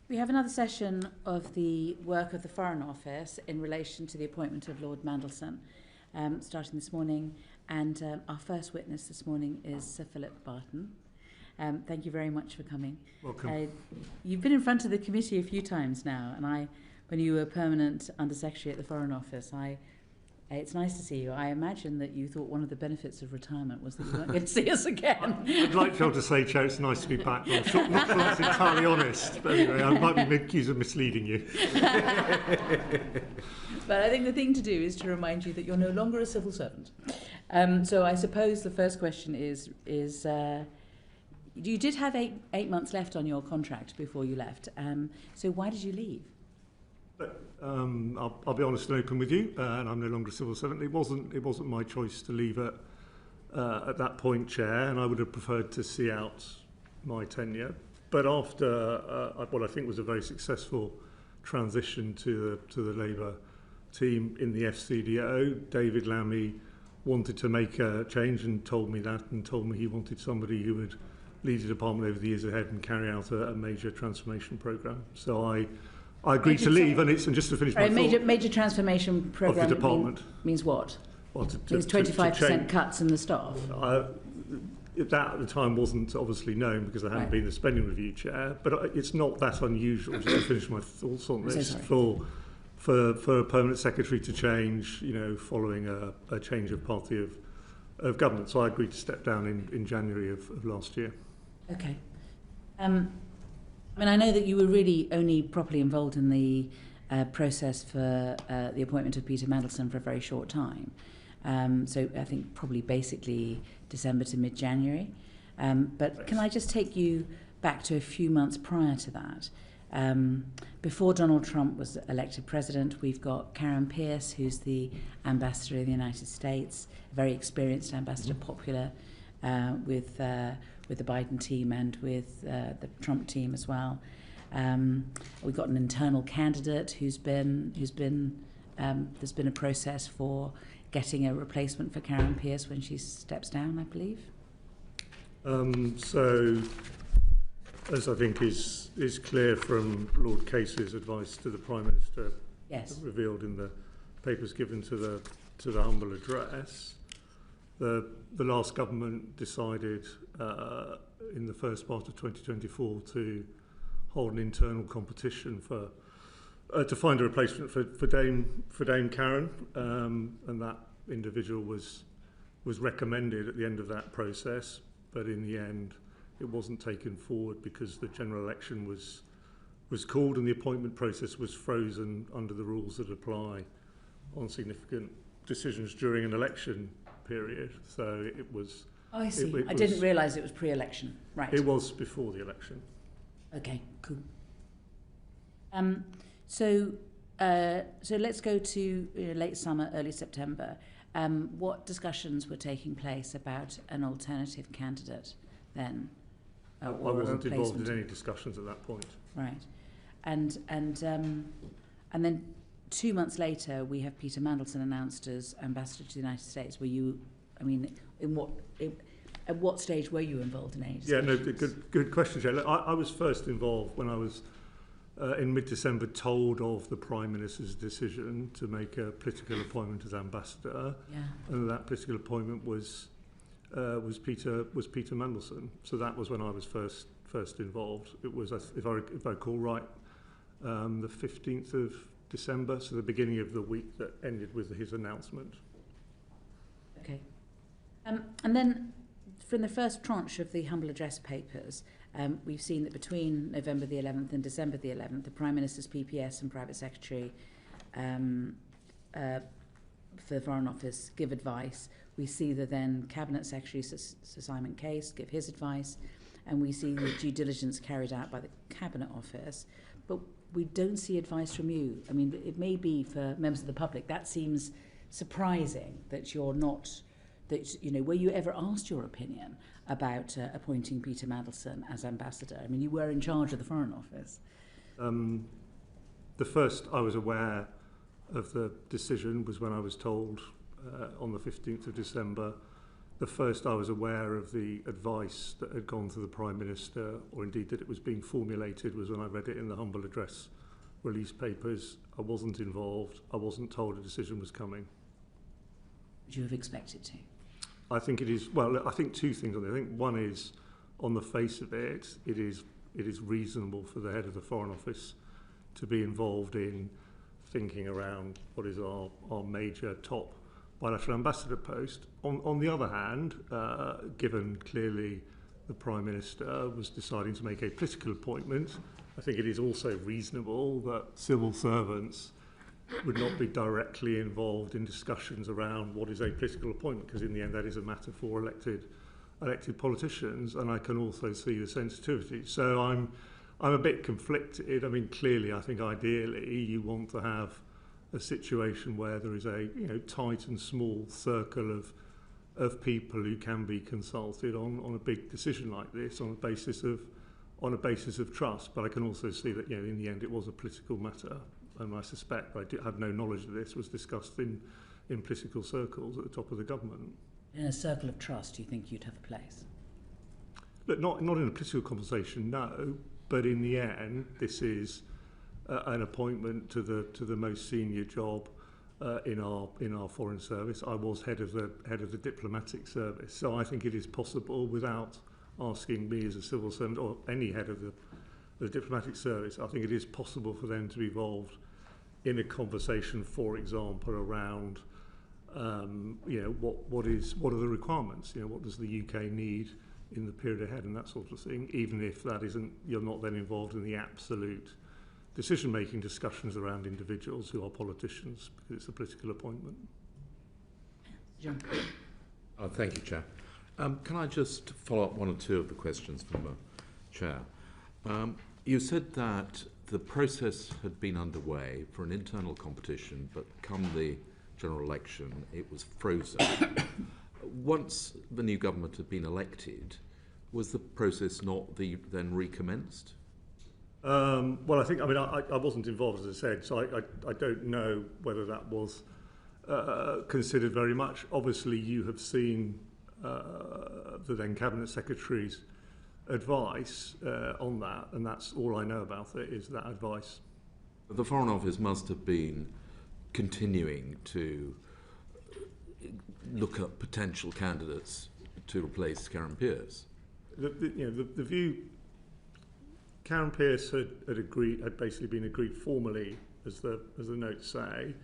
We have another session of the work of the Foreign Office in relation to the appointment of Lord Mandelson, starting this morning. And our first witness this morning is Sir Philip Barton. Thank you very much for coming. Welcome. You've been in front of the committee a few times now, and when you were permanent Under-Secretary at the Foreign Office, it's nice to see you. I imagine that you thought one of the benefits of retirement was that you weren't going to see us again. I'd like to be able to say, Chair, it's nice to be back. I'm not sure that's entirely honest, but anyway, I might be accused of misleading you. But I think the thing to do is to remind you that you're no longer a civil servant. So I suppose the first question is you did have eight months left on your contract before you left. So why did you leave? I'll be honest and open with you, and I'm no longer a civil servant. It wasn't my choice to leave at that point, Chair, and I would have preferred to see out my tenure. But after what I think was a very successful transition to the Labour team in the FCDO, David Lammy wanted to make a change and told me that, and told me he wanted somebody who would lead the department over the years ahead and carry out a major transformation programme. So I agreed to leave, and just to finish my thought, major transformation programme of the department means what? Well, means 25% cuts in the staff. That at the time wasn't obviously known because there hadn't been the spending review, Chair. But it's not that unusual. Just to finish my thoughts on this, for a permanent secretary to change, following a change of party of government. So I agreed to step down in January of last year. Okay. I know that you were really only properly involved in the process for the appointment of Peter Medelson for a very short time. So I think probably basically December to mid-January. But can I just take you back to a few months prior to that? Before Donald Trump was elected president, we've got Karen Pierce, who's the ambassador of the United States, a very experienced ambassador, popular with the Biden team and with the Trump team as well. We've got an internal candidate who's been there's been a process for getting a replacement for Karen Pierce when she steps down, I believe. So, as I think is clear from Lord Case's advice to the Prime Minister, yes, revealed in the papers given to the humble address, the last government decided in the first part of 2024 to hold an internal competition to find a replacement for Dame Karen, and that individual was recommended at the end of that process, but in the end it wasn't taken forward because the general election was called and the appointment process was frozen under the rules that apply on significant decisions during an election period. So it was... Oh, I see. I didn't realise it was pre-election. Right. It was before the election. Okay, cool. So let's go to late summer, early September. What discussions were taking place about an alternative candidate then? I wasn't involved in any discussions at that point. Right. And then 2 months later, we have Peter Mandelson announced as ambassador to the United States. Were you, at what stage were you involved in any discussions? Yeah, good question, Jay. I was first involved when I was in mid-December told of the Prime Minister's decision to make a political appointment as ambassador, and that political appointment was Peter Mandelson. So that was when I was first involved. It was, if I recall right, the 15th of December, so the beginning of the week that ended with his announcement. Okay. And then from the first tranche of the humble address papers, we've seen that between November the 11th and December the 11th, the Prime Minister's PPS and Private Secretary for the Foreign Office give advice. We see the then Cabinet Secretary, Sir Simon Case, give his advice, and we see the due diligence carried out by the Cabinet Office, but we don't see advice from you. I mean, it may be for members of the public. That seems surprising that you're not... were you ever asked your opinion about appointing Peter Medelson as ambassador? I mean, you were in charge of the Foreign Office. The first I was aware of the decision was when I was told on the 15th of December the first I was aware of the advice that had gone to the Prime Minister, or indeed that it was being formulated, was when I read it in the Humble Address release papers. I wasn't involved. I wasn't told a decision was coming. Would you have expected to? I think it is, well, I think two things on it. I think one is, on the face of it, it is reasonable for the head of the Foreign Office to be involved in thinking around what is our major top bilateral ambassador post. On the other hand, given clearly the Prime Minister was deciding to make a political appointment, I think it is also reasonable that civil servants would not be directly involved in discussions around what is a political appointment, because in the end that is a matter for elected politicians, and I can also see the sensitivity. So I'm a bit conflicted. I mean, clearly, I think ideally you want to have a situation where there is a tight and small circle of people who can be consulted on a big decision like this on a basis of trust. But I can also see that in the end it was a political matter, and I suspect, I have no knowledge of this, was discussed in political circles at the top of the government. In a circle of trust, do you think you'd have a place? Look, not in a political conversation, no. But in the end, this is an appointment to the most senior job in our foreign service. I was head of the diplomatic service, so I think it is possible, without asking me as a civil servant or any head of the diplomatic service, I think it is possible for them to be involved in a conversation, for example, around what are the requirements? What does the UK need in the period ahead, and that sort of thing. Even if that isn't, you're not then involved in the absolute decision-making discussions around individuals who are politicians, because it's a political appointment. John. Thank you, Chair. Can I just follow up one or two of the questions from the Chair? You said that the process had been underway for an internal competition, but come the general election, it was frozen. Once the new government had been elected, was the process not then recommenced? Well, I wasn't involved, as I said, so I don't know whether that was considered very much. Obviously, you have seen the then Cabinet Secretary's advice on that, and that's all I know about it, is that advice. The Foreign Office must have been continuing to look at potential candidates to replace Karen Pierce. The view, Karen Pierce had basically been agreed formally, as the notes say,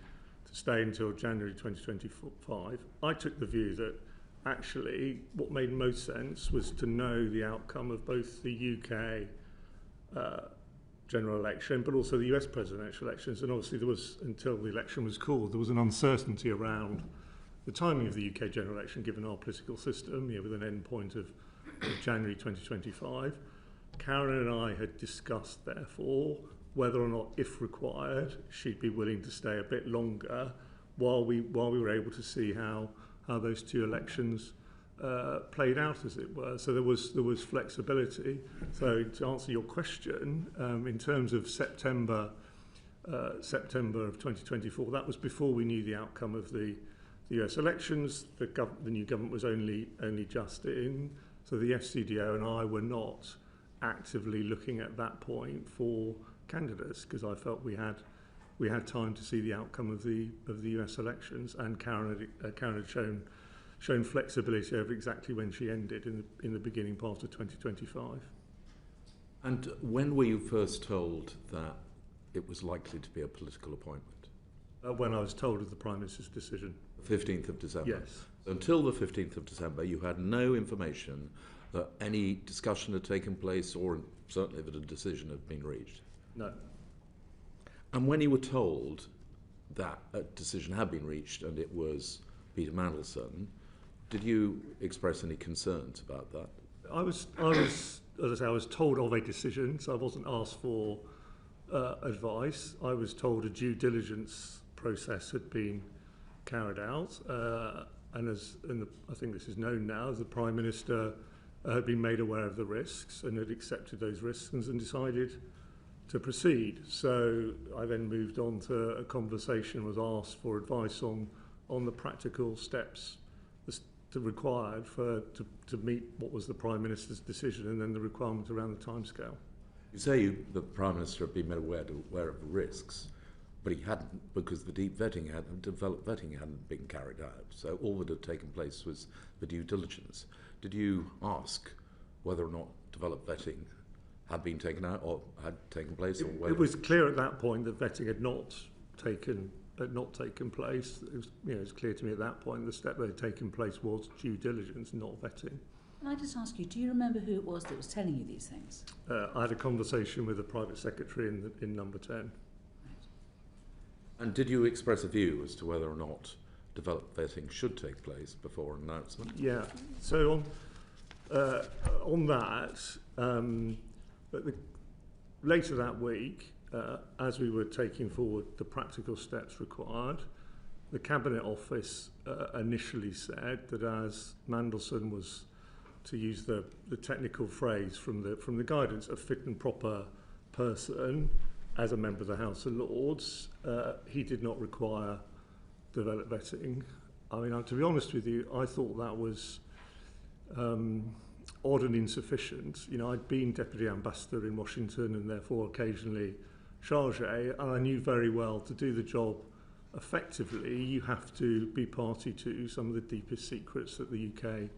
to stay until January 2025. I took the view that actually what made most sense was to know the outcome of both the UK general election, but also the US presidential elections. And obviously there was, until the election was called, there was an uncertainty around the timing of the UK general election, given our political system, with an end point of January 2025. Karen and I had discussed, therefore, whether or not, if required, she'd be willing to stay a bit longer while we were able to see how those two elections played out, as it were. So there was flexibility. So to answer your question, in terms of September of 2024, that was before we knew the outcome of the US elections. The new government was only just in, so the FCDO and I were not actively looking at that point for candidates, because I felt we had time to see the outcome of the US elections, and Karen had shown flexibility over exactly when she ended in the beginning part of 2025. And when were you first told that it was likely to be a political appointment? When I was told of the Prime Minister's decision. 15th of December? Yes. Until the 15th of December, you had no information that any discussion had taken place, or certainly that a decision had been reached? No. And when you were told that a decision had been reached and it was Peter Mandelson, did you express any concerns about that? I was, as I say, I was told of a decision, so I wasn't asked for advice. I was told a due diligence process had been carried out, and I think this is known now, as the Prime Minister had been made aware of the risks and had accepted those risks and decided to proceed. So I then moved on to a conversation, was asked for advice on the practical steps required to meet what was the Prime Minister's decision and then the requirement around the timescale. You say the Prime Minister had been made aware of the risks, but he hadn't, because the developed vetting hadn't been carried out. So all that had taken place was the due diligence. Did you ask whether or not developed vetting had been taken out or had taken place? It was clear at that point that vetting had not taken place. It was clear to me at that point the step that had taken place was due diligence, not vetting. Can I just ask you, do you remember who it was that was telling you these things? I had a conversation with the private secretary in number 10. And did you express a view as to whether or not developed vetting should take place before an announcement? Yeah. So on that, later that week, as we were taking forward the practical steps required, the Cabinet Office initially said that as Mandelson was, to use the technical phrase from the guidance, a fit and proper person as a member of the House of Lords, he did not require developed vetting. I mean, to be honest with you, I thought that was odd and insufficient. You know, I'd been Deputy Ambassador in Washington and therefore occasionally chargé, and I knew very well to do the job effectively, you have to be party to some of the deepest secrets that the UK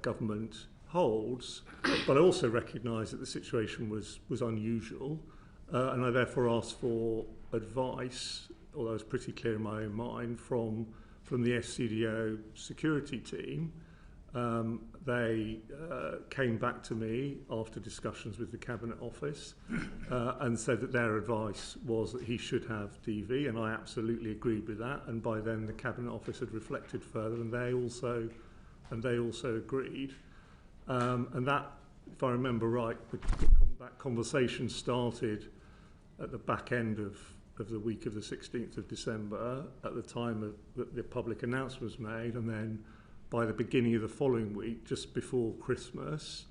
government holds. But I also recognised that the situation was unusual, and I therefore asked for advice, although I was pretty clear in my own mind, from the SCDO security team. They came back to me after discussions with the Cabinet Office and said that their advice was that he should have DV, and I absolutely agreed with that. And by then the Cabinet Office had reflected further, and they also agreed. And that, if I remember right, that conversation started at the back end of the week of the 16th of December, at the time that the public announcement was made, and then by the beginning of the following week, just before Christmas,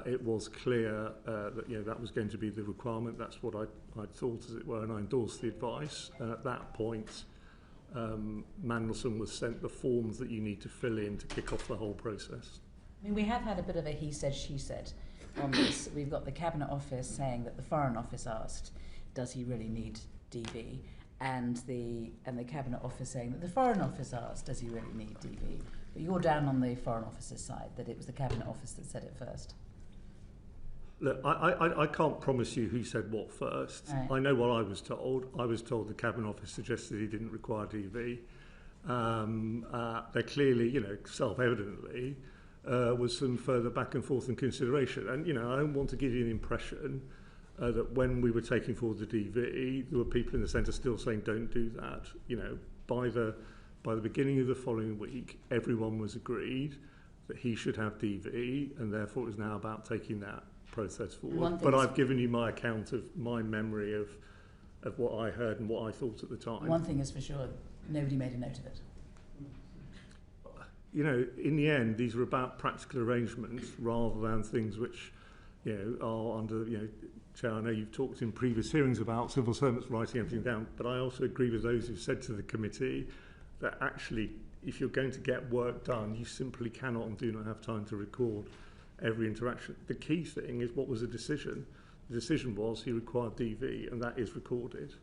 it was clear that that was going to be the requirement. That's what I thought, as it were, and I endorsed the advice. And at that point, Mandelson was sent the forms that you need to fill in to kick off the whole process. I mean, we have had a bit of a he said, she said on this. We've got the Cabinet Office saying that the Foreign Office asked, does he really need DV? And the Cabinet Office saying that the Foreign Office asked, does he really need DV? But you're down on the Foreign Office's side, that it was the Cabinet Office that said it first. Look, I can't promise you who said what first. Right. I know what I was told. I was told the Cabinet Office suggested he didn't require DV. There clearly, self-evidently, was some further back and forth and consideration. And, I don't want to give you an impression that when we were taking forward the DV, there were people in the centre still saying, don't do that. By the beginning of the following week, everyone was agreed that he should have DV, and therefore it was now about taking that process forward. But I've given you my account of my memory of what I heard and what I thought at the time. One thing is for sure, nobody made a note of it. In the end, these are about practical arrangements rather than things which, are under, Chair, I know you've talked in previous hearings about civil servants writing everything down, but I also agree with those who've said to the committee that actually, if you're going to get work done, you simply cannot and do not have time to record every interaction. The key thing is, what was the decision? The decision was he required DV, and that is recorded.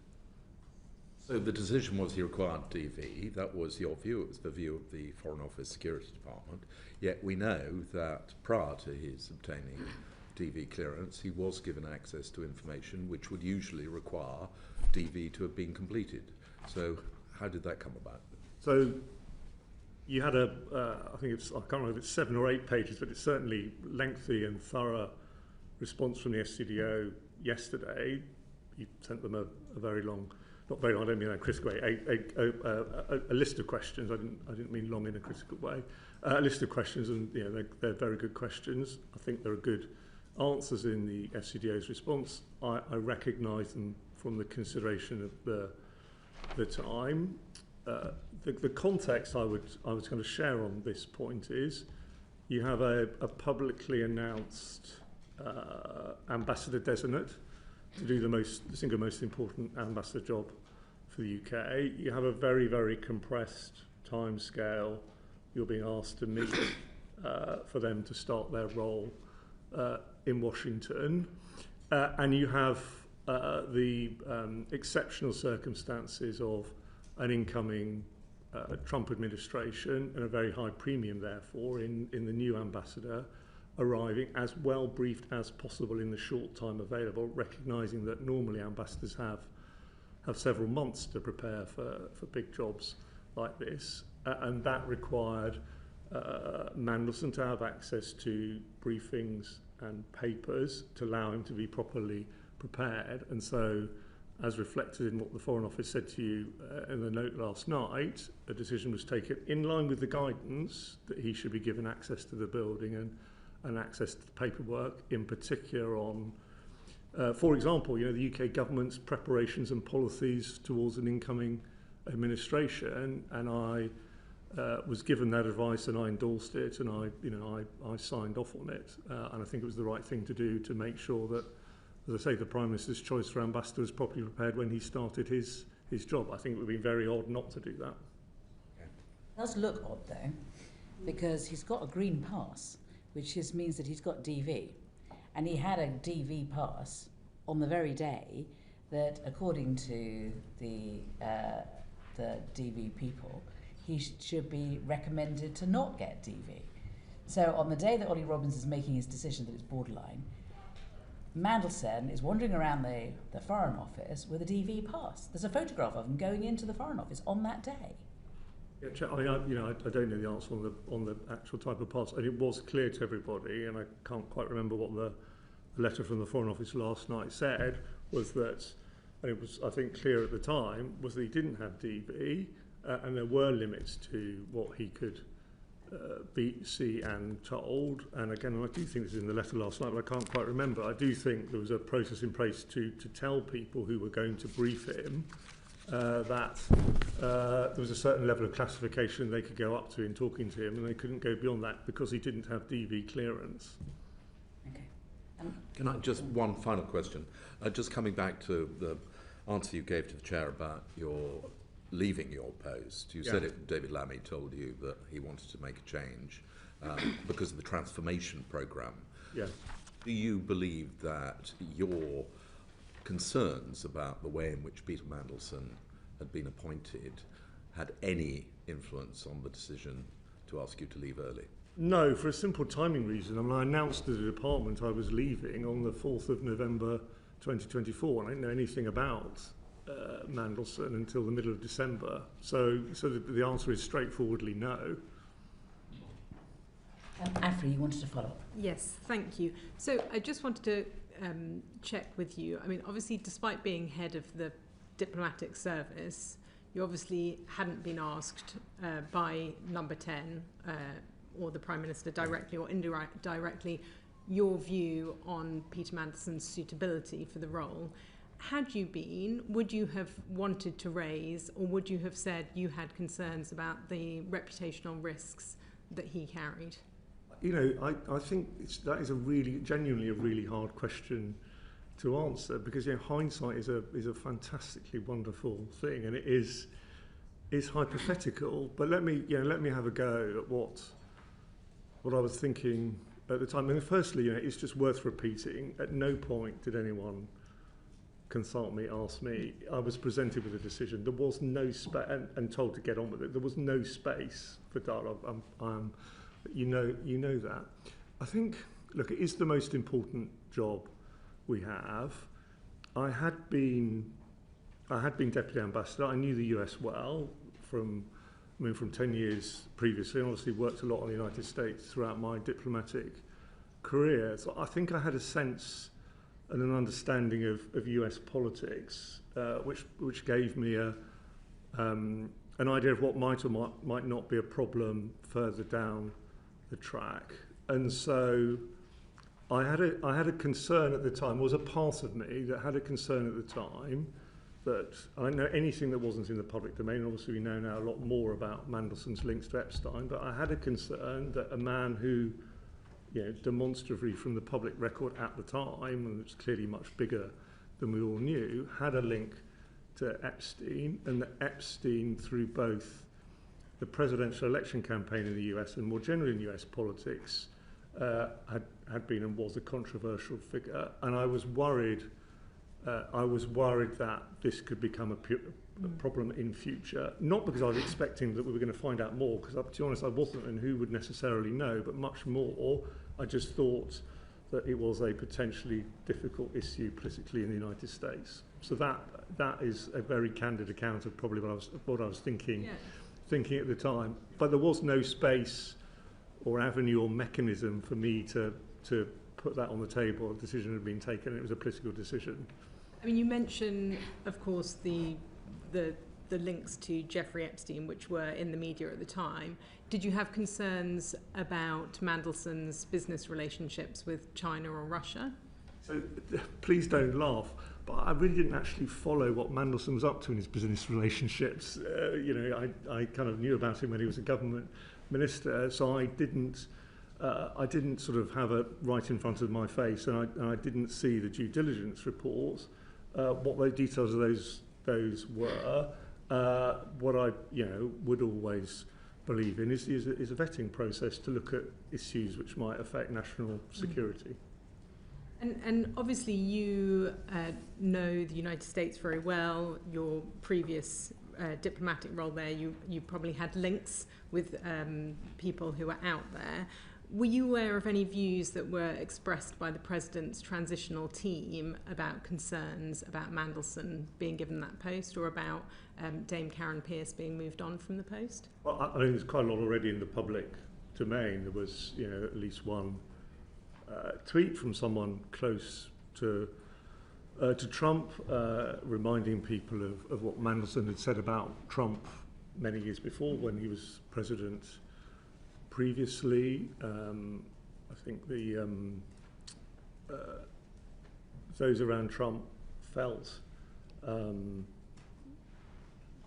So the decision was he required DV. That was your view. It was the view of the Foreign Office Security Department. Yet we know that prior to his obtaining DV clearance, he was given access to information which would usually require DV to have been completed. So how did that come about? So you had I can't remember if it's 7 or 8 pages, but it's certainly lengthy and thorough response from the SCDO yesterday. You sent them a very long, not very long, I don't mean that in a critical way, a list of questions. I didn't mean long in a critical way. A list of questions, and they're very good questions. I think there are good answers in the SCDO's response. I recognise them from the consideration of the time. The context I was going to share on this point is you have a publicly announced ambassador designate to do the single most important ambassador job for the UK. You have a very, very compressed timescale you're being asked to meet for them to start their role in Washington. And you have the exceptional circumstances of an incoming Trump administration and a very high premium, therefore, in the new ambassador arriving as well briefed as possible in the short time available, recognising that normally ambassadors have several months to prepare for big jobs like this. And that required Mandelson to have access to briefings and papers to allow him to be properly prepared. And so, as reflected in what the Foreign Office said to you in the note last night, a decision was taken in line with the guidance that he should be given access to the building and access to the paperwork, in particular on, for example, the UK government's preparations and policies towards an incoming administration. And I was given that advice and I endorsed it, and I signed off on it. And I think it was the right thing to do to make sure that, as I say, the Prime Minister's choice for ambassador was properly prepared when he started his job. I think it would be very odd not to do that. It does look odd, though, because he's got a green pass, which just means that he's got DV. And he had a DV pass on the very day that, according to the DV people, he should be recommended to not get DV. So on the day that Ollie Robbins is making his decision that it's borderline, Mandelson is wandering around the Foreign Office with a DV pass. There's a photograph of him going into the Foreign Office on that day. Yeah, I don't know the answer on the actual type of pass, and it was clear to everybody, and I can't quite remember what the letter from the Foreign Office last night said, was that, and it was, I think, clear at the time, was that he didn't have DV, and there were limits to what he could see and told. And again, I do think this is in the letter last night, but I can't quite remember. I do think there was a process in place to tell people who were going to brief him that there was a certain level of classification they could go up to in talking to him, and they couldn't go beyond that because he didn't have DV clearance. Okay. Can I just one final question? Just coming back to the answer you gave to the chair about your leaving your post. You said it. David Lammy told you that he wanted to make a change because of the transformation programme. Yeah. Do you believe that your concerns about the way in which Peter Mandelson had been appointed had any influence on the decision to ask you to leave early? No, for a simple timing reason. I mean, I announced to the department I was leaving on the 4th of November 2024, and I didn't know anything about Mandelson until the middle of December. So the answer is straightforwardly no. Afri, you wanted to follow up? Yes, thank you. So I just wanted to check with you. I mean, obviously, despite being head of the diplomatic service, you obviously hadn't been asked by Number 10 or the Prime Minister directly or indirectly your view on Peter Mandelson's suitability for the role. Had you been, would you have wanted to raise, or would you have said you had concerns about the reputational risks that he carried? I think that is genuinely a really hard question to answer, because hindsight is a fantastically wonderful thing, and it is hypothetical. But let me have a go at what I was thinking at the time. I mean, firstly, it's just worth repeating. At no point did anyone consult me, ask me. I was presented with a decision. There was no space, and told to get on with it. There was no space for dialogue. You know that. I think, look, it is the most important job we have. I had been deputy ambassador. I knew the US well from 10 years previously, and obviously worked a lot on the United States throughout my diplomatic career. So I think I had a sense and an understanding of US politics, which gave me an idea of what might or might not be a problem further down the track. And so I had a concern at the time, was a part of me that had a concern at the time that I don't know anything that wasn't in the public domain. Obviously we know now a lot more about Mandelson's links to Epstein, but I had a concern that a man who, demonstrably from the public record at the time, and it's clearly much bigger than we all knew, had a link to Epstein, and that Epstein, through both the presidential election campaign in the US and more generally in US politics had been and was a controversial figure, and I was worried that this could become a problem in future, not because I was expecting that we were going to find out more, because to be honest I wasn't, and who would necessarily know, but much more I just thought that it was a potentially difficult issue politically in the United States. So that is a very candid account of probably what I was thinking at the time. But there was no space or avenue or mechanism for me to put that on the table. A decision had been taken, and it was a political decision. I mean, you mentioned, of course, the links to Jeffrey Epstein, which were in the media at the time. Did you have concerns about Mandelson's business relationships with China or Russia? So please don't laugh, but I really didn't actually follow what Mandelson was up to in his business relationships. I kind of knew about him when he was a government minister, so I didn't sort of have it right in front of my face, and I didn't see the due diligence report. What the details of those were. What I would always believe in is a vetting process to look at issues which might affect national security. And obviously you know the United States very well. Your previous diplomatic role there, you probably had links with people who are out there. Were you aware of any views that were expressed by the President's transitional team about concerns about Mandelson being given that post, or about Dame Karen Pierce being moved on from the post? Well, I think there's quite a lot already in the public domain. There was, at least one tweet from someone close to Trump, reminding people of what Mandelson had said about Trump many years before when he was president. Previously, I think those around Trump felt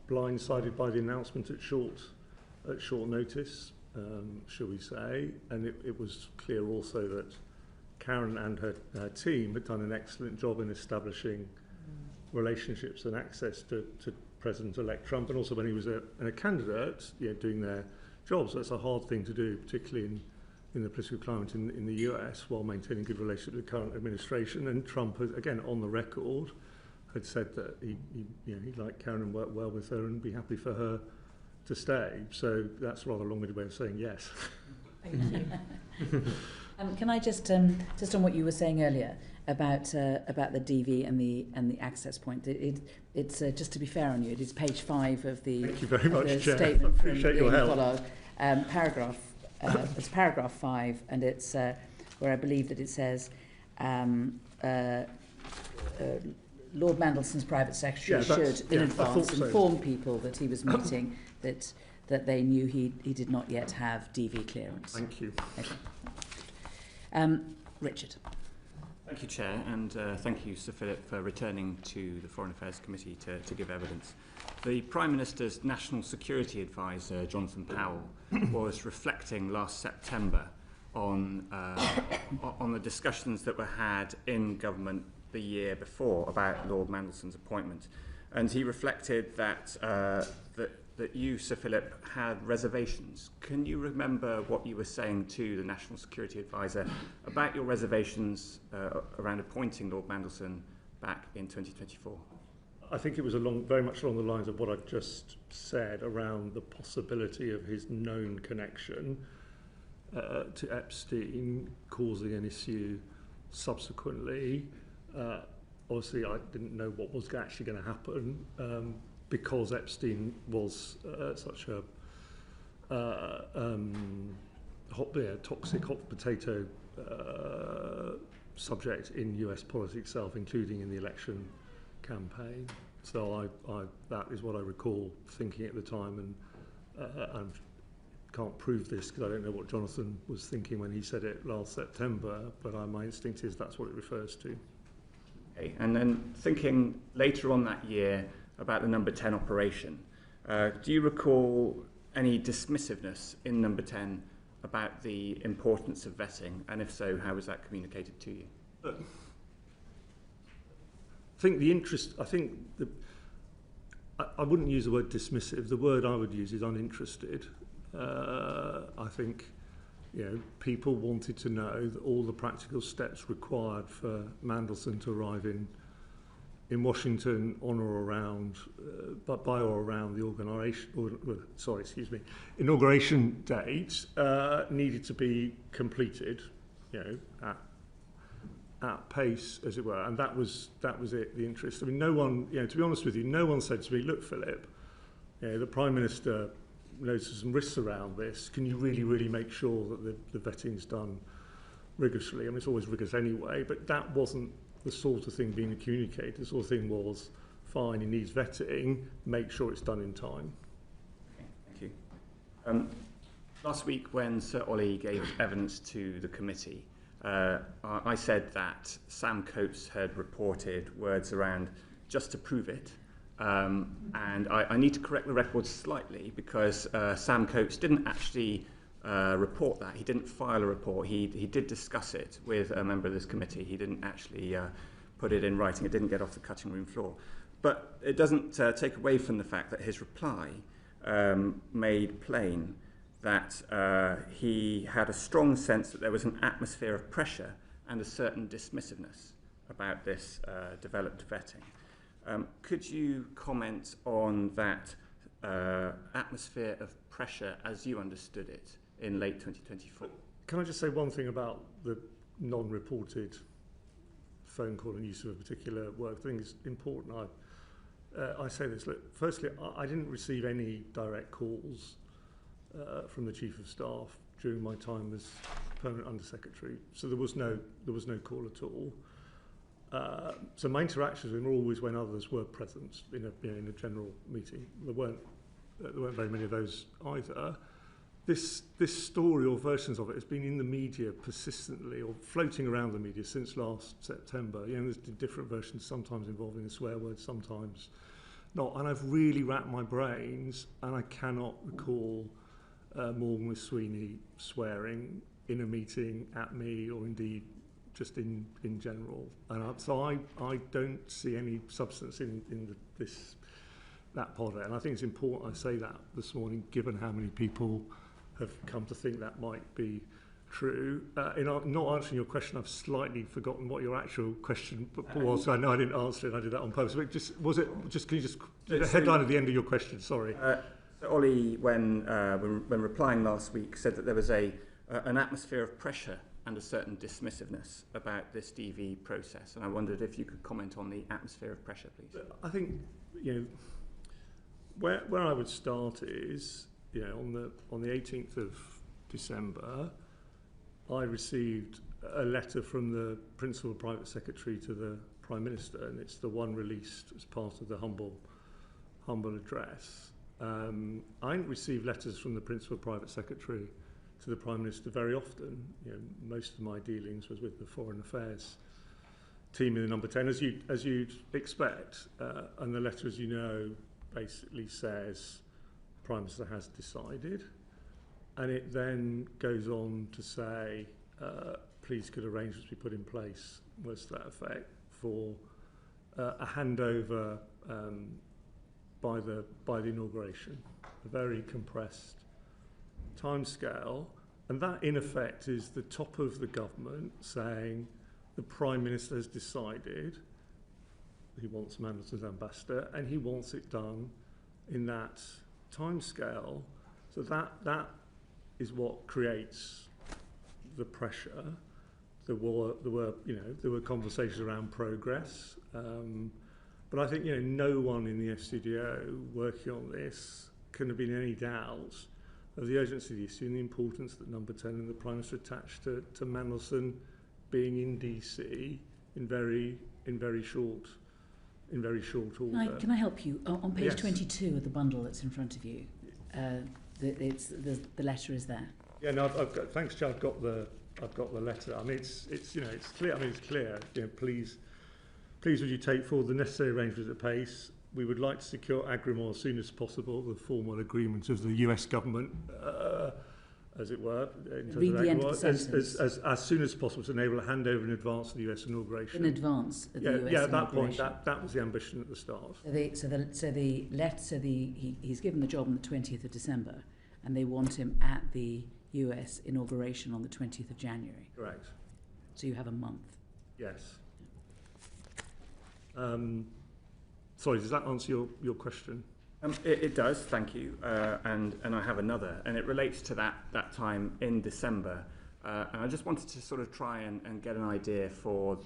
blindsided by the announcement at short notice, shall we say, and it was clear also that Karen and her team had done an excellent job in establishing relationships and access to President-elect Trump, and also when he was a candidate, doing their jobs. That's a hard thing to do, particularly in the political climate in the US, while maintaining good relations with the current administration. And Trump, again, on the record, had said that he'd like Karen and work well with her and be happy for her to stay. So that's a rather long-winded way of saying yes. Thank you. Can I just on what you were saying earlier about the DV and the access point? It's just to be fair on you, it is page 5 of the, Thank you very much, Chair. statement I appreciate your help. Followed. It's paragraph 5, and it's where I believe that it says Lord Mandelson's private secretary should in advance inform people that he was meeting that they knew he did not yet have DV clearance. Thank you. Okay. Richard. Thank you, Chair, and thank you, Sir Philip, for returning to the Foreign Affairs Committee to give evidence. The Prime Minister's National Security Advisor, Jonathan Powell, was reflecting last September on the discussions that were had in government the year before about Lord Mandelson's appointment. And he reflected that that you, Sir Philip, had reservations. Can you remember what you were saying to the National Security Advisor about your reservations around appointing Lord Mandelson back in 2024? I think it was very much along the lines of what I just said around the possibility of his known connection to Epstein causing an issue subsequently. Obviously, I didn't know what was actually going to happen because Epstein was such a toxic hot potato subject in US politics itself, including in the election campaign. So that is what I recall thinking at the time, and I can't prove this because I don't know what Jonathan was thinking when he said it last September, but my instinct is that's what it refers to. Okay. And then thinking later on that year about the Number 10 operation, do you recall any dismissiveness in Number 10 about the importance of vetting, and if so, how was that communicated to you? I wouldn't use the word dismissive. The word I would use is uninterested. I think, people wanted to know that all the practical steps required for Mandelson to arrive in Washington on or around, by or around the inauguration date needed to be completed, at pace, as it were, and that was it. The interest. I mean, no one, to be honest with you, no one said to me, "Look, Philip, the Prime Minister knows there's some risks around this. Can you really make sure that the vetting's done rigorously?" I mean, it's always rigorous anyway, but that wasn't the sort of thing being communicated. The sort of thing was, fine, he needs vetting, make sure it's done in time. Okay, thank you. Last week, when Sir Ollie gave evidence to the committee, I said that Sam Coates had reported words around "just to prove it," and I need to correct the record slightly, because Sam Coates didn't actually report that. He didn't file a report. He did discuss it with a member of this committee. He didn't actually put it in writing. It didn't get off the cutting room floor. But it doesn't take away from the fact that his reply made plain that he had a strong sense that there was an atmosphere of pressure and a certain dismissiveness about this developed vetting. Could you comment on that atmosphere of pressure as you understood it in late 2024? Can I just say one thing about the non-reported phone call and use of a particular work? I think it's important. I say this. Look, firstly, I didn't receive any direct calls from the Chief of Staff during my time as Permanent Undersecretary, so there was no call at all. So my interactions with them were always when others were present in a general meeting. There weren't very many of those either. This story or versions of it has been in the media persistently, or floating around the media since last September. There's different versions, sometimes involving a swear word, sometimes not. And I've really racked my brains, and I cannot recall Morgan McSweeny swearing in a meeting at me, or indeed just in general. And so I don't see any substance in that part of it. And I think it's important I say that this morning, given how many people have come to think that might be true. In not answering your question, I've slightly forgotten what your actual question was. I know I didn't answer it. I did that on purpose. But can you just the headline at the end of your question? Sorry. So Ollie, when replying last week, said that there was an atmosphere of pressure and a certain dismissiveness about this DV process, and I wondered if you could comment on the atmosphere of pressure, please. I think where I would start is on the 18th of December, I received a letter from the Principal Private Secretary to the Prime Minister, and it's the one released as part of the humble address. I didn't receive letters from the Principal Private Secretary to the Prime Minister very often. Most of my dealings was with the Foreign Affairs team in the Number 10, as you'd expect. And the letter, as you know, basically says the Prime Minister has decided, and it then goes on to say, please could arrangements be put in place, was to that effect, for a handover by the inauguration, a very compressed timescale, and that in effect is the top of the government saying the Prime Minister has decided he wants Mandelson's ambassador, and he wants it done in that timescale. So that is what creates the pressure. There were conversations around progress. But I think no one in the FCDO working on this can have been any doubt of the urgency of the issue and the importance that Number 10 and the Prime Minister attached to Mandelson being in DC in very short order. Can I help you? On page Yes. 22 of the bundle that's in front of you, the letter is there. Yeah, no, I've got, thanks, Joe. I've got the letter. I mean, it's clear. I mean, it's clear. Please would you take forward the necessary arrangements at pace. We would like to secure Agrimor as soon as possible, the formal agreement of the US government as it were, in terms Read of the end of the sentence. as soon as possible to enable a handover in advance of the US inauguration. In advance of the US at that point, inauguration. that was the ambition at the start. He's given the job on the 20th of December, and they want him at the US inauguration on the 20th of January. Correct. So you have a month. Yes. Sorry, does that answer your question? It does, thank you. And I have another, and it relates to that time in December. And I just wanted to sort of try and get an idea for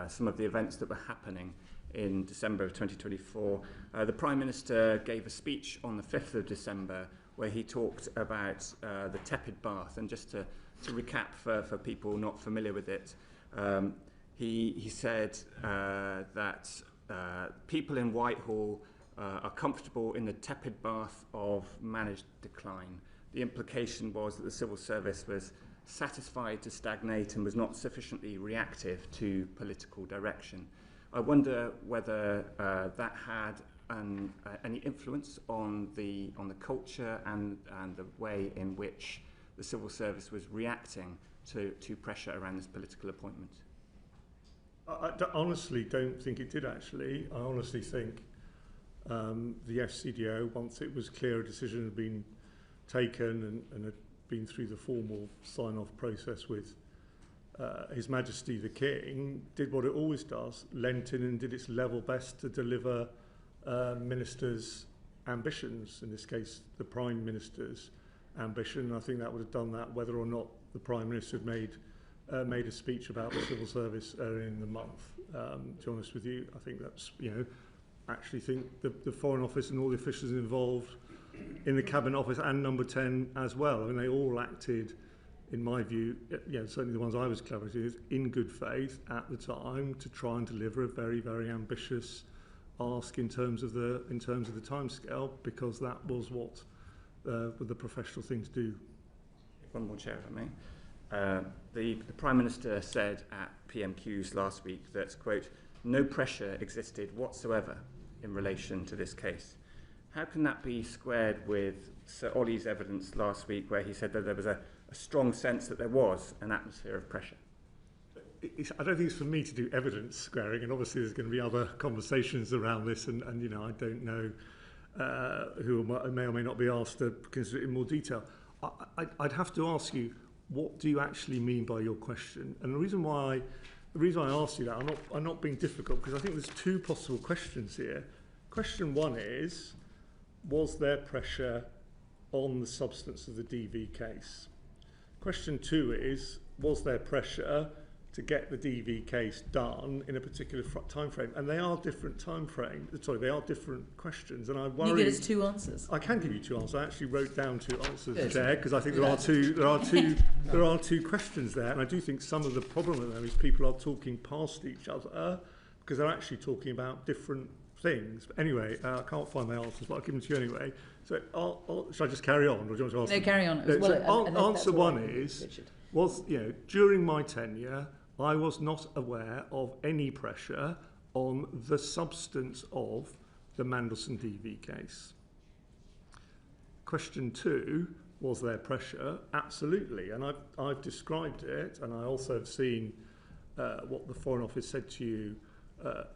some of the events that were happening in December of 2024. The Prime Minister gave a speech on the 5th of December where he talked about the tepid bath. And just to recap for people not familiar with it, he said that people in Whitehall are comfortable in the tepid bath of managed decline. The implication was that the civil service was satisfied to stagnate and was not sufficiently reactive to political direction. I wonder whether that had any influence on the culture and the way in which the civil service was reacting to pressure around this political appointment. I honestly don't think it did, actually. I honestly think the FCDO, once it was clear a decision had been taken and had been through the formal sign-off process with His Majesty the King, did what it always does, leant in and did its level best to deliver ministers' ambitions, in this case the Prime Minister's ambition. I think that would have done that whether or not the Prime Minister had made a speech about the civil service earlier in the month. To be honest with you, I think that's, actually think the Foreign Office and all the officials involved in the Cabinet Office and Number 10 as well. I mean, they all acted, in my view, certainly the ones I was collaborating with, in good faith at the time to try and deliver a very, very ambitious ask in terms of the timescale, because that was what the professional thing to do. One more, Chair, if I may. The Prime Minister said at PMQs last week that, quote, no pressure existed whatsoever in relation to this case. How can that be squared with Sir Ollie's evidence last week where he said that there was a strong sense that there was an atmosphere of pressure? I don't think it's for me to do evidence squaring, and obviously there's going to be other conversations around this, and I don't know who may or may not be asked to consider it in more detail. I'd have to ask you, what do you actually mean by your question? And the reason I asked you that, I'm not being difficult, because I think there's two possible questions here. Question one is, was there pressure on the substance of the DV case? Question two is, was there pressure to get the DV case done in a particular time frame? And they are different time frames. Sorry, they are different questions. And I worry. You get us two answers. I can give you two answers. I actually wrote down two answers, Good. Chair, because I think there are two questions there. And I do think some of the problem with them is people are talking past each other because they're actually talking about different things. But anyway, I can't find my answers, but I'll give them to you anyway. So should I just carry on, or do you want to ask? No, carry on. Answer one is, during my tenure, I was not aware of any pressure on the substance of the Mandelson DV case. Question two, was there pressure? Absolutely, and I've described it, and I also have seen what the Foreign Office said to you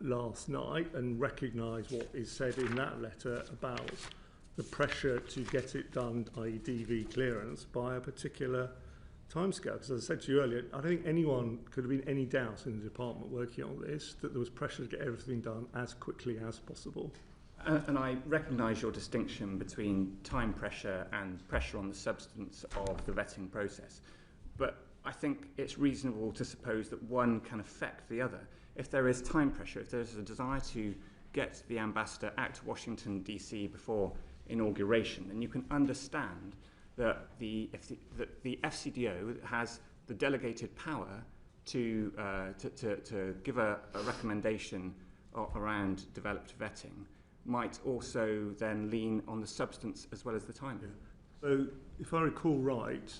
last night, and recognise what is said in that letter about the pressure to get it done, i.e. DV clearance, by a particular timescale. Because as I said to you earlier, I don't think anyone could have been any doubt in the department working on this that there was pressure to get everything done as quickly as possible. And I recognise your distinction between time pressure and pressure on the substance of the vetting process. But I think it's reasonable to suppose that one can affect the other. If there is time pressure, if there's a desire to get the ambassador out to Washington, D.C. before inauguration, then you can understand that the FCDO has the delegated power to give a recommendation around developed vetting, might also then lean on the substance as well as the timing. Yeah. So, if I recall right,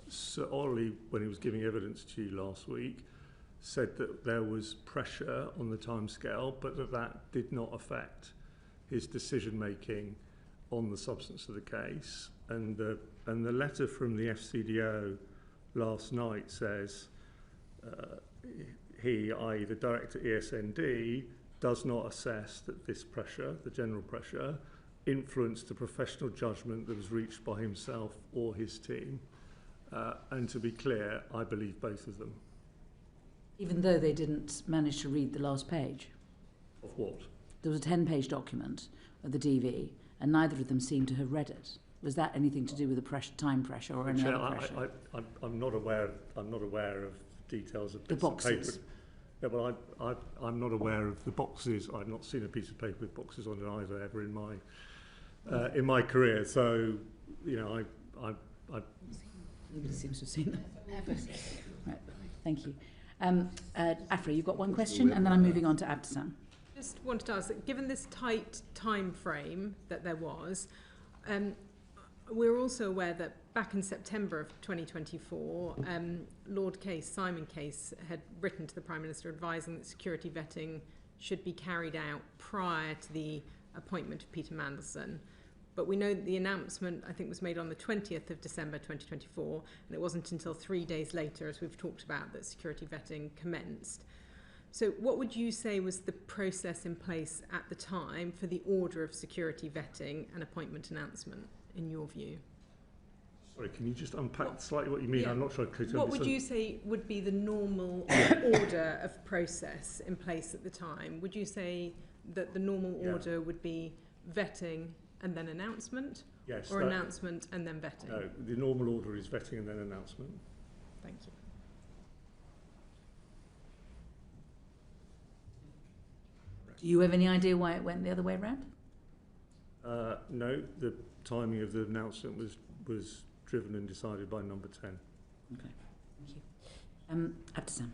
Sir Ollie, when he was giving evidence to you last week, said that there was pressure on the timescale, but that did not affect his decision-making on the substance of the case. and the letter from the FCDO last night says he, i.e. the director ESND, does not assess that this pressure, the general pressure, influenced the professional judgment that was reached by himself or his team. And to be clear, I believe both of them. Even though they didn't manage to read the last page? Of what? There was a 10-page document of the DV, and neither of them seemed to have read it. Was that anything to do with the time pressure or any other pressure? I'm not aware of details of the boxes. Paper. Yeah, well, I'm not aware of the boxes. I've not seen a piece of paper with boxes on it either ever in my career. So, you know, nobody seems to have seen them ever. Right, thank you. Afra, you've got one question, and then I'm moving on to Abdesam. Just wanted to ask that given this tight time frame that there was, we're also aware that back in September of 2024, Lord Simon Case had written to the Prime Minister advising that security vetting should be carried out prior to the appointment of Peter Mandelson. But we know that the announcement, I think, was made on the 20th of December 2024, and it wasn't until 3 days later, as we've talked about, that security vetting commenced. So what would you say was the process in place at the time for the order of security vetting and appointment announcement, in your view? Sorry, can you just unpack slightly what you mean? Yeah. I'm not sure I could understand. What would you say would be the normal order of process in place at the time? Would you say that the normal order would be vetting and then announcement? Yes. Or announcement and then vetting? No, the normal order is vetting and then announcement. Thank you. Do you have any idea why it went the other way around? No, the timing of the announcement was driven and decided by number 10. Okay, thank you. Abdesam.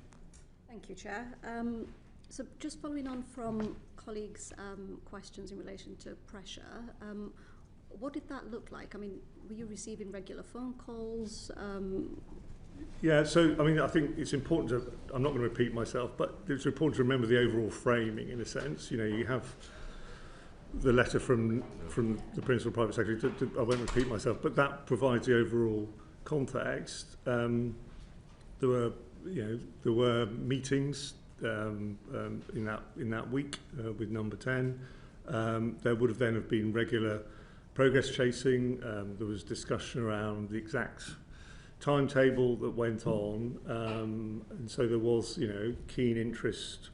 Thank you, Chair. So just following on from colleagues' questions in relation to pressure, what did that look like? I mean, were you receiving regular phone calls? Yeah, so, I mean, I think it's important to, I'm not going to repeat myself, but it's important to remember the overall framing, in a sense. You know, you have the letter from the Principal Private Secretary, I won't repeat myself, but that provides the overall context. There were meetings in that week with number 10. There would have then have been regular progress chasing. There was discussion around the exact timetable that went on, and so there was, you know, keen interest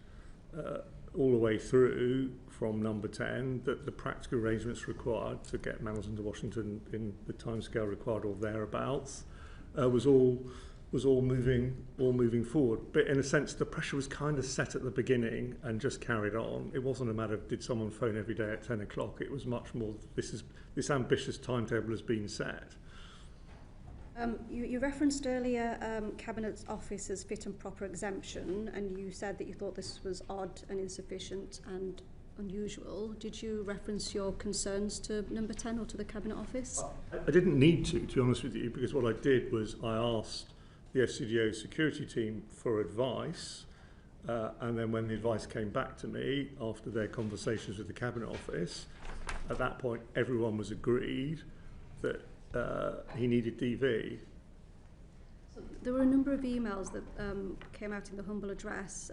all the way through from number 10 that the practical arrangements required to get Mandelson to Washington in the timescale required or thereabouts was all moving forward. But in a sense, the pressure was kind of set at the beginning and just carried on. It wasn't a matter of did someone phone every day at 10 o'clock. It was much more this ambitious timetable has been set. You referenced earlier Cabinet Office as fit and proper exemption, and you said that you thought this was odd and insufficient and unusual. Did you reference your concerns to number 10 or to the Cabinet Office? I didn't need to be honest with you, because what I did was I asked the FCDO security team for advice, and then when the advice came back to me after their conversations with the Cabinet Office, at that point everyone was agreed that he needed DV. So there were a number of emails that came out in the humble address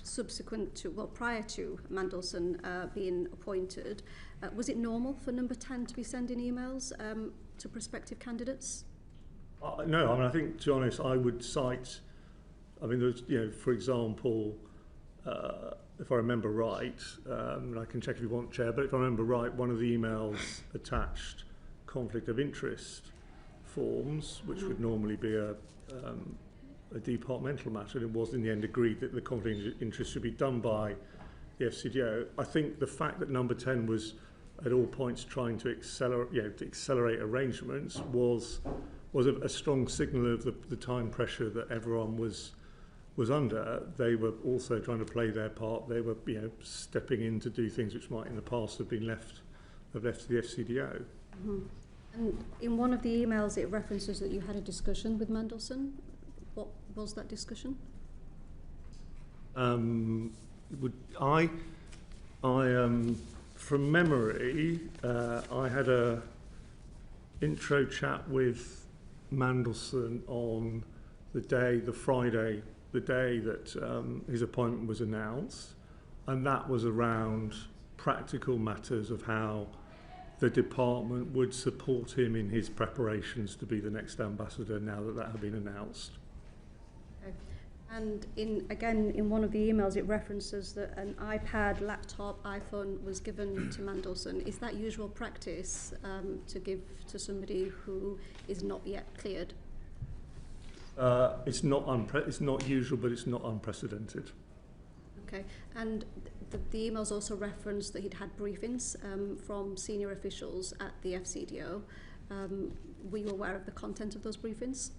subsequent to, well, prior to Mandelson being appointed. Was it normal for number 10 to be sending emails to prospective candidates? No, I mean, I think, to be honest, I would cite, I mean, there's, you know, for example, if I remember right, and I can check if you want, Chair, but if I remember right, one of the emails attached conflict of interest forms, which would normally be a departmental matter, and it was in the end agreed that the conflict of interest should be done by the FCDO. I think the fact that number 10 was at all points trying to accelerate arrangements was a strong signal of the time pressure that everyone was under. They were also trying to play their part. They were, you know, stepping in to do things which might in the past have been left to the FCDO. Mm-hmm. And in one of the emails it references that you had a discussion with Mandelson. What was that discussion? from memory, I had a intro chat with Mandelson on the Friday, the day that his appointment was announced, and that was around practical matters of how the department would support him in his preparations to be the next ambassador now that had been announced. Okay. And in one of the emails it references that an iPad, laptop, iPhone was given to Mandelson. Is that usual practice to give to somebody who is not yet cleared? It's not usual, but it's not unprecedented. Okay, and the emails also referenced that he'd had briefings from senior officials at the FCDO. Were you aware of the content of those briefings?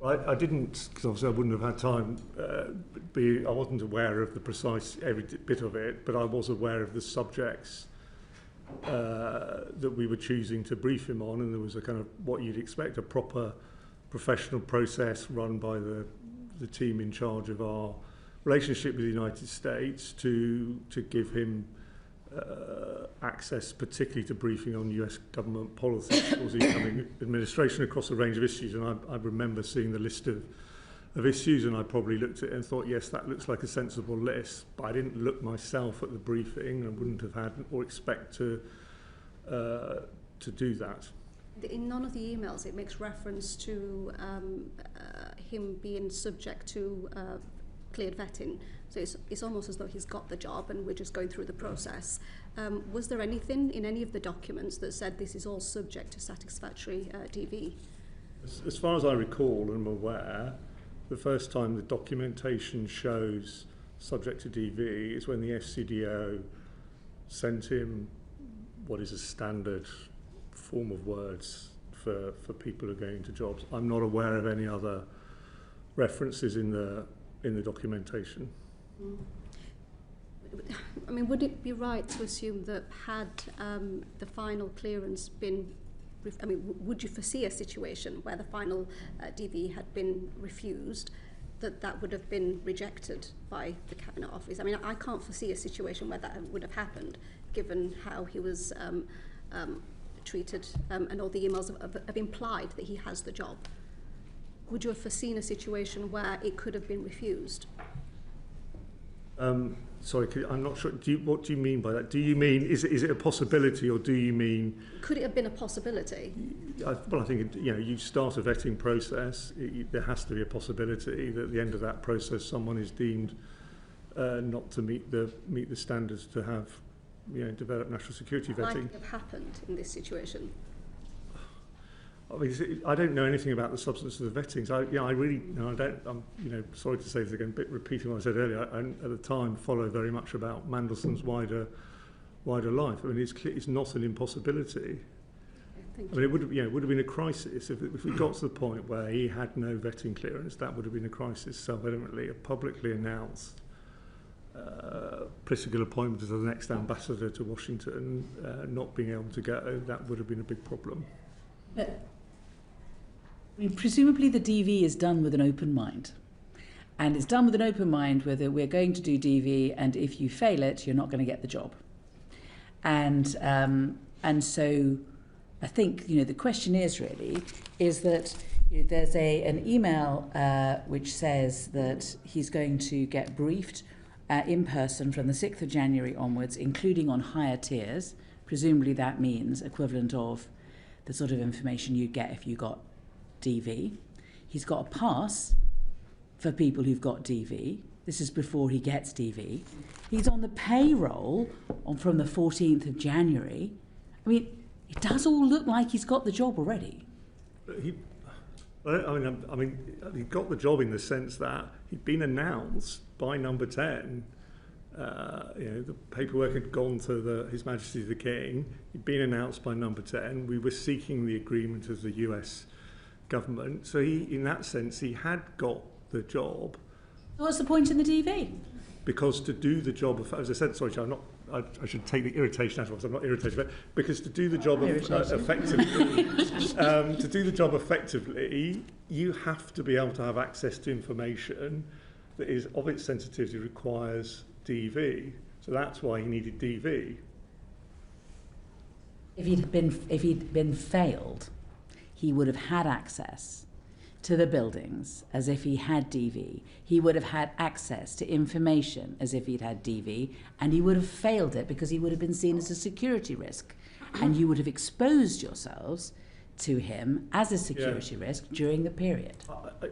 I didn't, because obviously I wouldn't have had time. I wasn't aware of the precise every bit of it, but I was aware of the subjects that we were choosing to brief him on, and there was a kind of what you'd expect, a proper professional process run by the team in charge of our relationship with the United States to give him access, particularly to briefing on US government policy towards the incoming administration across a range of issues. And I remember seeing the list of issues, and I probably looked at it and thought, yes, that looks like a sensible list. But I didn't look myself at the briefing and wouldn't have had or expect to do that. In none of the emails it makes reference to him being subject to cleared vetting. So it's almost as though he's got the job and we're just going through the process. Was there anything in any of the documents that said this is all subject to satisfactory DV? As far as I recall and am aware, the first time the documentation shows subject to DV is when the FCDO sent him what is a standard form of words for people who are going into jobs. I'm not aware of any other references in the documentation. I mean, would it be right to assume that had the final clearance been, would you foresee a situation where the final DV had been refused, that would have been rejected by the Cabinet Office? I mean, I can't foresee a situation where that would have happened, given how he was treated, and all the emails have implied that he has the job. Would you have foreseen a situation where it could have been refused? Sorry, I'm not sure. What do you mean by that? Do you mean, is it a possibility, or do you mean... Could it have been a possibility? Well, I think, you start a vetting process. There has to be a possibility that at the end of that process someone is deemed not to meet the standards to have develop national security vetting. Might have happened in this situation? I mean, I don't know anything about the substance of the vettings. I really, I don't. I'm, sorry to say this again, a bit repeating what I said earlier. I at the time follow very much about Mandelson's wider life. I mean, it's not an impossibility. Thank I mean, it would have been a crisis if we got to the point where he had no vetting clearance. That would have been a crisis. Self-evidently, a publicly announced political appointment as the next ambassador to Washington, not being able to go, that would have been a big problem. But, I mean, presumably the DV is done with an open mind. And it's done with an open mind whether we're going to do DV, and if you fail it, you're not going to get the job. And so I think, the question is that there's an email which says that he's going to get briefed in person from the 6th of January onwards, including on higher tiers. Presumably that means equivalent of the sort of information you'd get if you got DV. He's got a pass for people who've got DV. This is before he gets DV. He's on the payroll from the 14th of January. I mean, it does all look like he's got the job already. He got the job in the sense that he'd been announced by Number 10. The paperwork had gone to His Majesty the King. He'd been announced by Number 10. We were seeking the agreement of the US government. So in that sense, he had got the job. What's the point in the DV? Because to do the job, as I said, sorry, I should take the irritation out of it. I'm not irritated, but because to do the job effectively, you have to be able to have access to information that is of its sensitivity requires DV. So that's why he needed DV. If he'd been failed, he would have had access to the buildings as if he had DV. He would have had access to information as if he'd had DV, and he would have failed it because he would have been seen as a security risk. And you would have exposed yourselves to him as a security risk during the period.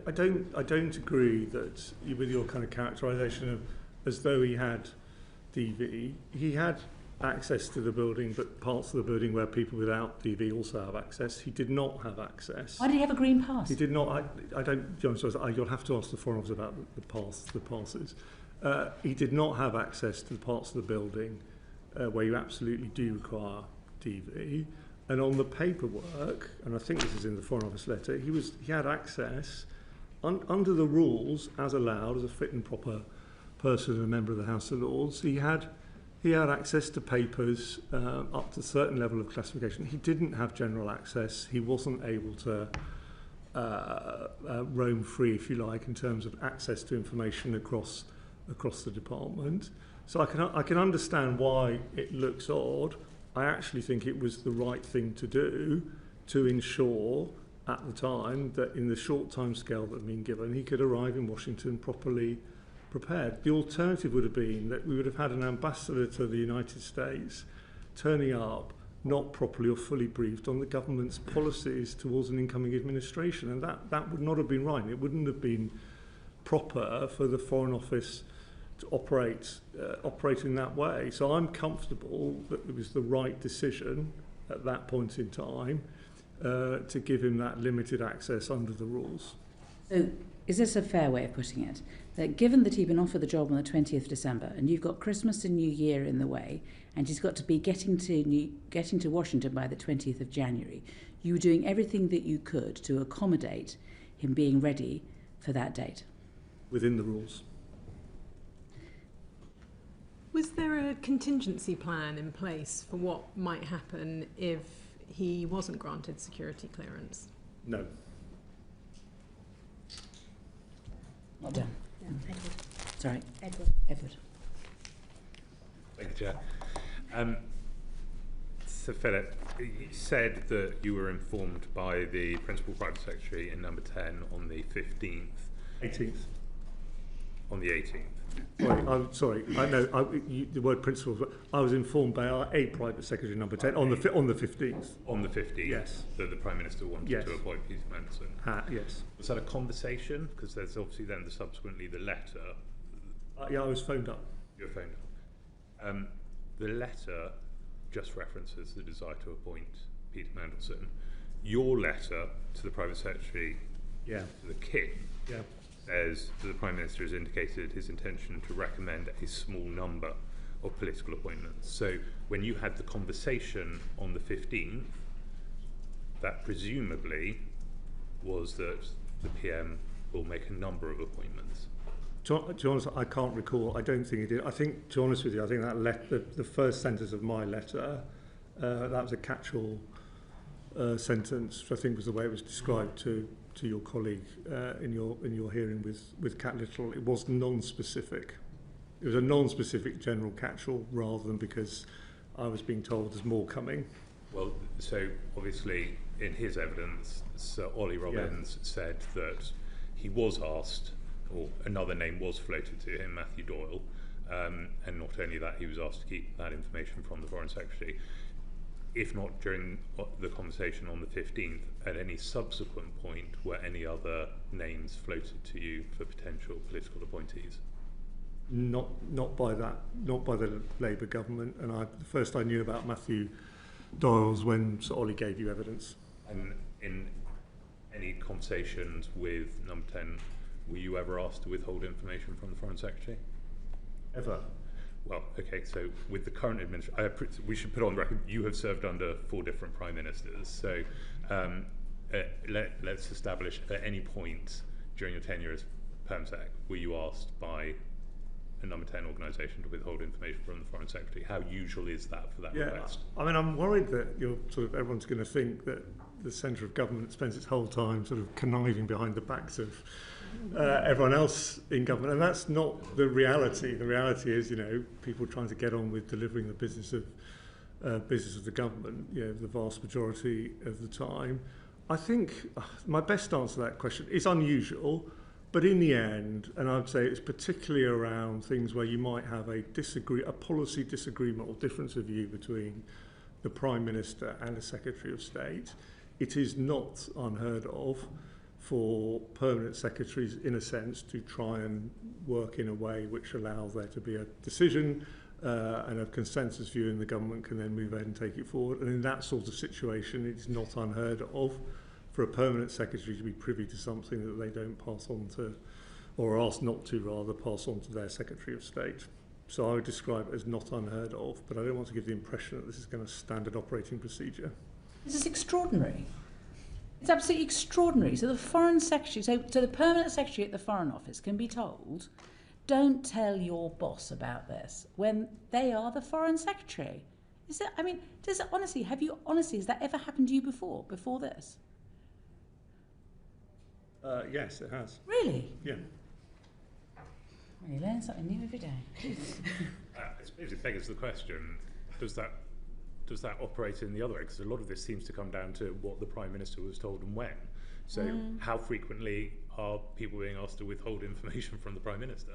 I don't agree that with your kind of characterisation of as though he had DV. He had access to the building, but parts of the building where people without DV also have access. He did not have access. Why did he have a green pass? He did not. I don't. John, you'll have to ask the Foreign Office about the passes. He did not have access to the parts of the building where you absolutely do require DV. And on the paperwork, and I think this is in the Foreign Office letter, he had access under the rules as allowed as a fit and proper person and a member of the House of Lords. He had access to papers up to a certain level of classification. He didn't have general access. He wasn't able to roam free, if you like, in terms of access to information across the department. So I can understand why it looks odd. I actually think it was the right thing to do to ensure at the time that in the short time scale that had been given, he could arrive in Washington properly prepared. The alternative would have been that we would have had an ambassador to the United States turning up not properly or fully briefed on the government's policies towards an incoming administration, and that would not have been right. It wouldn't have been proper for the Foreign Office to operate in that way. So I'm comfortable that it was the right decision at that point in time to give him that limited access under the rules. So is this a fair way of putting it? That given that he'd been offered the job on the 20th December, and you've got Christmas and New Year in the way, and he's got to be getting to Washington by the 20th of January, you were doing everything that you could to accommodate him being ready for that date? Within the rules. Was there a contingency plan in place for what might happen if he wasn't granted security clearance? No. Not done. Yeah, Edward. Sorry. Edward. Thank you, Chair. So, Philip, you said that you were informed by the Principal Private Secretary in number 10 on the 15th. 18th. On the 18th. Sorry, I know the word principal. I was informed by a private secretary number 10 on the 15th. On the 15th, yes, that the Prime Minister wanted to appoint Peter Medelson. Yes. Was that a conversation? Because there's obviously then subsequently the letter. Yeah, I was phoned up. You were phoned up. The letter just references the desire to appoint Peter Mandelson. Your letter to the Private Secretary, to the King, says that the Prime Minister has indicated his intention to recommend a small number of political appointments. So when you had the conversation on the 15th, that presumably was that the PM will make a number of appointments. To be honest, I can't recall. I don't think it did. I think, to be honest with you, I think that the first sentence of my letter, that was a catch-all sentence, which I think was the way it was described to your colleague in your hearing with Cat Little. It was non-specific. It was a non-specific general catch-all rather than because I was being told there's more coming. Well, so obviously in his evidence, Sir Ollie Robbins said that he was asked, or another name was floated to him, Matthew Doyle, and not only that, he was asked to keep that information from the Foreign Secretary. If not during the conversation on the 15th, at any subsequent point were any other names floated to you for potential political appointees? Not by the Labour government. And the first I knew about Matthew Doyle's when Sir Ollie gave you evidence. And in any conversations with number 10, were you ever asked to withhold information from the Foreign Secretary? Ever? Well, okay, so with the current administration, we should put on the record, you have served under 4 different Prime Ministers. So let's establish at any point during your tenure as PermSec, were you asked by a number 10 organisation to withhold information from the Foreign Secretary? How usual is that for that request? I mean, I'm worried that everyone's going to think that the centre of government spends its whole time sort of conniving behind the backs of everyone else in government, and that's not the reality. The reality is, people trying to get on with delivering the business business of the government, the vast majority of the time. I think my best answer to that question is unusual, but in the end, and I'd say it's particularly around things where you might have a policy disagreement or difference of view between the Prime Minister and the Secretary of State, it is not unheard of for permanent secretaries, in a sense, to try and work in a way which allows there to be a decision and a consensus view, and the government can then move ahead and take it forward. And in that sort of situation, it's not unheard of for a permanent secretary to be privy to something that they don't pass on to, or are asked not to rather, pass on to their Secretary of State. So I would describe it as not unheard of, but I don't want to give the impression that this is going to standard operating procedure. This is extraordinary. It's absolutely extraordinary. So the Foreign Secretary, so the permanent secretary at the Foreign Office can be told, don't tell your boss about this when they are the Foreign Secretary. Is that, I mean, has that ever happened to you before this? Yes, it has. Really? Yeah. Well, you learn something new every day. I suppose it begs the question, does that operate in the other way? Because a lot of this seems to come down to what the Prime Minister was told and when. So how frequently are people being asked to withhold information from the Prime Minister?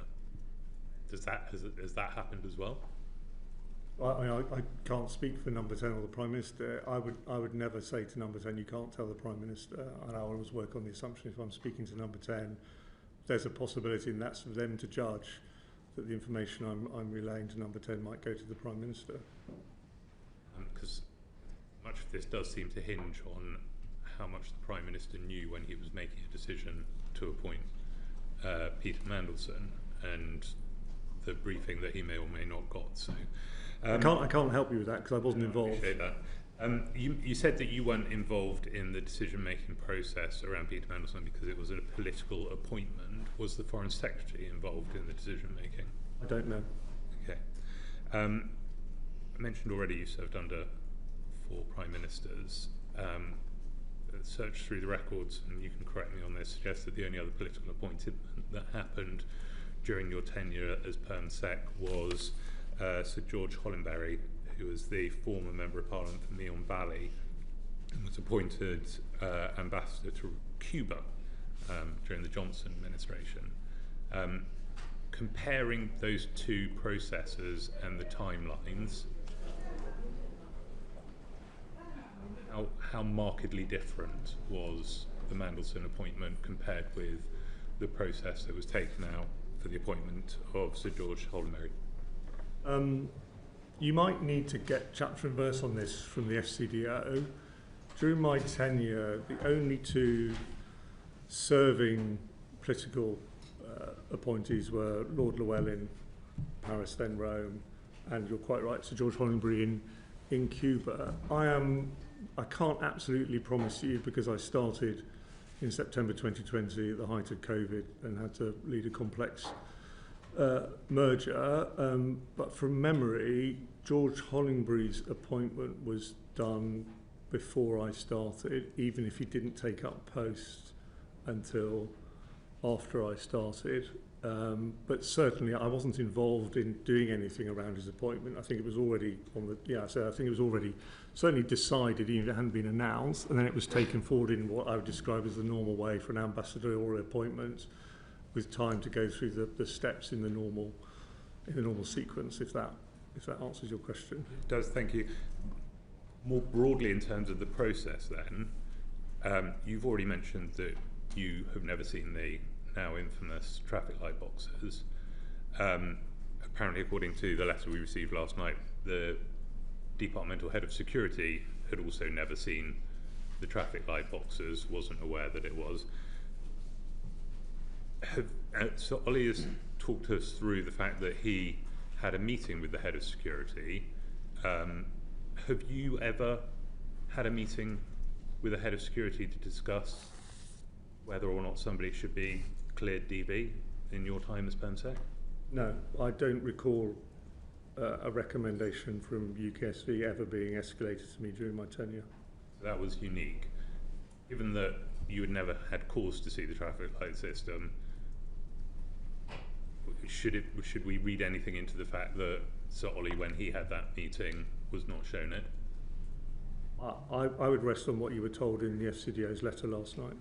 Has that happened as well? I can't speak for Number 10 or the Prime Minister. I would never say to Number 10, you can't tell the Prime Minister. And I always work on the assumption if I'm speaking to Number 10, there's a possibility, and that's for them to judge, that the information I'm relaying to Number 10 might go to the Prime Minister. Because much of this does seem to hinge on how much the Prime Minister knew when he was making a decision to appoint Peter Mandelson, and the briefing that he may or may not got. So I can't help you with that because I wasn't involved. I appreciate that. You said that you weren't involved in the decision-making process around Peter Mandelson because it was a political appointment. Was the Foreign Secretary involved in the decision-making? I don't know. Okay. I mentioned already you served under 4 Prime Ministers. Search through the records, and you can correct me on this, suggests that the only other political appointment that happened during your tenure as Perm Sec was Sir George Hollenberry, who was the former Member of Parliament for Meon Valley and was appointed ambassador to Cuba during the Johnson administration. Comparing those 2 processes and the timelines, how markedly different was the Mandelson appointment compared with the process that was taken out for the appointment of Sir George Hollenberry? You might need to get chapter and verse on this from the FCDO. During my tenure, the only 2 serving political appointees were Lord Llewellyn, Paris then Rome, and you're quite right, Sir George Hollenberry in Cuba. I can't absolutely promise you, because I started in September 2020 at the height of COVID and had to lead a complex merger, but from memory, George Hollenberry's appointment was done before I started, even if he didn't take up post until after I started. But certainly I wasn't involved in doing anything around his appointment. I think it was already I think it was already certainly decided, even if it hadn't been announced, and then it was taken forward in what I would describe as the normal way for an ambassadorial appointment, with time to go through the steps in the normal sequence, if that answers your question. It does, thank you. More broadly, in terms of the process then, you've already mentioned that you have never seen the now infamous traffic light boxes. Apparently, according to the letter we received last night, the departmental head of security had also never seen the traffic light boxes, wasn't aware that it was. So Ollie has talked us through the fact that he had a meeting with the head of security. Have you ever had a meeting with the head of security to discuss whether or not somebody should be cleared DV in your time as PermSec? No, I don't recall a recommendation from UKSV ever being escalated to me during my tenure. That was unique. Given that you had never had cause to see the traffic light system, should we read anything into the fact that Sir Ollie, when he had that meeting, was not shown it. I would rest on what you were told in the FCDO's letter last night.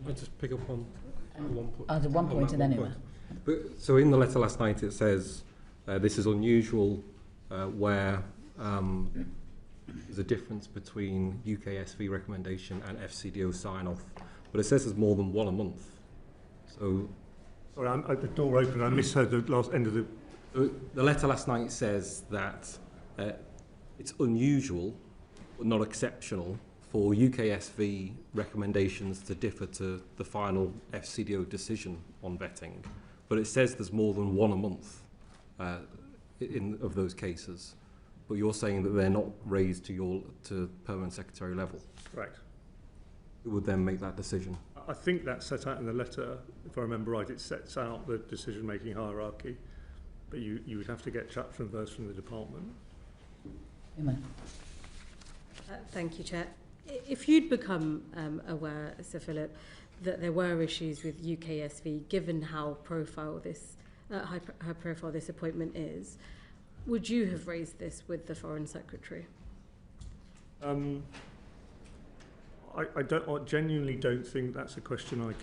I'll just pick up on one point. I'll do one point and then Uma. So in the letter last night it says this is unusual where there's a difference between UKSV recommendation and FCDO sign-off, but it says there's more than one a month. So sorry, the door opened. I misheard the last end of the. The letter last night says that it's unusual, but not exceptional, for UKSV recommendations to differ to the final FCDO decision on vetting, but it says there's more than one a month of those cases. But you're saying that they're not raised to permanent secretary level. Correct. Who would then make that decision? I think that's set out in the letter. If I remember right, it sets out the decision-making hierarchy, but you would have to get chapter and verse from the department. Uma. Thank you, Chair. If you'd become aware, Sir Philip, that there were issues with UKSV, given how high profile this appointment is, would you have raised this with the Foreign Secretary? I genuinely don't think that's a question I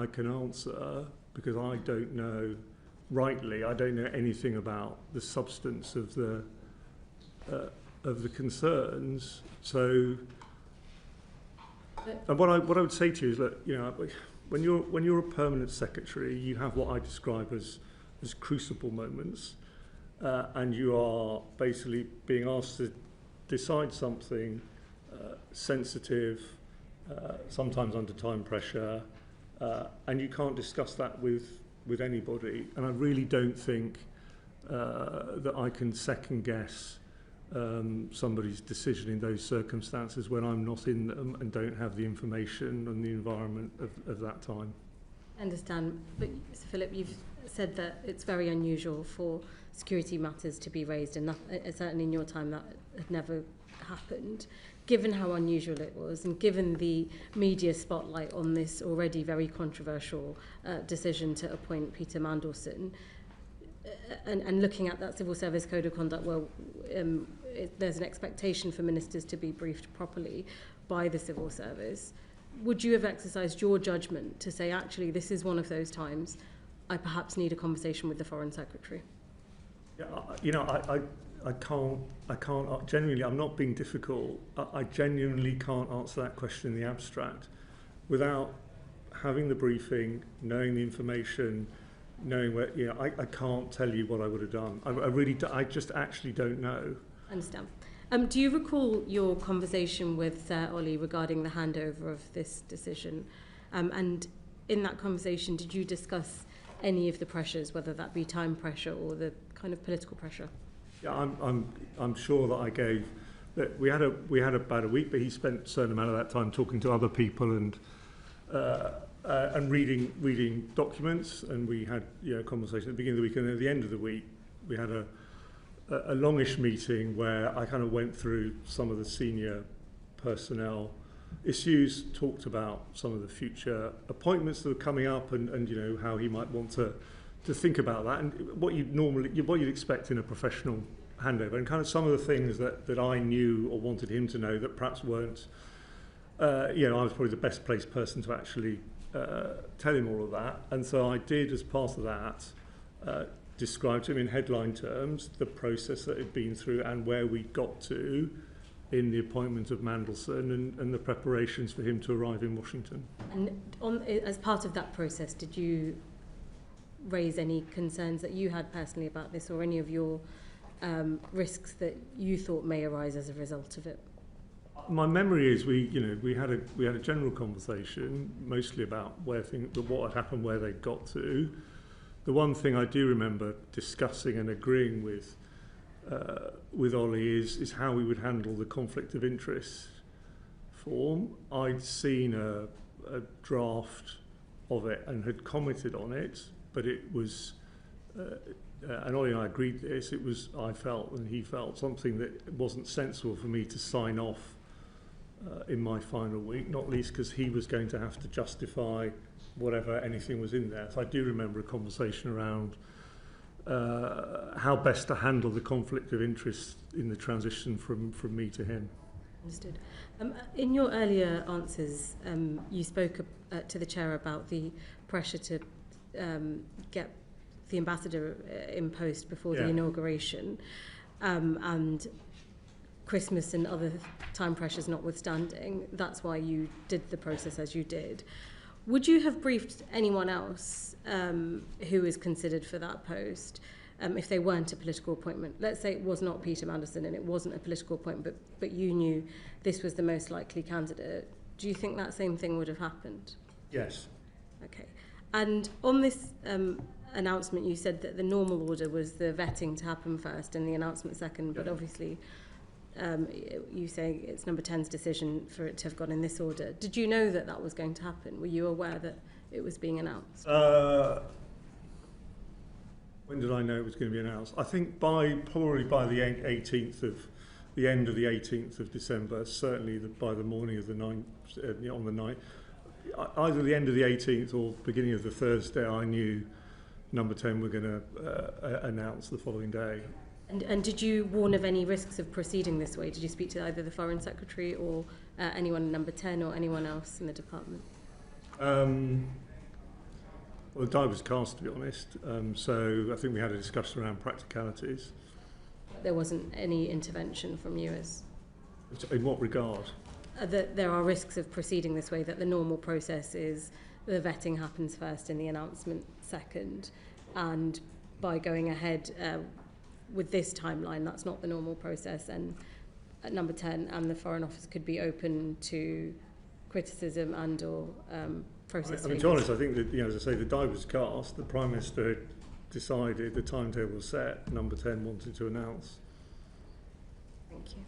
can answer, because I don't know anything about the substance of the concerns. So, and what I would say to you is that, you know, when you're a permanent secretary, you have what I describe as crucible moments, and you are basically being asked to decide something sensitive, sometimes under time pressure, and you can't discuss that with anybody. And I really don't think that I can second guess somebody's decision in those circumstances when I'm not in them and don't have the information and the environment of that time. I understand, but Sir Philip, you've said that it's very unusual for security matters to be raised, and certainly in your time that had never happened. Given how unusual it was, and given the media spotlight on this already very controversial decision to appoint Peter Mandelson, and looking at that Civil Service Code of Conduct, well, there's an expectation for ministers to be briefed properly by the civil service. Would you have exercised your judgment to say, actually, this is one of those times I perhaps need a conversation with the Foreign Secretary? Yeah, you know, I can't, genuinely, I'm not being difficult. I genuinely can't answer that question in the abstract without having the briefing, knowing the information, knowing where, you know, I can't tell you what I would have done. I just actually don't know. I understand. Do you recall your conversation with Ollie regarding the handover of this decision? And in that conversation, did you discuss any of the pressures, whether that be time pressure or the kind of political pressure? Yeah, I'm sure that I gave that we had about a week, but he spent a certain amount of that time talking to other people and reading documents, and we had, you know, conversation at the beginning of the week, and at the end of the week we had a longish meeting where I kind of went through some of the senior personnel issues, talked about some of the future appointments that were coming up, and you know, how he might want to think about that, and what you'd expect in a professional handover, and kind of some of the things that I knew or wanted him to know that perhaps weren't. You know, I was probably the best placed person to actually tell him all of that, and so I did, as part of that, describe to him in headline terms the process that had been through and where we got to in the appointment of Mandelson and the preparations for him to arrive in Washington. And as part of that process, did you raise any concerns that you had personally about this, or any of your risks that you thought may arise as a result of it? My memory is we had a general conversation mostly about what had happened, where they got to. The one thing I do remember discussing and agreeing with Ollie is how we would handle the conflict of interest form. I'd seen a draft of it and had commented on it, but it was, and Ollie and I agreed this, it was, I felt and he felt, something that wasn't sensible for me to sign off in my final week, not least because he was going to have to justify whatever anything was in there. So I do remember a conversation around how best to handle the conflict of interest in the transition from me to him. Understood. In your earlier answers, you spoke to the chair about the pressure to get the ambassador in post before the inauguration, and Christmas and other time pressures notwithstanding, that's why you did the process as you did. Would you have briefed anyone else who is considered for that post if they weren't a political appointment? Let's say it was not Peter Mandelson and it wasn't a political appointment, but you knew this was the most likely candidate. Do you think that same thing would have happened? Yes. Okay. And on this announcement, you said that the normal order was the vetting to happen first and the announcement second, but obviously you say it's Number 10's decision for it to have gone in this order. Did you know that that was going to happen? Were you aware that it was being announced? When did I know it was going to be announced? I think probably by the 18th of the end of the 18th of December, certainly by the morning of the 9th, on the 9th, either the end of the 18th or beginning of the Thursday, I knew Number 10 were going to announce the following day. And did you warn of any risks of proceeding this way? Did you speak to either the Foreign Secretary or anyone in Number 10 or anyone else in the department? Well, the die was cast, to be honest, so I think we had a discussion around practicalities. There wasn't any intervention from you as... In what regard? That there are risks of proceeding this way, that the normal process is the vetting happens first and the announcement second, and by going ahead with this timeline, that's not the normal process, and at Number 10 and the Foreign Office could be open to criticism and or process. I mean, to be honest, I think that, as I say, the die was cast, the Prime Minister had decided, the timetable was set, Number 10 wanted to announce. Thank you.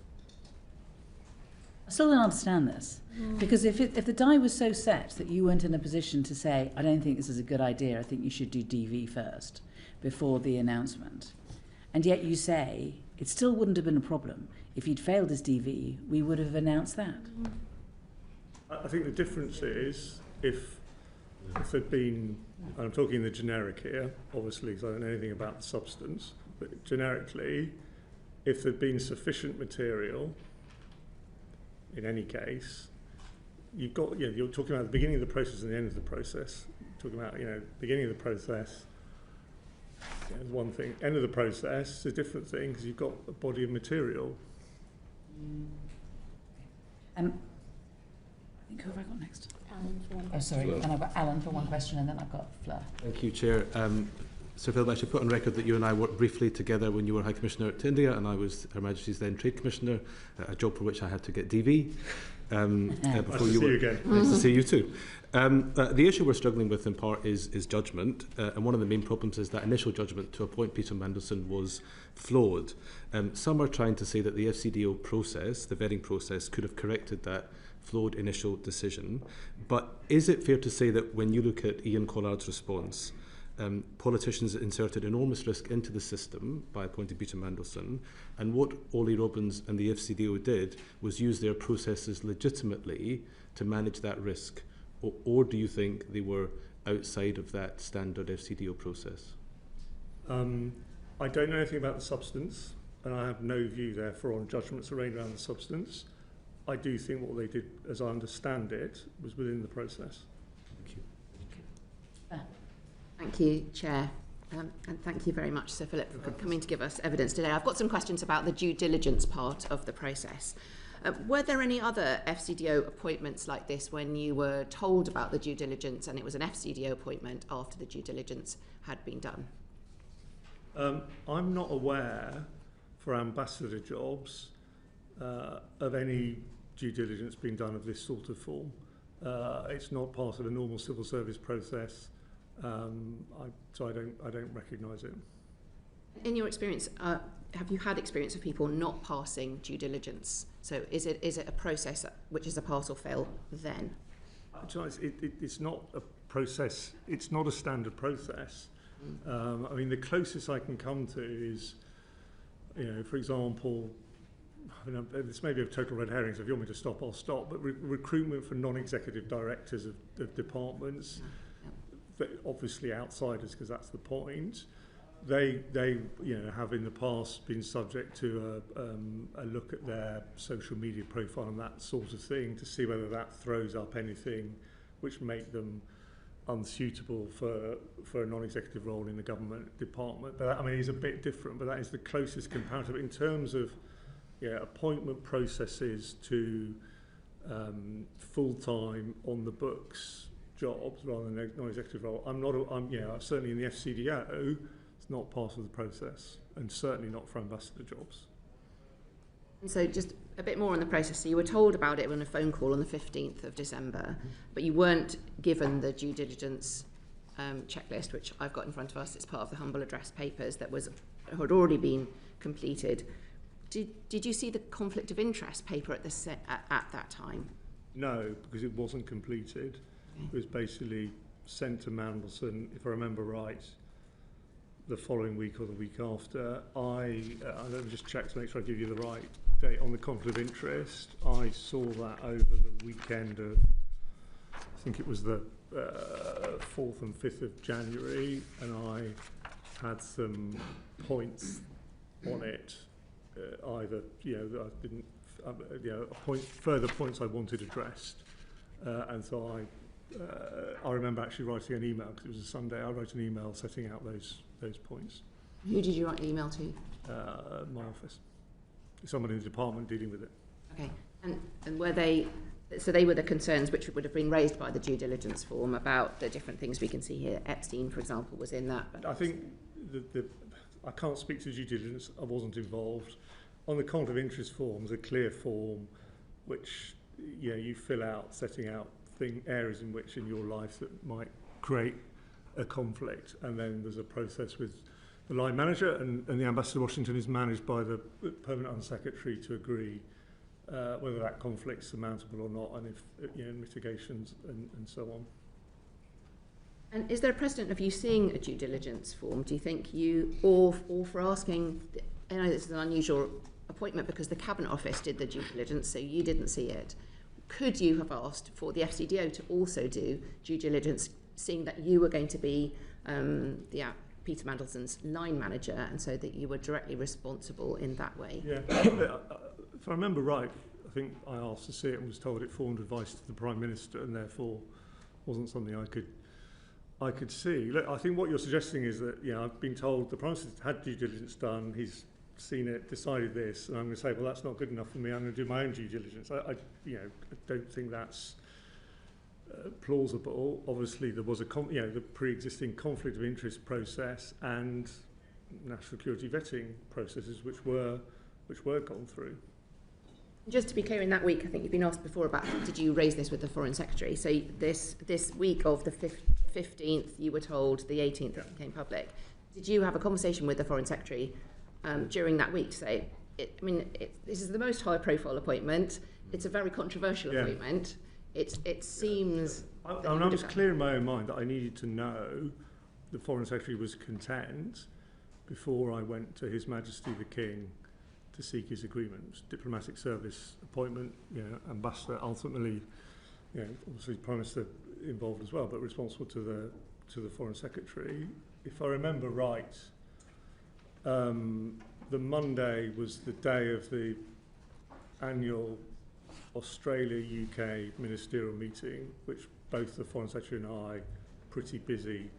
I still don't understand this, because if the die was so set that you weren't in a position to say, I don't think this is a good idea, I think you should do DV first before the announcement, and yet you say it still wouldn't have been a problem if you'd failed as DV, we would have announced that. I think the difference is if there'd been, and I'm talking in the generic here, obviously, because I don't know anything about the substance, but generically, if there'd been sufficient material, in any case, you've got, you're talking about the beginning of the process and the end of the process. You're talking about, beginning of the process is one thing. End of the process is a different thing because you've got a body of material. I think who have I got next? Alan for one. Oh, sorry, Fleur. and I've got Alan for one question, and then I've got Fleur. Thank you, Chair. Sir Philip, I should put on record that you and I worked briefly together when you were High Commissioner to India, and I was Her Majesty's then Trade Commissioner, a job for which I had to get DV. Before Nice to see you again. Nice to see you too. The issue we're struggling with in part is judgment, and one of the main problems is that initial judgment to appoint Peter Mandelson was flawed. Some are trying to say that the FCDO process, the vetting process, could have corrected that flawed initial decision. But is it fair to say that when you look at Ian Collard's response, politicians inserted enormous risk into the system by appointing Peter Mandelson, and what Ollie Robbins and the FCDO did was use their processes legitimately to manage that risk? Or do you think they were outside of that standard FCDO process? I don't know anything about the substance, and I have no view, therefore, on judgments arraigned around the substance. I do think what they did, as I understand it, was within the process. Thank you. Thank you, Chair. And thank you very much, Sir Philip, for coming to give us evidence today. I've got some questions about the due diligence part of the process. Were there any other FCDO appointments like this when you were told about the due diligence and it was an FCDO appointment after the due diligence had been done? I'm not aware, for ambassador jobs, of any due diligence being done of this sort of form. It's not part of a normal civil service process. So I don't recognise it. In your experience, have you had experience of people not passing due diligence? So is it a process which is a pass or fail then? It's not a process. It's not a standard process. I mean, the closest I can come to is, for example, this may be a total red herring, so if you want me to stop, I'll stop. But recruitment for non-executive directors of departments. But obviously outsiders, because that's the point. they have in the past been subject to a look at their social media profile and that sort of thing to see whether that throws up anything which make them unsuitable for a non-executive role in the government department. But that, is a bit different, but that is the closest comparative in terms of appointment processes to full-time on the books jobs rather than a non-executive role. Certainly in the FCDO, it's not part of the process, and certainly not for ambassador jobs. And so just a bit more on the process. So you were told about it on a phone call on the 15th of December, but you weren't given the due diligence checklist, which I've got in front of us. It's part of the humble address papers that had already been completed. Did you see the conflict of interest paper at that time? No, because it wasn't completed. Okay. It was basically sent to Mandelson, if I remember right, the following week or the week after. Let me just check to make sure I give you the right date on the conflict of interest. I saw that over the weekend of, I think it was the 4th and 5th of January, and I had some points on it. Either, I didn't, further points I wanted addressed, and so I remember actually writing an email because it was a Sunday. I wrote an email setting out those points. Who did you write the email to? My office. Someone in the department dealing with it. Okay, and were they? So they were the concerns which would have been raised by the due diligence form about the different things we can see here. Epstein, for example, was in that. I think I can't speak to due diligence. I wasn't involved. On the conflict of interest form, there's a clear form which you fill out, setting out areas in which in your life that might create a conflict, and then there's a process with the line manager, and the Ambassador Washington is managed by the permanent Undersecretary to agree whether that conflict's surmountable or not, and if mitigations and so on. And is there a precedent of you seeing a due diligence form? Do you think you, or for asking? I know this is an unusual appointment because the Cabinet Office did the due diligence, so you didn't see it. Could you have asked for the FCDO to also do due diligence, seeing that you were going to be Peter Mandelson's line manager, and so that you were directly responsible in that way? Yeah, if I remember right, I think I asked to see it and was told it formed advice to the Prime Minister, and therefore wasn't something I could see. Look, I think what you're suggesting is that I've been told the Prime Minister had due diligence done. He's seen it, decided this, and I'm going to say, well, that's not good enough for me. I'm going to do my own due diligence. I don't think that's plausible. Obviously, there was the pre-existing conflict of interest process and national security vetting processes which were gone through. Just to be clear, in that week, I think you've been asked before about did you raise this with the Foreign Secretary? So this week of the 15th, you were told, the 18th it became public. Did you have a conversation with the Foreign Secretary during that week to say, this is the most high-profile appointment. It's a very controversial appointment. It seems. I was clear in my own mind that I needed to know the Foreign Secretary was content before I went to His Majesty the King to seek his agreement. Diplomatic service appointment, ambassador, ultimately, obviously Prime Minister involved as well, but responsible to the Foreign Secretary. If I remember right, the Monday was the day of the annual Australia-UK ministerial meeting, which both the Foreign Secretary and I, pretty busy,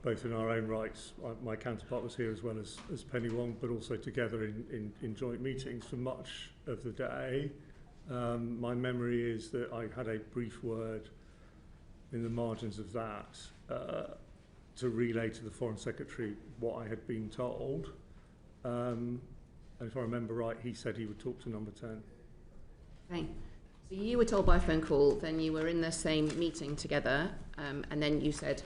both in our own rights. My counterpart was here as well as Penny Wong, but also together in joint meetings for much of the day. My memory is that I had a brief word in the margins of that to relay to the Foreign Secretary what I had been told. And if I remember right, he said he would talk to number 10. Okay. So you were told by phone call, then you were in the same meeting together, and then you said,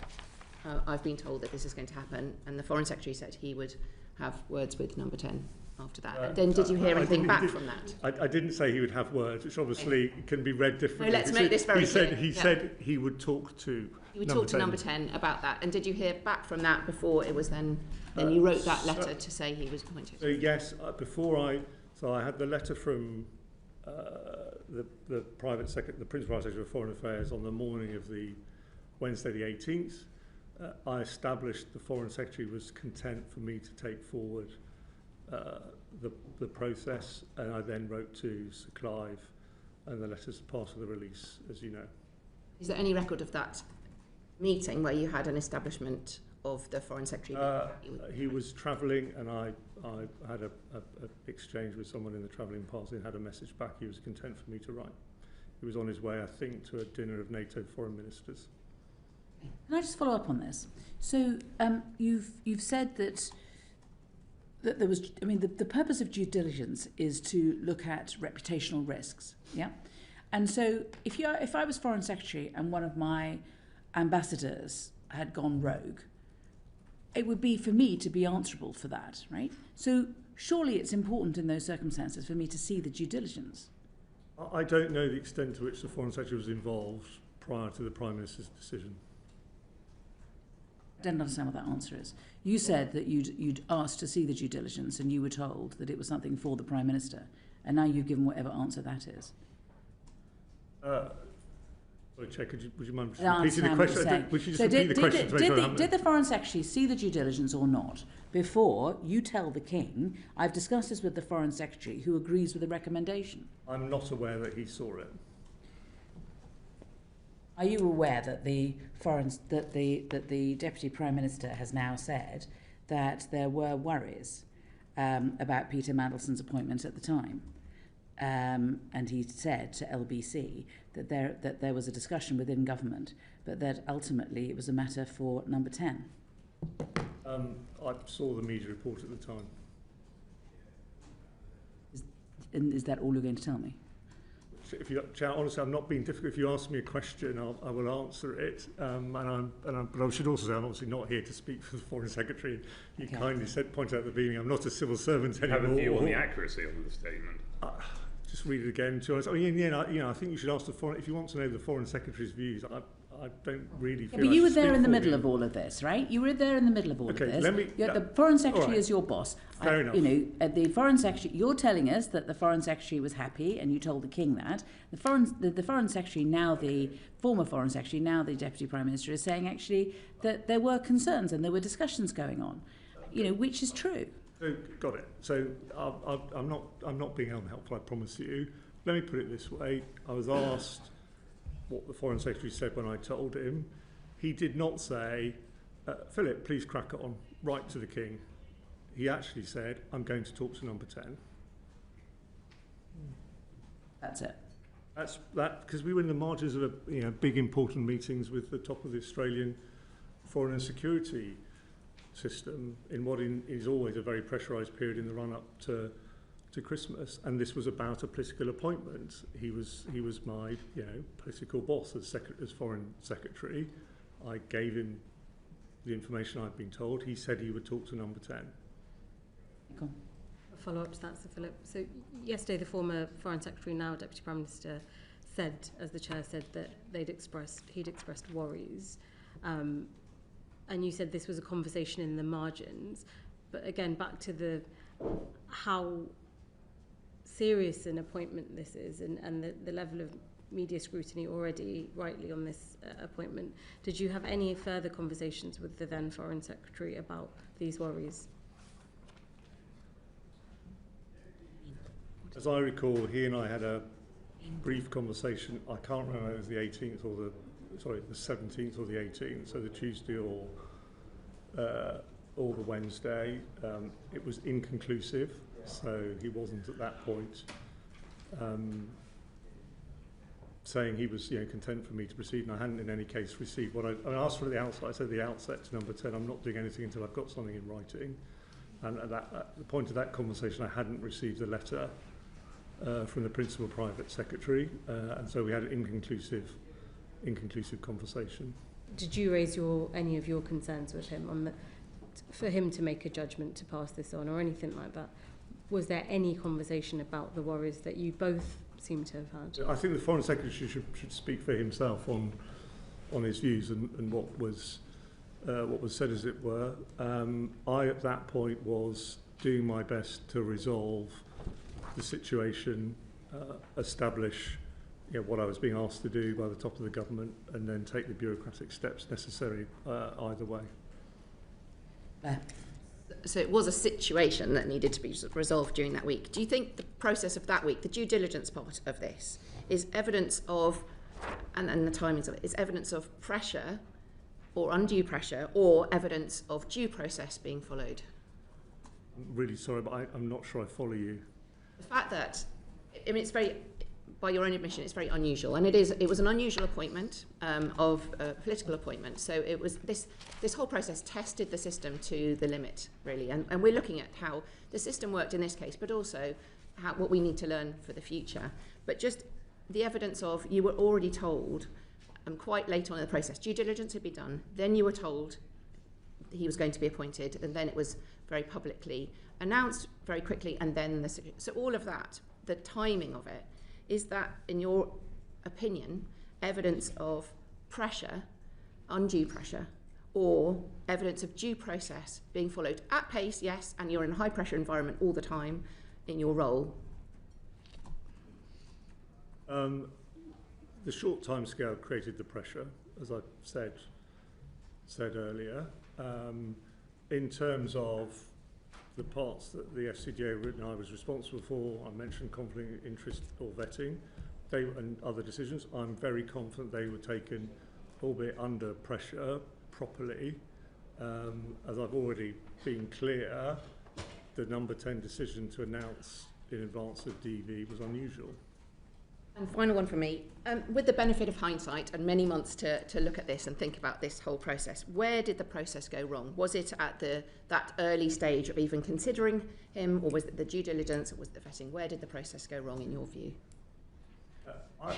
I've been told that this is going to happen, and the Foreign Secretary said he would have words with number 10 after that. And then did you hear anything back from that? I didn't say he would have words, which obviously can be read differently. No, let's make this very clear. He said he would talk to He would talk to number 10 about that. And did you hear back from that before it was then you wrote that letter to say he was appointed? So yes, I had the letter from the private secretary, the Principal Private Secretary of Foreign Affairs on the morning of the Wednesday the 18th. I established the Foreign Secretary was content for me to take forward the process, and I then wrote to Sir Clive, and the letter's part of the release, as you know. Is there any record of that meeting where you had an establishment of the Foreign Secretary? He was travelling, and I had a exchange with someone in the travelling party and had a message back. He was content for me to write. He was on his way, I think, to a dinner of NATO foreign ministers. Can I just follow up on this? So you've said that there was, I mean, the purpose of due diligence is to look at reputational risks, yeah? And so if I was Foreign Secretary and one of my ambassadors had gone rogue, it would be for me to be answerable for that, right? So surely it's important in those circumstances for me to see the due diligence. I don't know the extent to which the Foreign Secretary was involved prior to the Prime Minister's decision. I don't understand what that answer is. You said that you'd asked to see the due diligence and you were told that it was something for the Prime Minister, and now you've given whatever answer that is. Sorry, Chair, would you mind just repeating the question? Would you just repeat the question? Did the Foreign Secretary see the due diligence or not before you tell the King, I've discussed this with the Foreign Secretary who agrees with the recommendation? I'm not aware that he saw it. Are you aware that the Deputy Prime Minister has now said that there were worries about Peter Mandelson's appointment at the time? And he said to LBC that there was a discussion within government, but that ultimately it was a matter for Number 10. I saw the media report at the time. Is that all you're going to tell me? Honestly, I'm not being difficult. If you ask me a question, I will answer it. But I should also say I'm obviously not here to speak for the Foreign Secretary. You kindly pointed out at the beginning I'm not a civil servant anymore. Have a view on the accuracy of the statement. Just read it again. I mean, I think you should ask the Foreign. If you want to know the Foreign Secretary's views, I don't really feel. But you were there in the middle of all of this, right? You were there in the middle of all of this. The Foreign Secretary is your boss. Fair enough. The Foreign Secretary. You're telling us that the Foreign Secretary was happy, and you told the King that. The Foreign Secretary, now the former Foreign Secretary, now the Deputy Prime Minister, is saying actually that there were concerns and there were discussions going on. Which is true. Got it. So I'm not being unhelpful, I promise you. Let me put it this way. I was asked what the Foreign Secretary said when I told him. He did not say, Philip, please crack on, write to the King. He actually said, I'm going to talk to Number 10. That's it. That's that, because we were in the margins of big important meetings with the top of the Australian foreign and security system in what is always a very pressurised period in the run-up to Christmas, and this was about a political appointment. He was my political boss as Foreign Secretary. I gave him the information I'd been told. He said he would talk to Number 10. Cool. A follow-up to that, Sir Philip. So yesterday, the former Foreign Secretary, now Deputy Prime Minister, said, as the Chair said, that he'd expressed worries. And you said this was a conversation in the margins. But again, back to how serious an appointment this is and the level of media scrutiny already rightly on this appointment. Did you have any further conversations with the then Foreign Secretary about these worries? As I recall, he and I had a brief conversation. I can't remember if it was the 18th or the 17th or the 18th, so the Tuesday or the Wednesday. It was inconclusive, so he wasn't at that point saying he was content for me to proceed, and I hadn't in any case received what I asked for at the outset. I said at the outset to Number 10, I'm not doing anything until I've got something in writing. And at the point of that conversation, I hadn't received a letter from the Principal Private Secretary, and so we had an inconclusive conversation. Did you raise any of your concerns with him for him to make a judgment to pass this on or anything like that? Was there any conversation about the worries that you both seem to have had? I think the Foreign Secretary should speak for himself on his views and what was said, as it were. I at that point was doing my best to resolve the situation, establish what I was being asked to do by the top of the government, and then take the bureaucratic steps necessary either way. So it was a situation that needed to be resolved during that week. Do you think the process of that week, the due diligence part of this, is evidence of, and the timings of it, is evidence of pressure or undue pressure, or evidence of due process being followed? I'm really sorry, but I'm not sure I follow you. The fact that, I mean, it's very, by your own admission, it's very unusual, and it was an unusual appointment of a political appointment. So it was this whole process tested the system to the limit, really, and we're looking at how the system worked in this case, but also what we need to learn for the future. But just the evidence of, you were already told quite late on in the process, due diligence had been done, then you were told he was going to be appointed, and then it was very publicly announced very quickly, and then so all of that, the timing of it, is that, in your opinion, evidence of pressure, undue pressure, or evidence of due process being followed at pace, yes, and you're in a high pressure environment all the time in your role? The short timescale created the pressure, as I said earlier. In terms of the parts that the FCDO and I was responsible for, I mentioned conflict of interest or vetting, and other decisions. I'm very confident they were taken, albeit under pressure, properly. As I've already been clear, the number 10 decision to announce in advance of DV was unusual. And final one from me. With the benefit of hindsight and many months to look at this and think about this whole process, where did the process go wrong? Was it at that early stage of even considering him, or was it the due diligence, or was it the vetting? Where did the process go wrong in your view?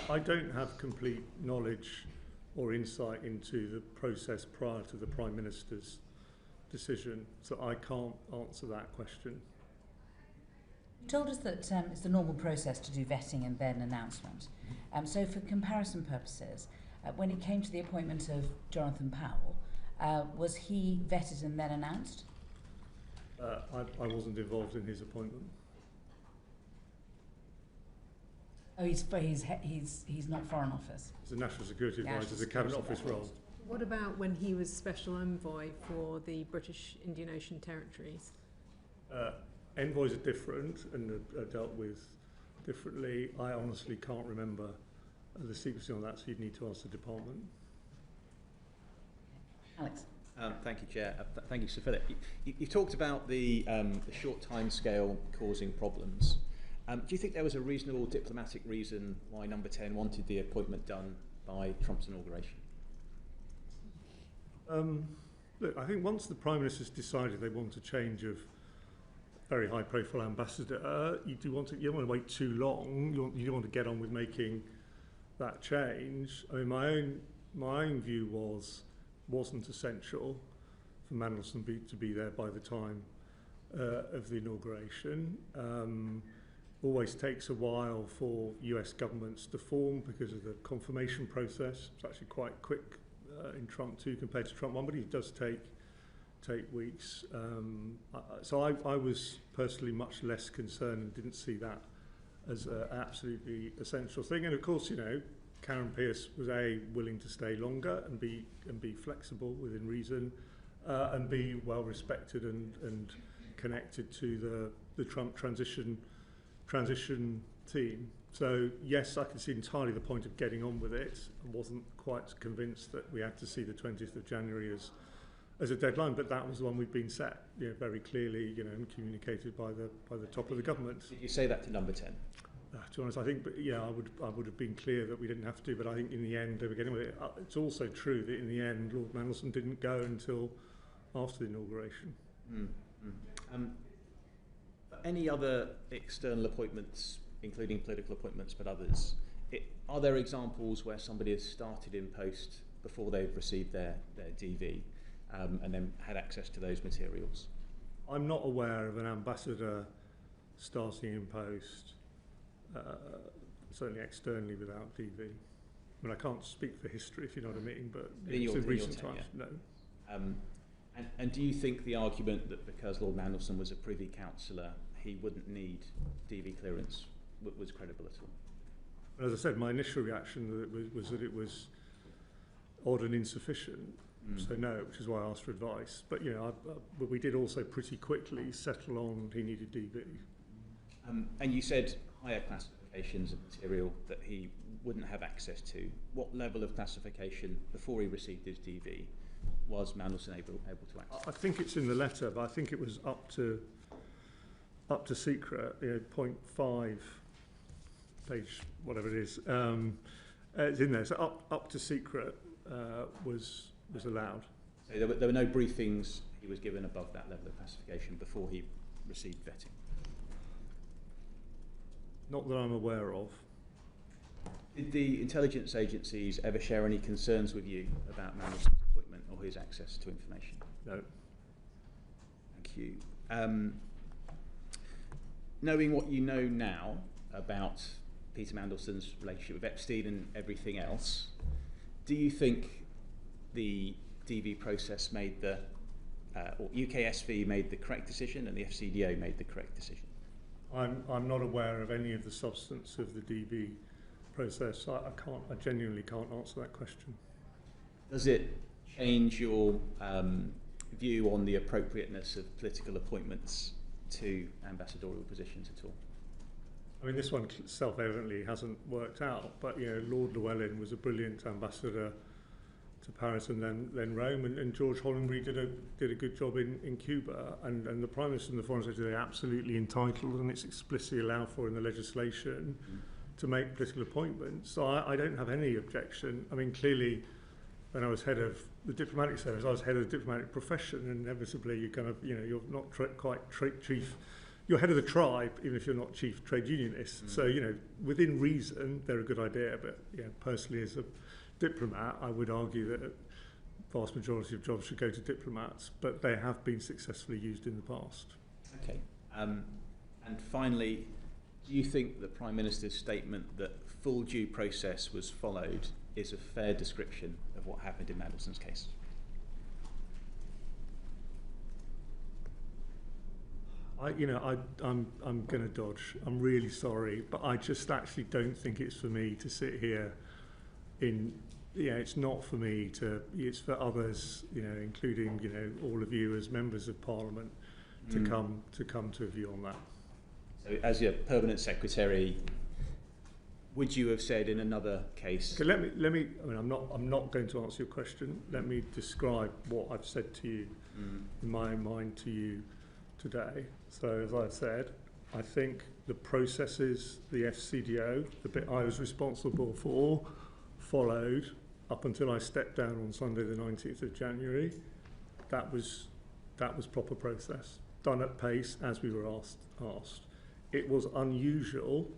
I don't have complete knowledge or insight into the process prior to the Prime Minister's decision, so I can't answer that question. You told us that it's the normal process to do vetting and then announcement. So for comparison purposes, when it came to the appointment of Jonathan Powell, was he vetted and then announced? I wasn't involved in his appointment. Oh, he's not Foreign Office. He's a National Security Advisor, it's a Cabinet Office role. What about when he was Special Envoy for the British Indian Ocean Territories? Envoys are different and are dealt with differently. I honestly can't remember the secrecy on that, so you'd need to ask the department. Alex. Thank you, Chair. Thank you, Sir Philip. You talked about the short time scale causing problems. Do you think there was a reasonable diplomatic reason why Number 10 wanted the appointment done by Trump's inauguration? Look, I think once the Prime Minister's decided they want a change of very high-profile ambassador, you don't want to wait too long. You don't want to get on with making that change. I mean, my own view wasn't essential for Mandelson to be there by the time of the inauguration. Always takes a while for US governments to form because of the confirmation process. It's actually quite quick in Trump 2 compared to Trump 1, but it does take weeks. So I was personally much less concerned and didn't see that as an absolutely essential thing. And of course, Karen Pierce was willing to stay longer and be flexible within reason, and be well respected and connected to the Trump transition team. So yes, I can see entirely the point of getting on with it. I wasn't quite convinced that we had to see the 20th of January as a deadline, but that was the one we'd been set, very clearly, and communicated by the top of the government. Did you say that to Number 10? To be honest, I think, I would have been clear that we didn't have to, but I think in the end they were getting with it. It's also true that in the end, Lord Mandelson didn't go until after the inauguration. Any other external appointments, including political appointments, but others, are there examples where somebody has started in post before they've received their DV and then had access to those materials? I'm not aware of an ambassador starting in post, certainly externally, without DV. I mean, I can't speak for history, if you know what I mean, but in recent times, no. And do you think the argument that because Lord Mandelson was a Privy Councillor, he wouldn't need DV clearance was credible at all? As I said, my initial reaction was that it was odd and insufficient. So no, which is why I asked for advice. But but we did also pretty quickly settle on he needed DV. And you said higher classifications of material that he wouldn't have access to. What level of classification before he received his DV was Mandelson able to access? I think it's in the letter, but I think it was up to secret. 0.5 page, whatever it is. It's in there. So up to secret was allowed. So there were no briefings he was given above that level of classification before he received vetting? Not that I'm aware of. Did the intelligence agencies ever share any concerns with you about Mandelson's appointment or his access to information? No. Thank you. Knowing what you know now about Peter Mandelson's relationship with Epstein and everything else, do you think the DV process made or UKSV made the correct decision and the FCDO made the correct decision? I'm not aware of any of the substance of the DV process. I genuinely can't answer that question. Does it change your view on the appropriateness of political appointments to ambassadorial positions at all? I mean, this one self-evidently hasn't worked out, but Lord Llewellyn was a brilliant ambassador to Paris and then Rome, and George Hollenbury did a good job in Cuba, and the Prime Minister and the Foreign Secretary are absolutely entitled, and it's explicitly allowed for in the legislation, to make political appointments. So I don't have any objection. I mean, clearly, when I was head of the diplomatic service, I was head of the diplomatic profession, and inevitably you kind of, you're not quite chief. You're head of the tribe, even if you're not chief trade unionist. So, within reason, they're a good idea. But personally, as a diplomat, I would argue that a vast majority of jobs should go to diplomats, but they have been successfully used in the past. Okay. And finally, do you think the Prime Minister's statement that full due process was followed is a fair description of what happened in Mandelson's case? I'm going to dodge. I'm really sorry, but I just actually don't think it's for me to sit here it's not for me to, it's for others, including, all of you as members of Parliament to come to a view on that. So as your permanent secretary, would you have said in another case? Okay, let me, I mean, I'm not going to answer your question. Let me describe what I've said to you in my own mind to you today. So as I said, I think the processes, the FCDO, the bit I was responsible for, followed up until I stepped down on Sunday the 19th of January. That was proper process, done at pace as we were asked. It was unusual,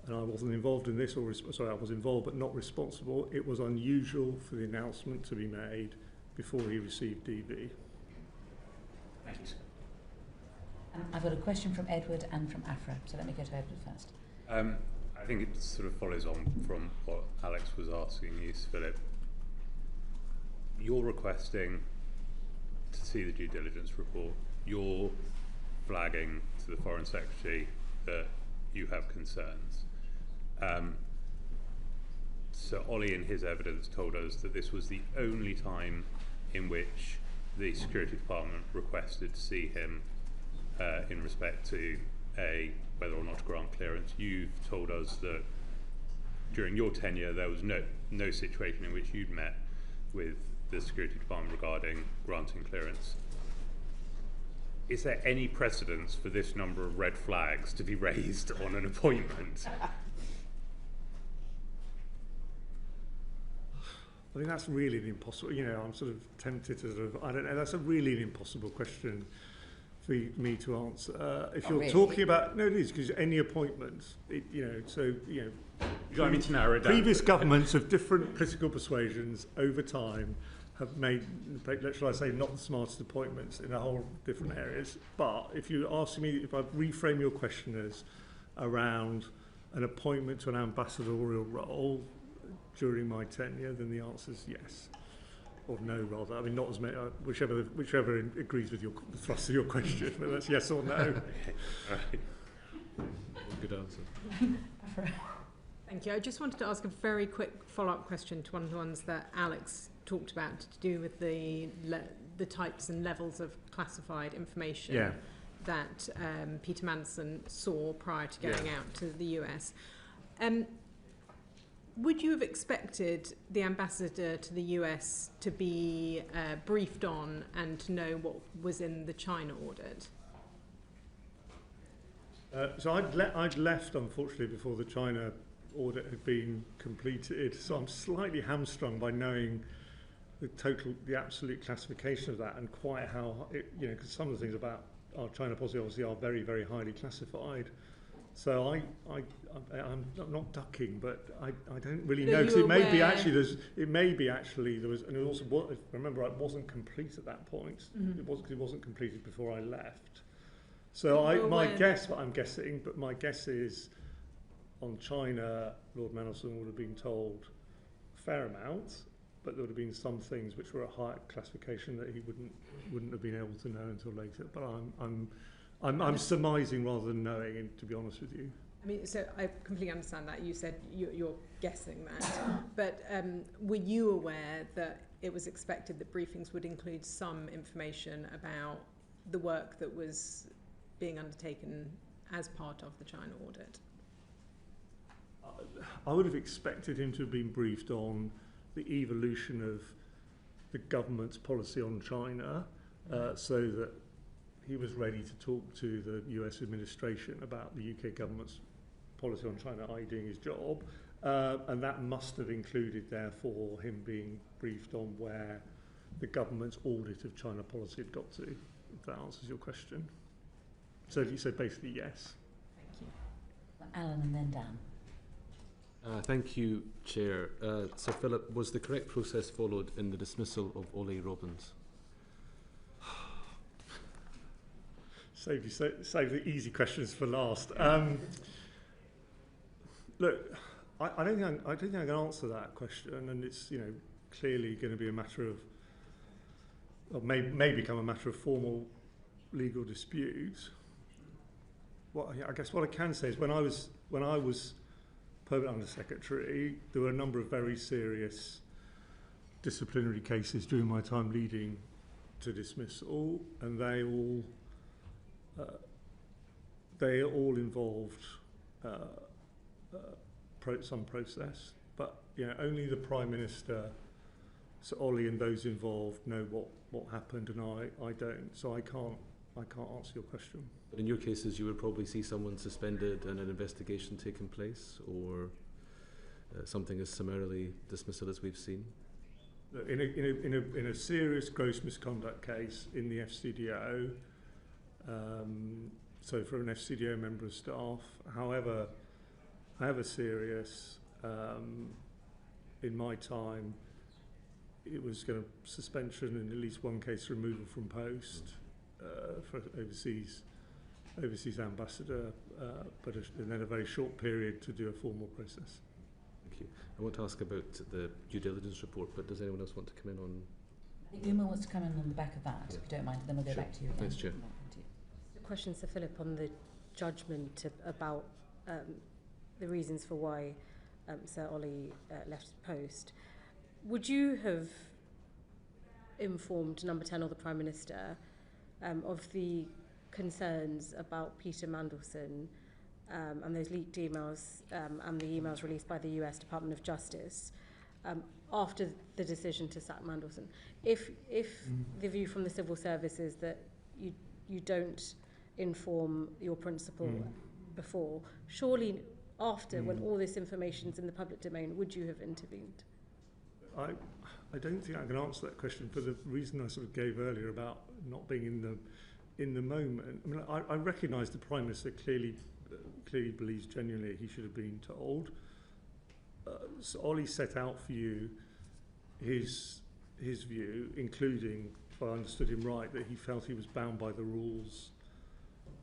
and I wasn't involved in this, I was involved but not responsible. It was unusual for the announcement to be made before he received DV. Thank you, sir. I've got a question from Edward and from Afra, so let me go to Edward first. I think it sort of follows on from what Alex was asking you, Philip. You're requesting to see the due diligence report. You're flagging to the Foreign Secretary that you have concerns. So Ollie in his evidence told us that this was the only time in which the Security Department requested to see him in respect to whether or not to grant clearance. You've told us that during your tenure there was no situation in which you'd met with the Security Department regarding granting clearance. Is there any precedence for this number of red flags to be raised on an appointment? I think that's really an impossible, I'm sort of tempted to I don't know, that's a really an impossible question for me to answer. If you're talking about, no, it is, because any appointments, You don't mean to narrow it down. Previous governments of different political persuasions over time have made, shall I say, not the smartest appointments in a whole different areas. But if you ask me, if I reframe your question as around an appointment to an ambassadorial role during my tenure, then the answer is yes. Or no, rather. I mean, not as many, whichever agrees with the thrust of your question, but that's yes or no. Okay. All right. Good answer. Thank you. I just wanted to ask a very quick follow-up question to one of the ones that Alex talked about to do with the types and levels of classified information that Peter Mandelson saw prior to going out to the US. Would you have expected the ambassador to the US to be briefed on and to know what was in the China audit? So I'd left, unfortunately, before the China audit had been completed. So I'm slightly hamstrung by knowing the absolute classification of that and quite how because some of the things about our China policy obviously are very, very highly classified. So I'm not ducking, but I don't really know, because it may be actually there was, and it also, if I remember right, it wasn't complete at that point. Mm-hmm. It wasn't completed before I left. So my guess is on China, Lord Mandelson would have been told a fair amount, but there would have been some things which were a higher classification that he wouldn't have been able to know until later. But I'm surmising rather than knowing, to be honest with you. I mean, so I completely understand that. You said you're guessing that. But were you aware that it was expected that briefings would include some information about the work that was being undertaken as part of the China audit? I would have expected him to have been briefed on the evolution of the government's policy on China, so that he was ready to talk to the US administration about the UK government's policy on China, i.e. doing his job, and that must have included, therefore, him being briefed on where the government's audit of China policy had got to, if that answers your question. So you said basically yes. Thank you. Alan and then Dan. Thank you, Chair. Sir Philip, was the correct process followed in the dismissal of Ollie Robbins? Save the easy questions for last. Look, I don't think I can answer that question, and it's clearly going to be a matter of, or may become a matter of formal legal dispute. I guess what I can say is when I was Permanent Under Secretary, there were a number of very serious disciplinary cases during my time leading to dismissal, and they all involved some process. But only the Prime Minister, Sir Ollie, and those involved know what happened, and I don't. So I can't answer your question. But in your cases, you would probably see someone suspended and an investigation taking place, or something as summarily dismissal as we've seen. In a serious gross misconduct case in the FCDO, so for an FCDO member of staff, however serious, in my time, it was going to suspension and at least one case removal from post for overseas ambassador, and then a very short period to do a formal process. Thank you. I want to ask about the due diligence report, but does anyone else want to come in on? I think Uma wants to come in on the back of that, if you don't mind, then we'll go back to you again. Thanks, Chair. The question, Sir Philip, on the judgment about the reasons for why Sir Ollie left post. Would you have informed Number 10 or the Prime Minister of the concerns about Peter Mandelson and those leaked emails and the emails released by the US Department of Justice after the decision to sack Mandelson? If the view from the civil service is that you don't inform your principal before, surely after, when all this information's in the public domain, would you have intervened? I don't think I can answer that question for the reason I sort of gave earlier about not being in the moment. I mean, I recognise the Prime Minister clearly believes genuinely he should have been told. So Ollie set out for you his view, including, if I understood him right, that he felt he was bound by the rules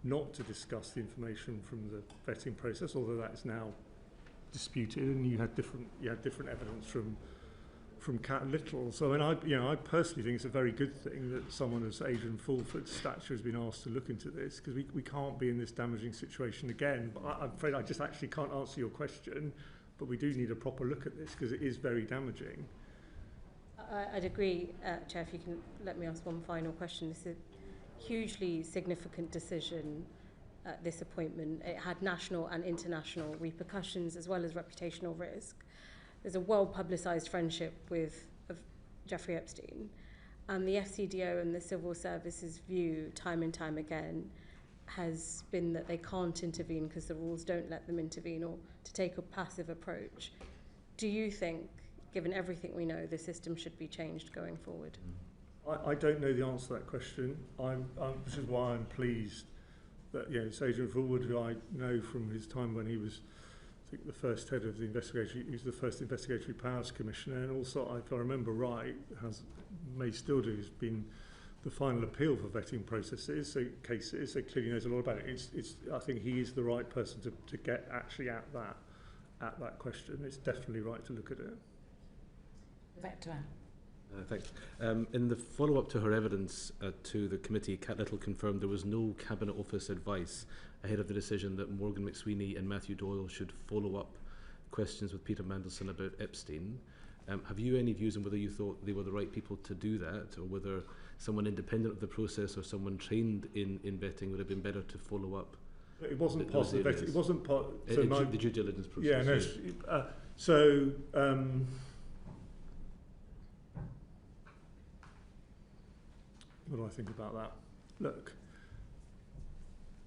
not to discuss the information from the vetting process, although that's now disputed, and you had different evidence from Cat Little. So, and I personally think it's a very good thing that someone as Adrian Fulford's stature has been asked to look into this, because we can't be in this damaging situation again. But I'm afraid I just actually can't answer your question. but we do need a proper look at this because it is very damaging. I'd agree, Chair, if you can let me ask one final question. This is a hugely significant decision, this appointment. It had national and international repercussions as well as reputational risk. There's a well-publicised friendship of Jeffrey Epstein, and the FCDO and the civil service's view time and time again has been that they can't intervene because the rules don't let them intervene, or to take a passive approach. Do you think, given everything we know, the system should be changed going forward? I don't know the answer to that question, which is why I'm pleased that Adrian Fulwood, who I know from his time when he was, I think, the first head of the investigatory, he was the first investigatory powers commissioner, and also, if I remember right, may still do, has been the final appeal for vetting processes, so cases, so clearly knows a lot about it. I think he is the right person to get actually at that question. It's definitely right to look at it. Back to Anne. Thanks. In the follow-up to her evidence to the committee, Cat Little confirmed there was no Cabinet Office advice ahead of the decision that Morgan McSweeny and Matthew Doyle should follow up questions with Peter Mandelson about Epstein. Have you any views on whether you thought they were the right people to do that, or whether someone independent of the process or someone trained in vetting would have been better to follow up? It wasn't part of the vetting. It wasn't part. So the due diligence process. Yeah, no. What do I think about that? Look,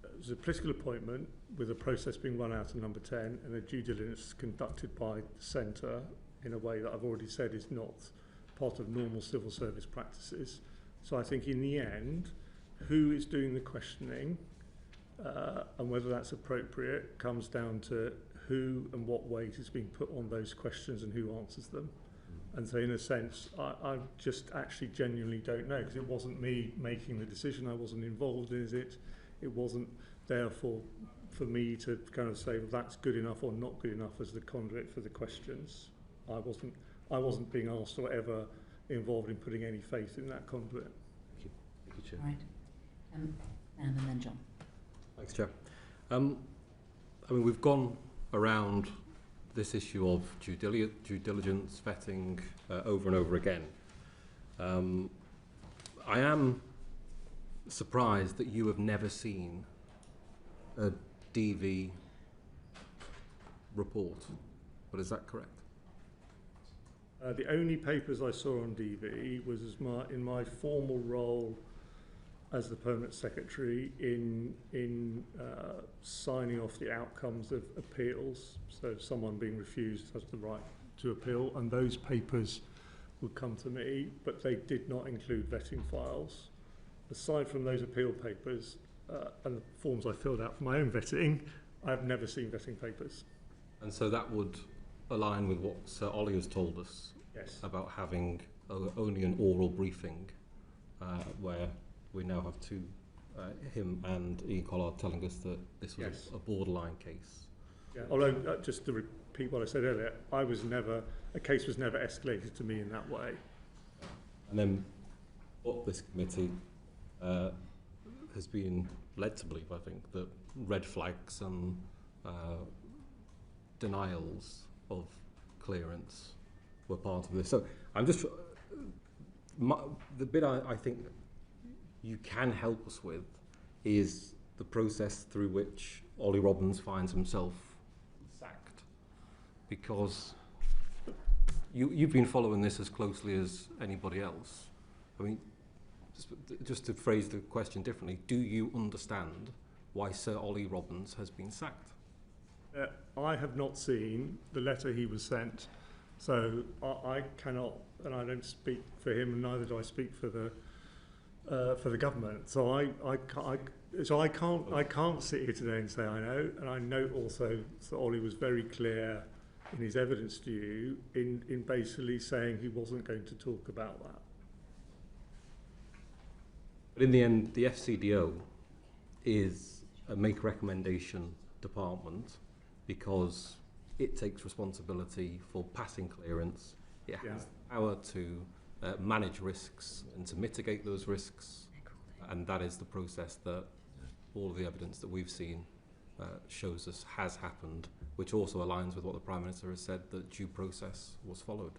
it was a political appointment with a process being run out in number 10 and a due diligence conducted by the centre in a way that I've already said is not part of normal civil service practices. So I think in the end, who is doing the questioning and whether that's appropriate comes down to who and what weight is being put on those questions and who answers them. And so in a sense, I just actually genuinely don't know, because it wasn't me making the decision. I wasn't involved in it. It wasn't there for me to kind of say, well, that's good enough or not good enough as the conduit for the questions. I wasn't being asked or ever involved in putting any faith in that conduit. Thank you. Thank you, Chair. Right. And then John. Thanks, Chair. I mean, we've gone around this issue of due diligence, vetting, over and over again. I am surprised that you have never seen a DV report, but is that correct? The only papers I saw on DV was in my formal role as the permanent secretary in signing off the outcomes of appeals. So someone being refused has the right to appeal, and those papers would come to me, but they did not include vetting files. Aside from those appeal papers and the forms I filled out for my own vetting, I've never seen vetting papers. And so that would align with what Sir Ollie has told us. Yes. About having only an oral briefing, where we now have two, him and Ian Collard telling us that this was Yes. a borderline case. Yeah. Although, just to repeat what I said earlier, a case was never escalated to me in that way. And then what this committee has been led to believe, I think, that red flags and denials of clearance were part of this. So I'm just, the bit I think you can help us with is the process through which Ollie Robbins finds himself sacked, because you've been following this as closely as anybody else. I mean, just to phrase the question differently, do you understand why Sir Ollie Robbins has been sacked? I have not seen the letter he was sent, so I cannot, and I don't speak for him, and neither do I speak for the government. So I can't sit here today and say I know. And I note also that Ollie was very clear in his evidence to you in basically saying he wasn't going to talk about that. But in the end, the FCDO is a make recommendation department because it takes responsibility for passing clearance. It has the power to manage risks and to mitigate those risks, and that is the process that all of the evidence that we've seen shows us has happened, which also aligns with what the Prime Minister has said, that due process was followed.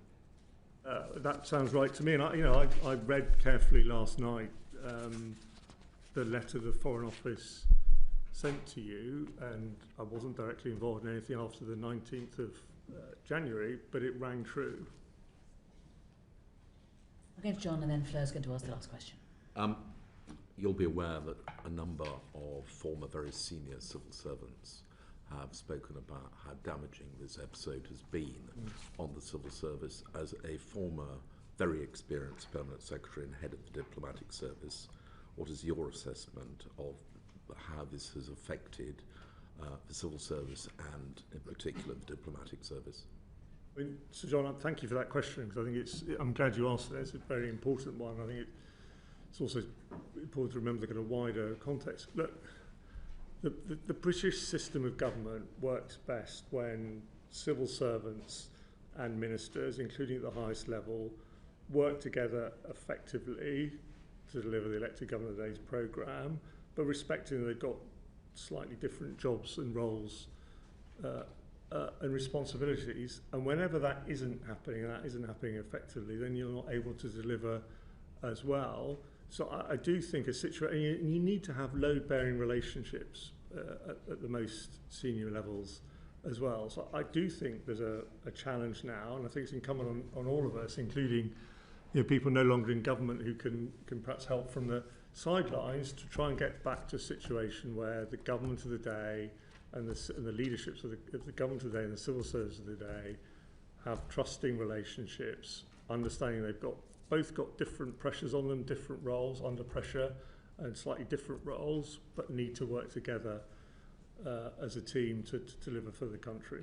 That sounds right to me. And I read carefully last night the letter the Foreign Office sent to you, and I wasn't directly involved in anything after the 19th of January, but it rang true. I'll go to John, and then Fleur's going to ask the last question. You'll be aware that a number of former very senior civil servants have spoken about how damaging this episode has been on the civil service. As a former very experienced permanent secretary and head of the diplomatic service, what is your assessment of how this has affected the civil service and in particular the diplomatic service? I mean, Sir John, thank you for that question, because I think I'm glad you asked it. It's a very important one. I think it's also important to remember the kind of wider context. Look, the British system of government works best when civil servants and ministers, including at the highest level, work together effectively to deliver the elected government of the day's programme, but respecting that they've got slightly different jobs and roles and responsibilities. And whenever that isn't happening, and that isn't happening effectively, then you're not able to deliver as well. So I do think a situation, and you need to have load-bearing relationships at the most senior levels as well. So I do think there's a challenge now, and I think it's incumbent on all of us, including people no longer in government who can perhaps help from the sidelines, to try and get back to a situation where the government of the day and the leaderships of the government of the day and the civil service of the day have trusting relationships, understanding they've both got different pressures on them, different roles under pressure and slightly different roles, but need to work together as a team to deliver for the country.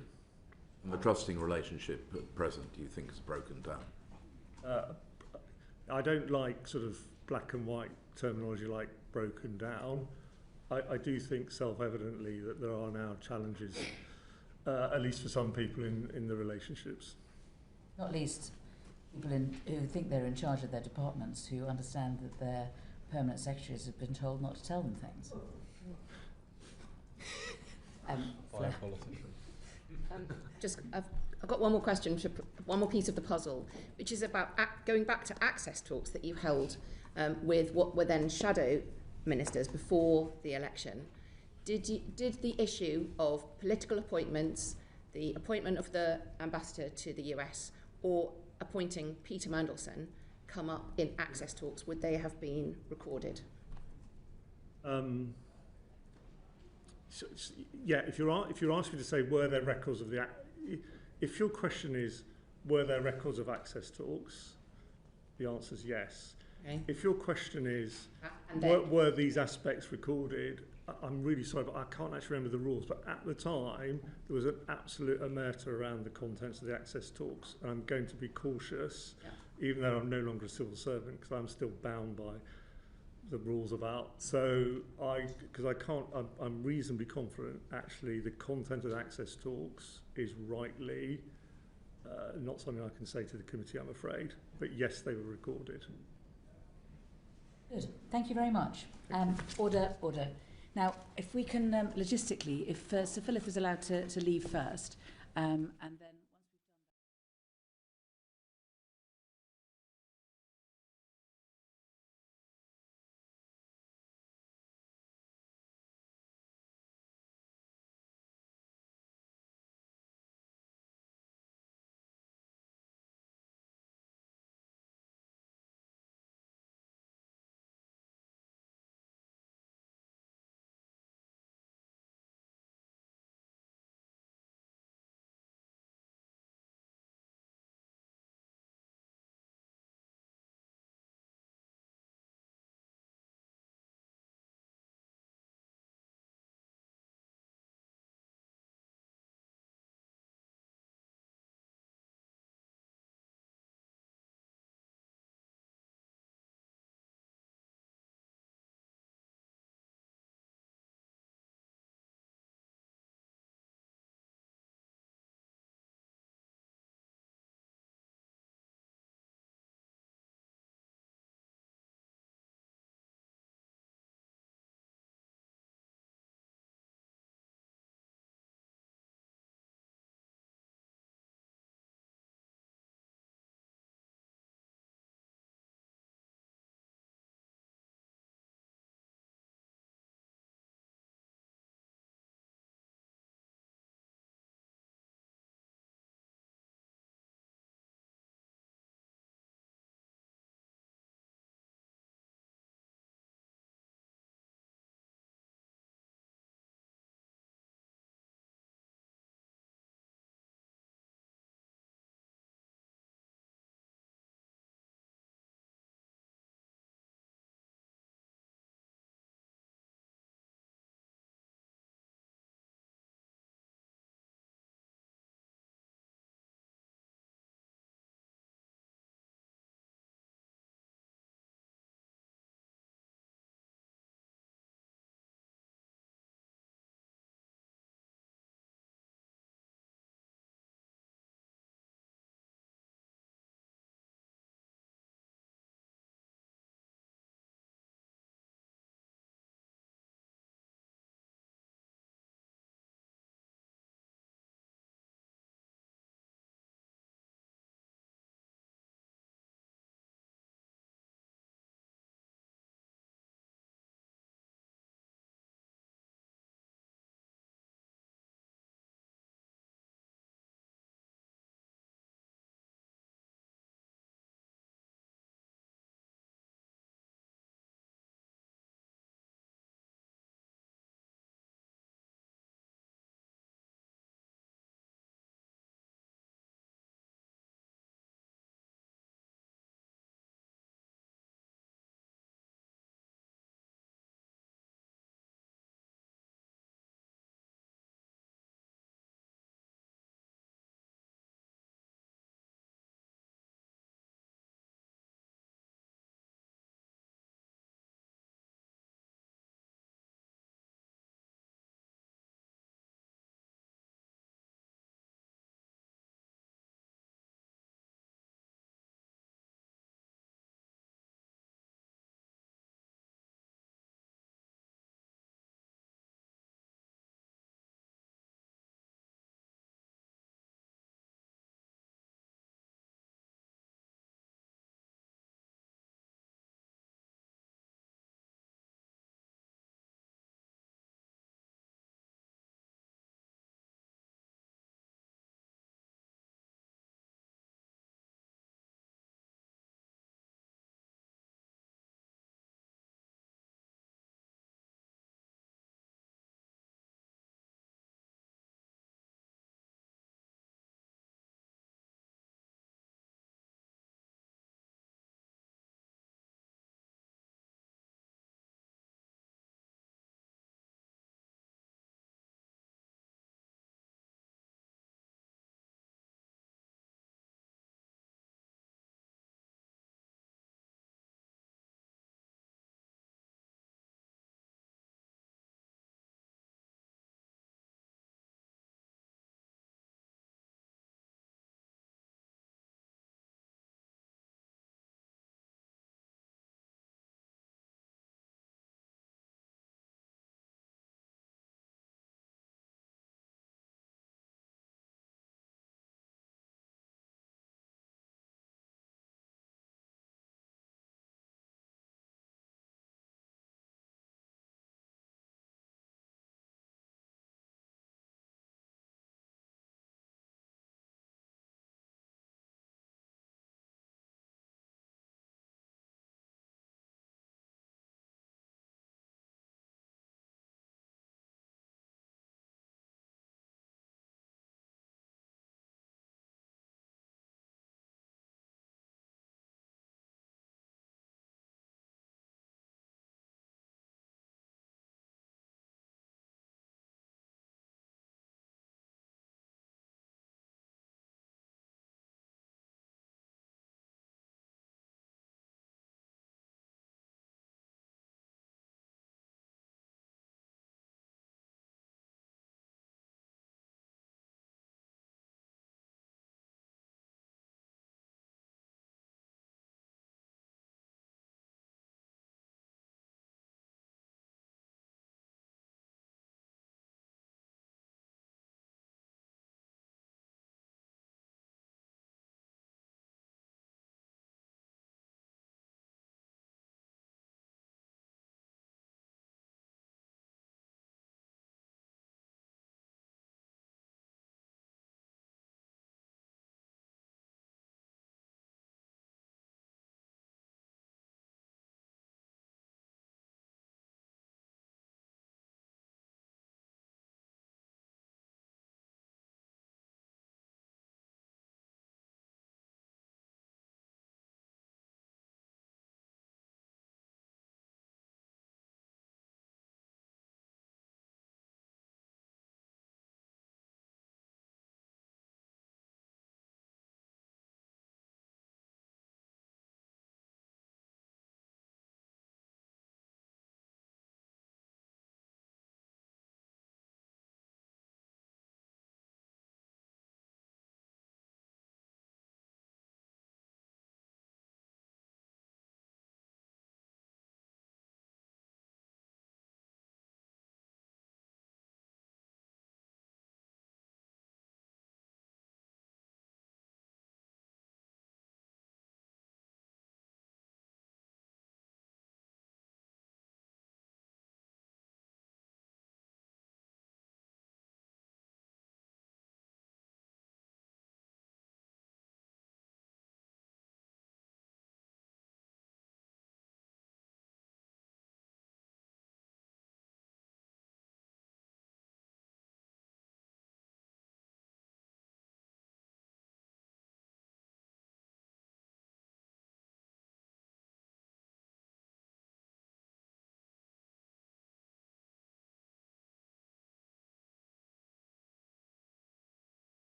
And the trusting relationship at present, do you think, is broken down? I don't like sort of black and white terminology like broken down. I do think self-evidently that there are now challenges, at least for some people in the relationships. Not least people who think they're in charge of their departments, who understand that their permanent secretaries have been told not to tell them things. I've got one more question, one more piece of the puzzle, which is about going back to access talks that you held with what were then shadow ministers before the election. Did the issue of political appointments, the appointment of the ambassador to the US, or appointing Peter Mandelson come up in access talks? Would they have been recorded? Yeah, if you're asking to say were there records of if your question is were there records of access talks, the answer is yes. Okay. If your question is were these aspects recorded, I'm really sorry, but I can't actually remember the rules. But at the time, there was an absolute omerta around the contents of the access talks, and I'm going to be cautious, even though I'm no longer a civil servant, because I'm still bound by the rules about. So I'm reasonably confident actually the content of the access talks is rightly not something I can say to the committee, I'm afraid. But yes, they were recorded. Good. Thank you very much. Order. Now, if we can, logistically, if Sir Philip is allowed to leave first, and then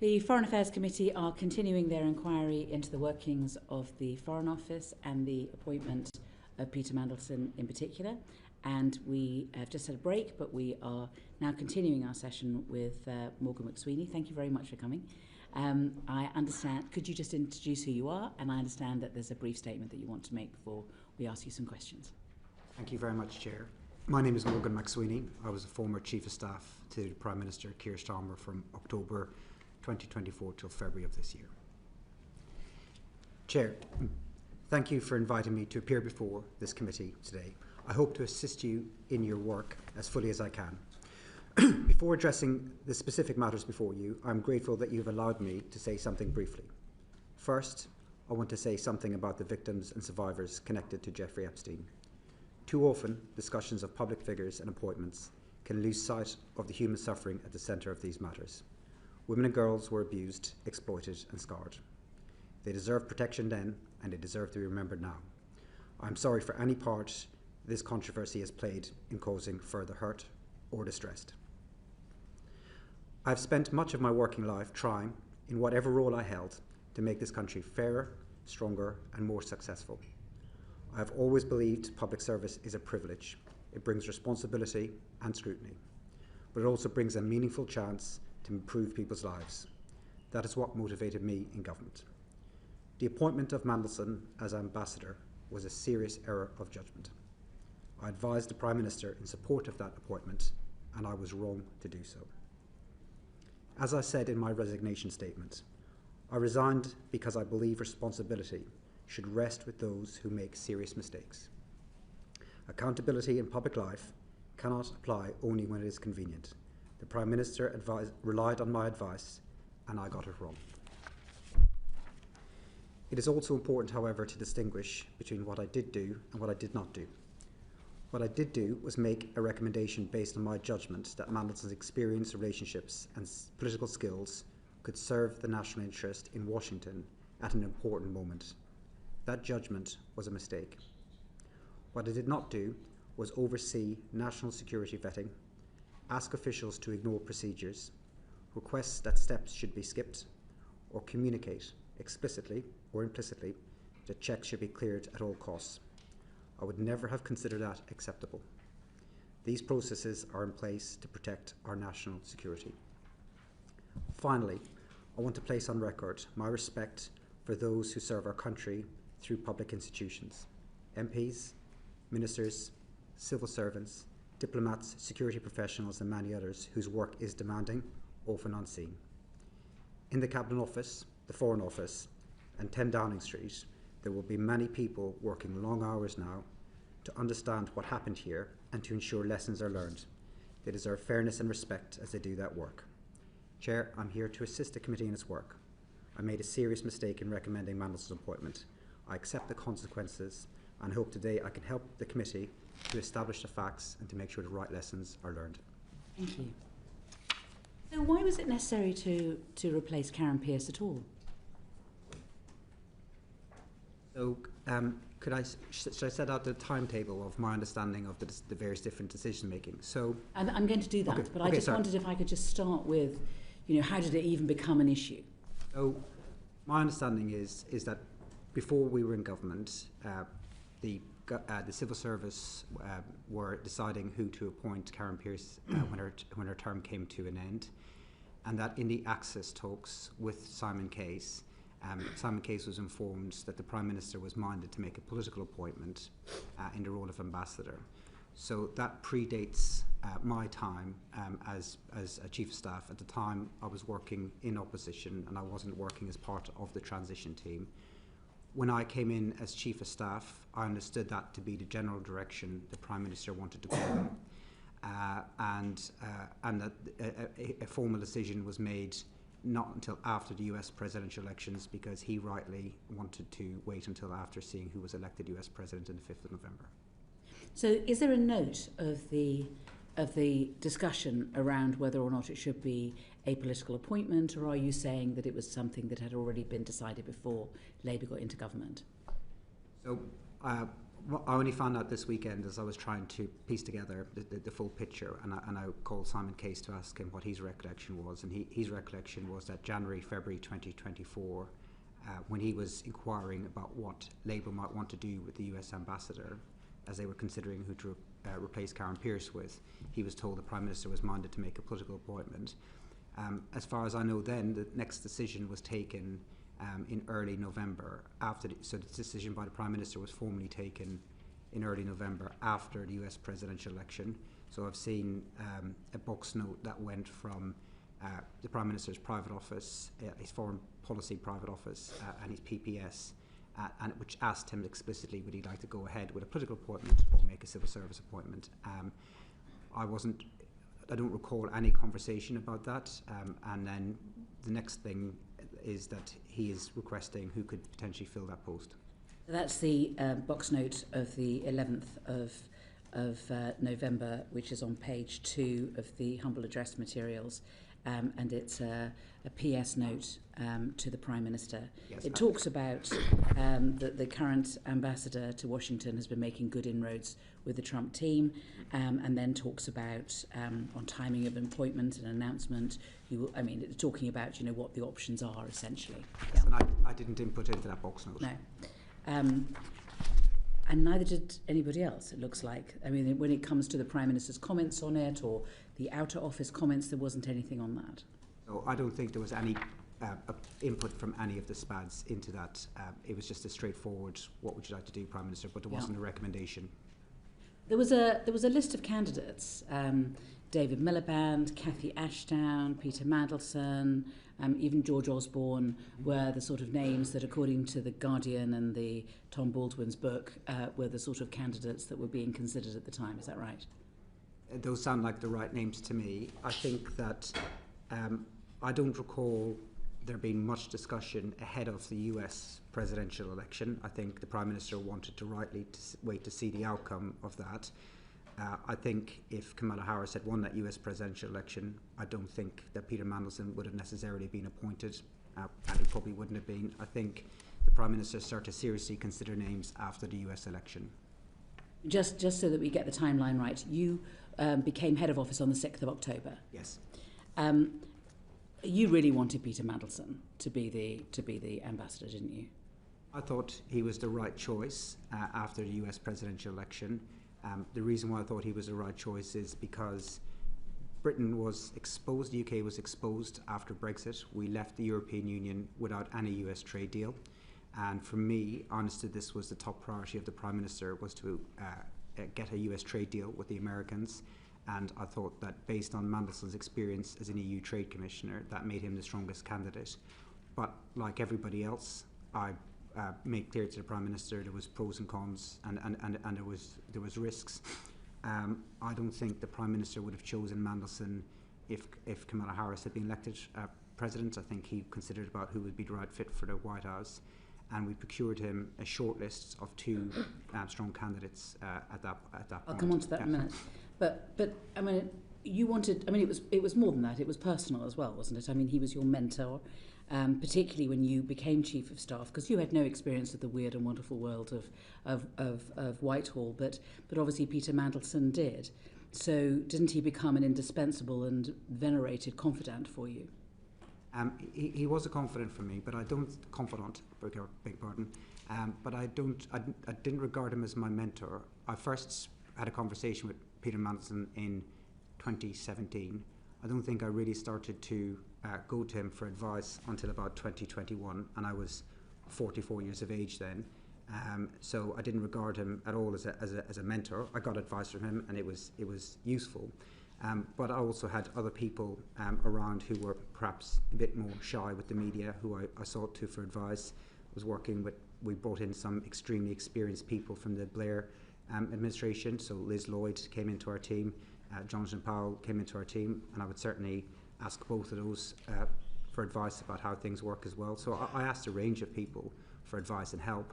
The Foreign Affairs Committee are continuing their inquiry into the workings of the Foreign Office and the appointment of Peter Mandelson in particular. And we have just had a break, but we are now continuing our session with Morgan McSweeny. Thank you very much for coming. I understand, could you just introduce who you are? And I understand that there's a brief statement that you want to make before we ask you some questions. Thank you very much, Chair. My name is Morgan McSweeny. I was a former Chief of Staff to Prime Minister Keir Starmer from October 2024 till February of this year. Chair, thank you for inviting me to appear before this committee today. I hope to assist you in your work as fully as I can. Before addressing the specific matters before you, I'm grateful that you've allowed me to say something briefly. First, I want to say something about the victims and survivors connected to Jeffrey Epstein. Too often, discussions of public figures and appointments can lose sight of the human suffering at the centre of these matters. Women and girls were abused, exploited and scarred. They deserve protection then, and they deserve to be remembered now. I'm sorry for any part this controversy has played in causing further hurt or distress. I've spent much of my working life trying, in whatever role I held, to make this country fairer, stronger and more successful. I have always believed public service is a privilege. It brings responsibility and scrutiny, but it also brings a meaningful chance to improve people's lives. That is what motivated me in government. The appointment of Mandelson as ambassador was a serious error of judgment. I advised the Prime Minister in support of that appointment, and I was wrong to do so. As I said in my resignation statement, I resigned because I believe responsibility should rest with those who make serious mistakes. Accountability in public life cannot apply only when it is convenient. The Prime Minister relied on my advice, and I got it wrong. It is also important, however, to distinguish between what I did do and what I did not do. What I did do was make a recommendation based on my judgment that Mandelson's experience, relationships and political skills could serve the national interest in Washington at an important moment. That judgment was a mistake. What I did not do was oversee national security vetting, ask officials to ignore procedures, request that steps should be skipped, or communicate explicitly or implicitly that checks should be cleared at all costs. I would never have considered that acceptable. These processes are in place to protect our national security. Finally, I want to place on record my respect for those who serve our country through public institutions, MPs, ministers, civil servants, diplomats, security professionals and many others whose work is demanding, often unseen. In the Cabinet Office, the Foreign Office and 10 Downing Street, there will be many people working long hours now to understand what happened here and to ensure lessons are learned. They deserve fairness and respect as they do that work. Chair, I'm here to assist the committee in its work. I made a serious mistake in recommending Mandelson's appointment. I accept the consequences and hope today I can help the committee to establish the facts and to make sure the right lessons are learned. Thank you. So why was it necessary to replace Karen Pearce at all? So, should I set out the timetable of my understanding of the various different decision making? So, and I'm going to do that, okay, but I just wondered if I could just start with, how did it even become an issue? So, my understanding is that before we were in government, the civil service were deciding who to appoint Karen Pearce when her term came to an end, and that in the access talks with Simon Case. Simon Case was informed that the Prime Minister was minded to make a political appointment in the role of ambassador. So that predates my time as a Chief of Staff. At the time, I was working in opposition and I wasn't working as part of the transition team. When I came in as Chief of Staff, I understood that to be the general direction the Prime Minister wanted to go in, and that a formal decision was made not until after the US presidential elections, because he rightly wanted to wait until after seeing who was elected US President on the 5th of November. So is there a note of the discussion around whether or not it should be a political appointment, or are you saying that it was something that had already been decided before Labour got into government? So What I only found out this weekend as I was trying to piece together the full picture, and I called Simon Case to ask him what his recollection was, and his recollection was that January, February 2024, when he was inquiring about what Labour might want to do with the US ambassador, as they were considering who to replace Karen Pierce with, he was told the Prime Minister was minded to make a political appointment. As far as I know then, the next decision was taken in early November. So the decision by the Prime Minister was formally taken in early November after the US presidential election. So I've seen a box note that went from the Prime Minister's private office, his foreign policy private office, and his PPS, and which asked him explicitly would he like to go ahead with a political appointment or make a civil service appointment. I don't recall any conversation about that, and then the next thing is that he is requesting who could potentially fill that post. That's the box note of the 11th of November, which is on page 2 of the humble address materials, and it's a PS note to the Prime Minister. Yes, it talks about that the current ambassador to Washington has been making good inroads with the Trump team, and then talks about on timing of appointment and announcement. It's talking about what the options are essentially. Yes, and I didn't input into that box note. No. And neither did anybody else, it looks like. I mean, when it comes to the Prime Minister's comments on it or the Outer Office comments, there wasn't anything on that. So I don't think there was any input from any of the SPADs into that. It was just a straightforward, what would you like to do, Prime Minister, but there wasn't a recommendation. There was a list of candidates, David Miliband, Cathy Ashdown, Peter Mandelson, even George Osborne were the sort of names that, according to The Guardian and the Tom Baldwin's book, were the sort of candidates that were being considered at the time. Is that right? Those sound like the right names to me. I think that I don't recall there being much discussion ahead of the US presidential election. I think the Prime Minister wanted to rightly wait to see the outcome of that. I think if Kamala Harris had won that US presidential election, I don't think that Peter Mandelson would have necessarily been appointed, and he probably wouldn't have been. I think the Prime Minister started to seriously consider names after the US election. Just so that we get the timeline right, you became head of office on the 6th of October. Yes. You really wanted Peter Mandelson to be the ambassador, didn't you? I thought he was the right choice after the US presidential election. The reason why I thought he was the right choice is because Britain was exposed, the UK was exposed after Brexit. We left the European Union without any US trade deal. And for me, honestly, this was the top priority of the Prime Minister, was to get a US trade deal with the Americans. And I thought that based on Mandelson's experience as an EU Trade Commissioner, that made him the strongest candidate. But like everybody else, I made clear to the Prime Minister there was pros and cons, and there was risks. I don't think the Prime Minister would have chosen Mandelson if Kamala Harris had been elected President. I think he considered about who would be the right fit for the White House, and we procured him a short list of 2 strong candidates at that point. I'll come on to that in a minute. But I mean, you wanted. I mean, it was more than that. It was personal as well, wasn't it? I mean, he was your mentor, particularly when you became Chief of Staff, because you had no experience of the weird and wonderful world of Whitehall, but obviously Peter Mandelson did. So didn't he become an indispensable and venerated confidant for you? He was a confidant for me, but I don't confidant. Beg pardon. But I didn't regard him as my mentor. I first had a conversation with Peter Mandelson in 2017. I don't think I really started to go to him for advice until about 2021, and I was 44 years of age then. So I didn't regard him at all as a mentor. I got advice from him, and it was useful. But I also had other people around who were perhaps a bit more shy with the media, who I sought to for advice. We brought in some extremely experienced people from the Blair administration. So Liz Lloyd came into our team, Jonathan Powell came into our team, and I would certainly ask both of those for advice about how things work as well. So I asked a range of people for advice and help.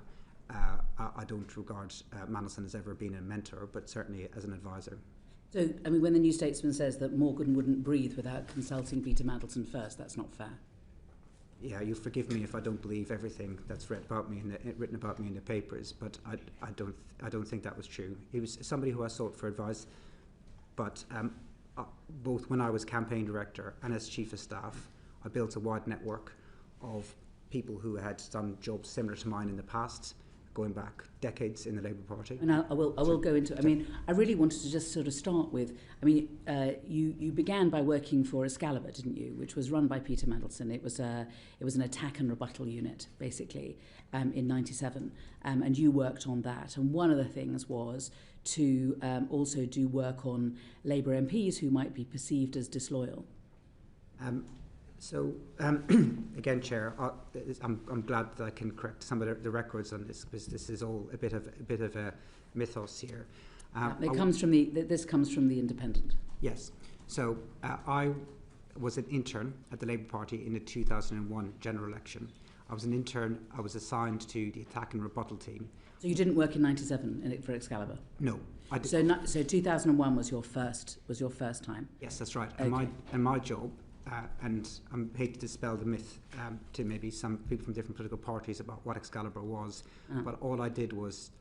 I don't regard Mandelson as ever being a mentor, but certainly as an advisor. So, I mean, when the New Statesman says that Morgan wouldn't breathe without consulting Peter Mandelson first, that's not fair. Yeah, you forgive me if I don't believe everything that's written about me in the papers, but I don't think that was true. He was somebody who I sought for advice, but both when I was campaign director and as chief of staff, I built a wide network of people who had done jobs similar to mine in the past, going back decades in the Labour Party. And I will go into. I mean, I really wanted to just sort of start with. I mean, you began by working for Excalibur, didn't you? Which was run by Peter Medelson. It was an attack and rebuttal unit, basically, in '97, and you worked on that. And one of the things was to also do work on Labour MPs who might be perceived as disloyal. So, again, Chair, I'm glad that I can correct some of the records on this, because this is all a bit of a mythos here. This comes from the Independent. Yes. So I was an intern at the Labour Party in the 2001 general election. I was an intern. I was assigned to the attack and rebuttal team. So you didn't work in '97 for Excalibur? No, I did. So 2001 was your first time. Yes, that's right. Okay. And my job. And I hate to dispel the myth to maybe some people from different political parties about what Excalibur was, but all I did was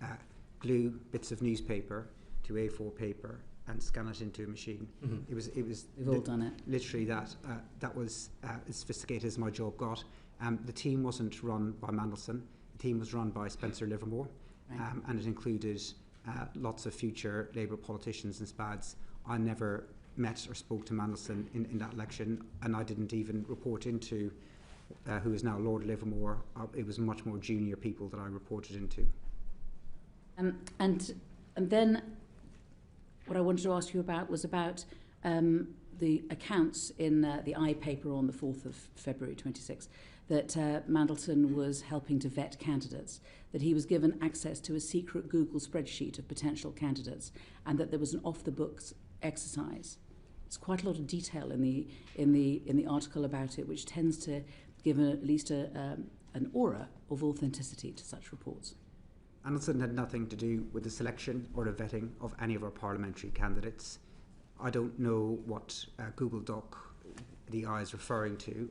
glue bits of newspaper to A4 paper and scan it into a machine. Mm-hmm. It was. We've all done it. Literally, that was as sophisticated as my job got. The team wasn't run by Mandelson. The team was run by Spencer Livermore, right. And it included lots of future Labour politicians and SPADs. I never met or spoke to Mandelson in that election, and I didn't even report into who is now Lord Livermore. It was much more junior people that I reported into. And then what I wanted to ask you about was about the accounts in the I paper on the 4th of February 26, that Mandelson was helping to vet candidates, that he was given access to a secret Google spreadsheet of potential candidates, and that there was an off-the-books exercise. There's quite a lot of detail in the article about it, which tends to give at least an aura of authenticity to such reports. Mandelson had nothing to do with the selection or the vetting of any of our parliamentary candidates. I don't know what Google Doc the I is referring to.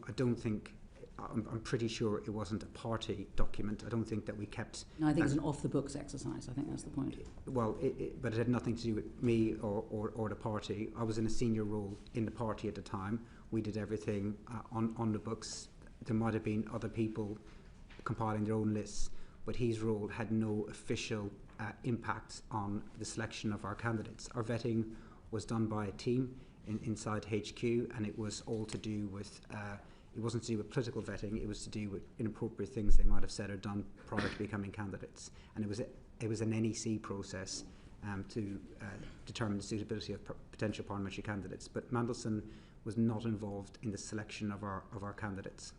I'm pretty sure it wasn't a party document. I don't think that we kept... No, I think it's an off-the-books exercise. I think that's the point. Well, but it had nothing to do with me or the party. I was in a senior role in the party at the time. We did everything on the books. There might have been other people compiling their own lists, but his role had no official impact on the selection of our candidates. Our vetting was done by a team inside HQ, and it was all to do with... it wasn't to do with political vetting, it was to do with inappropriate things they might have said or done prior to becoming candidates. And it was an NEC process to determine the suitability of potential parliamentary candidates. But Mandelson was not involved in the selection of our candidates.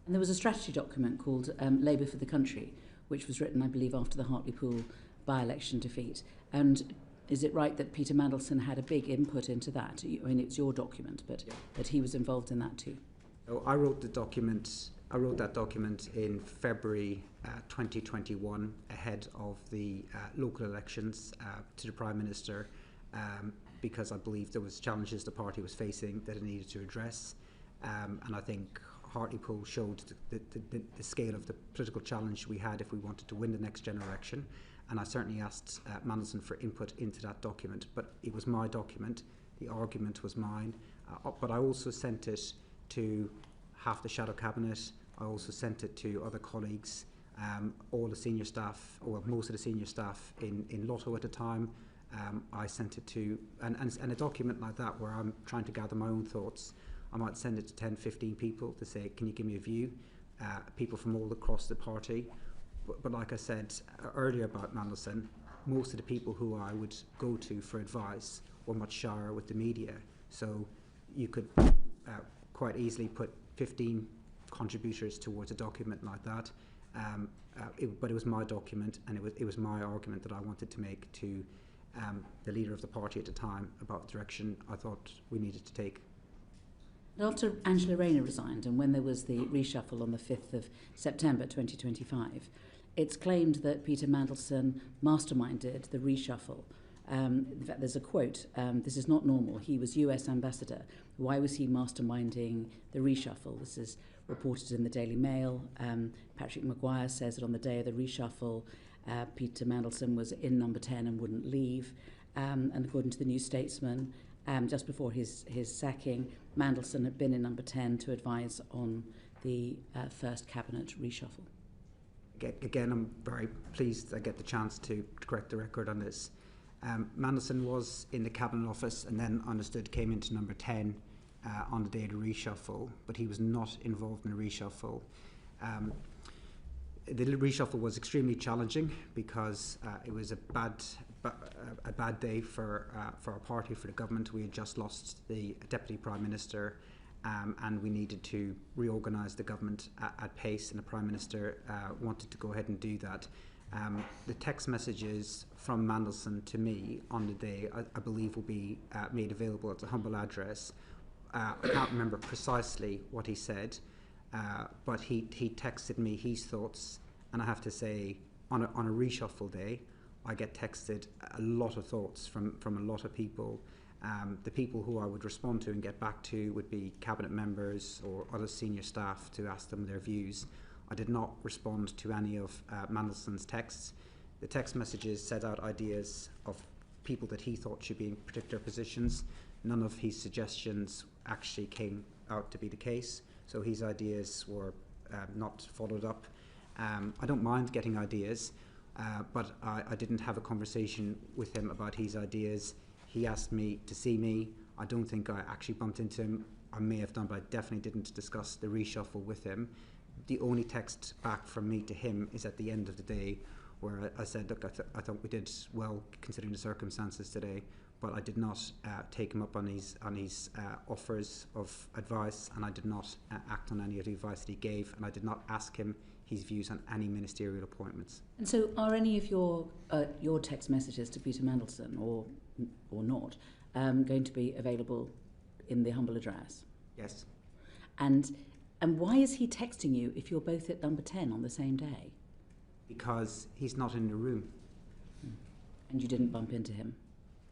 And there was a strategy document called Labour for the Country, which was written, I believe, after the Hartlepool by-election defeat. And is it right that Peter Mandelson had a big input into that? I mean, it's your document, but that he was involved in that too. So I wrote that document in February 2021 ahead of the local elections to the Prime Minister because I believe there was challenges the party was facing that it needed to address. And I think Hartlepool showed the scale of the political challenge we had if we wanted to win the next general election. And I certainly asked Mandelson for input into that document, but it was my document. The argument was mine. But I also sent it to half the shadow cabinet. I also sent it to other colleagues, all the senior staff, or most of the senior staff in Lotto at the time. I sent it to, and a document like that where I'm trying to gather my own thoughts, I might send it to 10, 15 people to say, can you give me a view? People from all across the party. But like I said earlier about Mandelson, most of the people who I would go to for advice were much shyer with the media. So you could quite easily put 15 contributors towards a document like that. But it was my document, and it was my argument that I wanted to make to the leader of the party at the time about the direction I thought we needed to take. After Angela Rayner resigned, and when there was the reshuffle on the 5th of September 2025, it's claimed that Peter Mandelson masterminded the reshuffle In fact, there's a quote, this is not normal. He was US ambassador. Why was he masterminding the reshuffle? This is reported in the Daily Mail. Patrick Maguire says that on the day of the reshuffle, Peter Mandelson was in number 10 and wouldn't leave. And according to the New Statesman, just before his sacking, Mandelson had been in number 10 to advise on the first cabinet reshuffle. Again, I'm very pleased I get the chance to correct the record on this. Mandelson was in the Cabinet Office and then understood came into number 10 on the day of the reshuffle, but he was not involved in the reshuffle. The reshuffle was extremely challenging because it was a bad day for our party, for the government. We had just lost the Deputy Prime Minister, and we needed to reorganise the government at pace, and the Prime Minister wanted to go ahead and do that. The text messages from Mandelson to me on the day, I believe, will be made available at a humble address. I can't remember precisely what he said, but he texted me his thoughts, and I have to say, on a reshuffle day, I get texted a lot of thoughts from a lot of people. The people who I would respond to and get back to would be cabinet members or other senior staff to ask them their views. I did not respond to any of Mandelson's texts. The text messages set out ideas of people that he thought should be in particular positions. None of his suggestions actually came out to be the case, so his ideas were not followed up. I don't mind getting ideas, but I didn't have a conversation with him about his ideas. He asked me to see me. I don't think I actually bumped into him. I may have done, but I definitely didn't discuss the reshuffle with him. The only text back from me to him is at the end of the day, where I said, look, I thought we did well considering the circumstances today, but I did not take him up on his offers of advice, and I did not act on any of the advice that he gave, and I did not ask him his views on any ministerial appointments. And so are any of your text messages to Peter Mandelson, or not, going to be available in the humble address? Yes. And why is he texting you if you're both at number 10 on the same day? Because he's not in the room. And you didn't bump into him?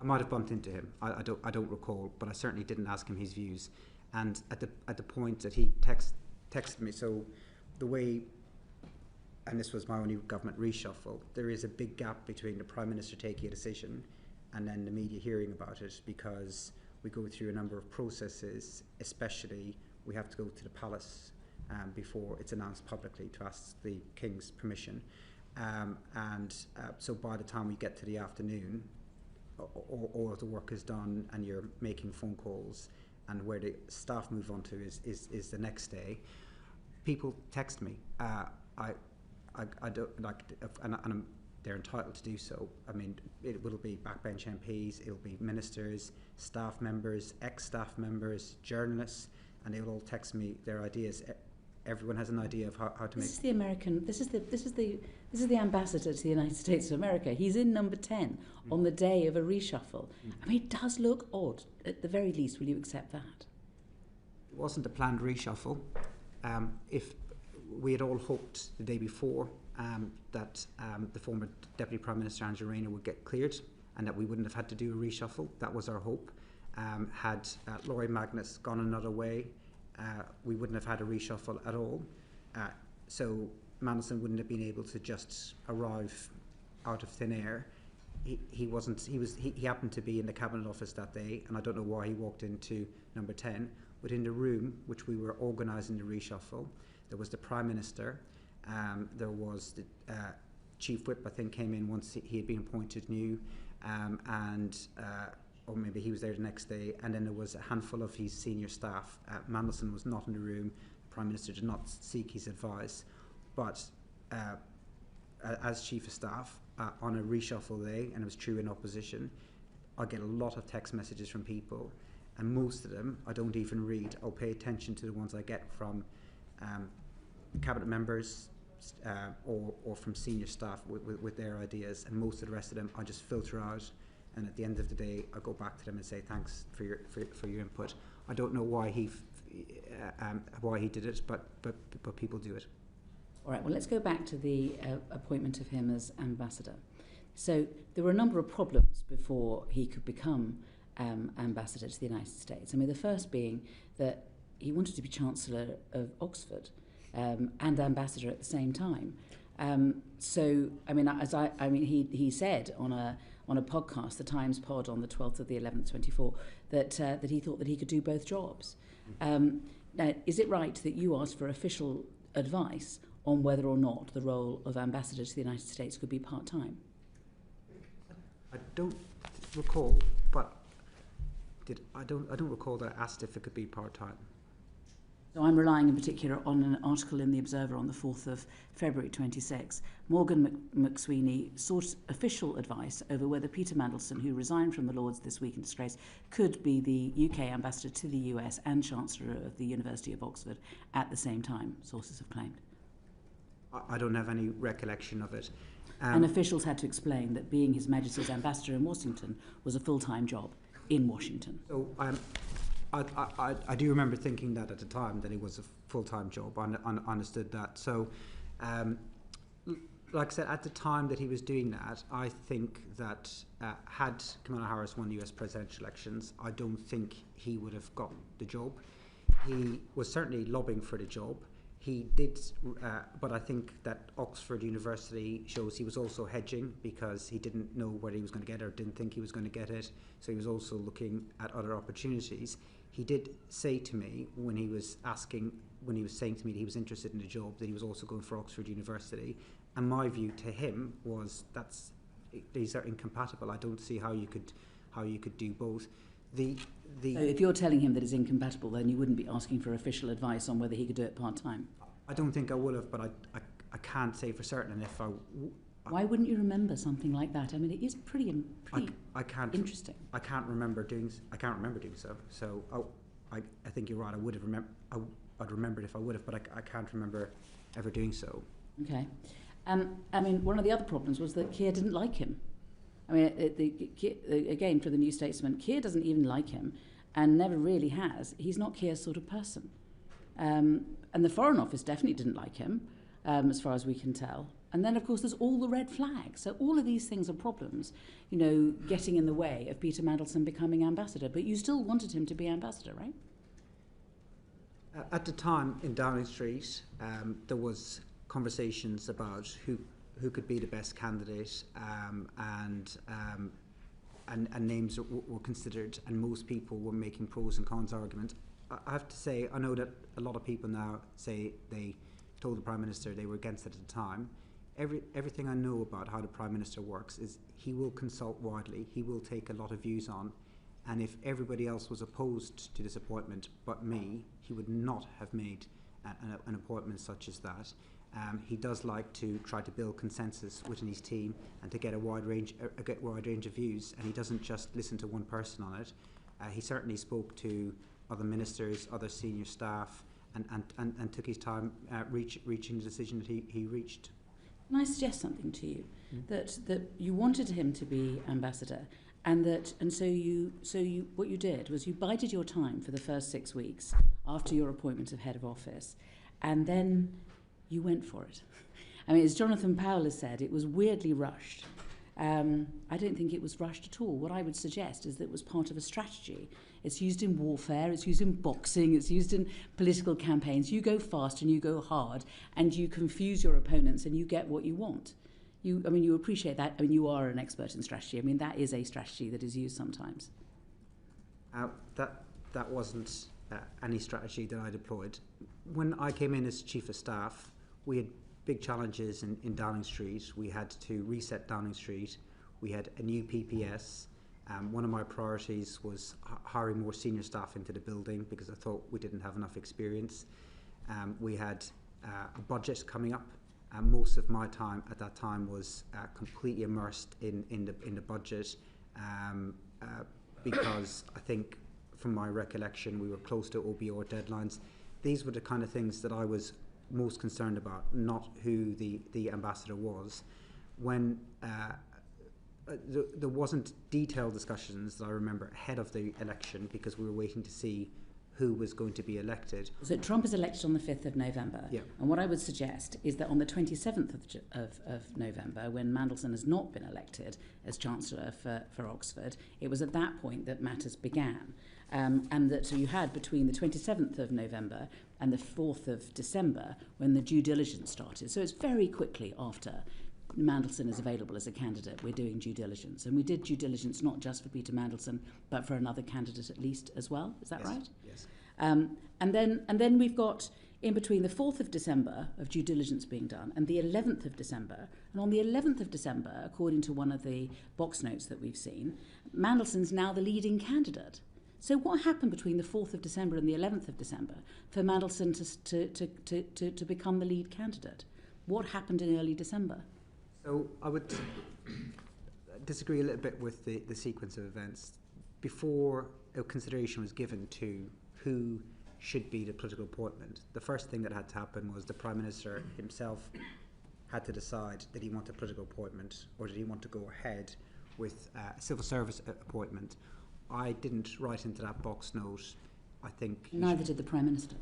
I might have bumped into him. I don't recall, but I certainly didn't ask him his views. And at the point that he texted me, so the way, and this was my only government reshuffle, there is a big gap between the Prime Minister taking a decision and then the media hearing about it, because we go through a number of processes, especially we have to go to the palace before it's announced publicly to ask the King's permission. So by the time we get to the afternoon, all of the work is done and you're making phone calls, and where the staff move on to is the next day. People text me. I don't like, and they're entitled to do so. I mean, it will be backbench MPs, it'll be ministers, staff members, ex-staff members, journalists, and they will all text me their ideas. Everyone has an idea of how to make. This is the American. This is the ambassador to the United States of America. He's in number 10 on the day of a reshuffle. I mean, it does look odd. At the very least, will you accept that? It wasn't a planned reshuffle. If we had all hoped the day before that the former Deputy Prime Minister Angela Rayner would get cleared and that we wouldn't have had to do a reshuffle. That was our hope. Had Lord Magnus gone another way, we wouldn't have had a reshuffle at all. So Mandelson wouldn't have been able to just arrive out of thin air. He happened to be in the Cabinet Office that day, and I don't know why he walked into number 10. But in the room, which we were organising the reshuffle, there was the Prime Minister, there was the Chief Whip, I think, came in once he had been appointed new, or maybe he was there the next day, and then there was a handful of his senior staff. Mandelson was not in the room. The Prime Minister did not seek his advice, but as Chief of Staff, on a reshuffle day, and it was true in opposition, I get a lot of text messages from people, and most of them I don't even read. I'll pay attention to the ones I get from cabinet members or from senior staff with their ideas, and most of the rest of them I just filter out. And at the end of the day, I go back to them and say thanks for your input. I don't know why he did it, but people do it. All right. Well, let's go back to the appointment of him as ambassador. So there were a number of problems before he could become ambassador to the United States. I mean, the first being that he wanted to be Chancellor of Oxford and ambassador at the same time. So, I mean, he said on a podcast, the Times pod on the 12th of the 11th, 24, that he thought that he could do both jobs. Now, is it right that you asked for official advice on whether or not the role of ambassador to the United States could be part-time? I don't recall, but I don't recall that I asked if it could be part-time. So I'm relying in particular on an article in The Observer on the 4th of February 26. Morgan McSweeny sought official advice over whether Peter Mandelson, who resigned from the Lords this week in disgrace, could be the UK ambassador to the US and Chancellor of the University of Oxford at the same time, sources have claimed. I don't have any recollection of it. And officials had to explain that being His Majesty's ambassador in Washington was a full-time job in Washington. So I do remember thinking that at the time, that it was a full-time job. I understood that. So, like I said, at the time that he was doing that, I think that had Kamala Harris won the US presidential elections, I don't think he would have got the job. He was certainly lobbying for the job. He did, but I think that Oxford University shows he was also hedging because he didn't know whether he was going to get it or didn't think he was going to get it. So he was also looking at other opportunities. He did say to me when he was saying to me that he was interested in the job, that he was also going for Oxford University. And my view to him was these are incompatible. I don't see how you could do both. So if you're telling him that it's incompatible, then you wouldn't be asking for official advice on whether he could do it part-time? I don't think I would have, but I can't say for certain if I... Why wouldn't you remember something like that? I mean, it is pretty interesting. I can't remember doing so. So I think you're right. I'd remember it if I would have, but I can't remember ever doing so. Okay. I mean, one of the other problems was that Keir didn't like him. I mean, again, for the New Statesman, Keir doesn't even like him and never really has. He's not Keir's sort of person. And the Foreign Office definitely didn't like him, as far as we can tell. And then, of course, there's all the red flags. So all of these things are problems, getting in the way of Peter Mandelson becoming ambassador. But you still wanted him to be ambassador, right? At the time in Downing Street, there was conversations about who could be the best candidate, and names were considered, and most people were making pros and cons arguments. I have to say, I know that a lot of people now say they told the Prime Minister they were against it at the time. Everything I know about how the Prime Minister works is he will consult widely, he will take a lot of views on, and if everybody else was opposed to this appointment but me, he would not have made an appointment such as that. He does like to try to build consensus within his team and to get a wide range of views, and he doesn't just listen to one person on it. He certainly spoke to other ministers, other senior staff, and took his time reaching the decision that he reached. Can I suggest something to you? That you wanted him to be ambassador, and so what you did was you bided your time for the first 6 weeks after your appointment of head of office, and then you went for it. I mean, as Jonathan Powell has said, it was weirdly rushed. I don't think it was rushed at all. What I would suggest is that it was part of a strategy. It's used in warfare, it's used in boxing, it's used in political campaigns. You go fast and you go hard and you confuse your opponents and you get what you want. You appreciate that. I mean, you are an expert in strategy. I mean, that is a strategy that is used sometimes. That wasn't any strategy that I deployed. When I came in as Chief of Staff, we had big challenges in Downing Street. We had to reset Downing Street. We had a new PPS. One of my priorities was hiring more senior staff into the building because I thought we didn't have enough experience. We had a budget coming up. Most of my time at that time was completely immersed in the budget because I think, from my recollection, we were close to OBR deadlines. These were the kind of things that I was most concerned about, not who the ambassador was. When there wasn't detailed discussions that I remember ahead of the election because we were waiting to see who was going to be elected. So Trump is elected on the 5th of November. Yeah. And what I would suggest is that on the 27th of November, when Mandelson has not been elected as Chancellor for Oxford, it was at that point that matters began. And that so you had between the 27th of November and the 4th of December when the due diligence started. So it's very quickly after Mandelson is available as a candidate, we're doing due diligence. And we did due diligence not just for Peter Mandelson, but for another candidate at least as well. Is that right? Yes. And then we've got in between the 4th of December of due diligence being done and the 11th of December. And on the 11th of December, according to one of the box notes that we've seen, Mandelson's now the leading candidate. So what happened between the 4th of December and the 11th of December for Mandelson to become the lead candidate? What happened in early December? So I would disagree a little bit with the sequence of events. Before a consideration was given to who should be the political appointment, the first thing that had to happen was the Prime Minister himself had to decide that he wanted a political appointment or did he want to go ahead with a civil service appointment. I didn't write into that box note. I think neither did the Prime Minister.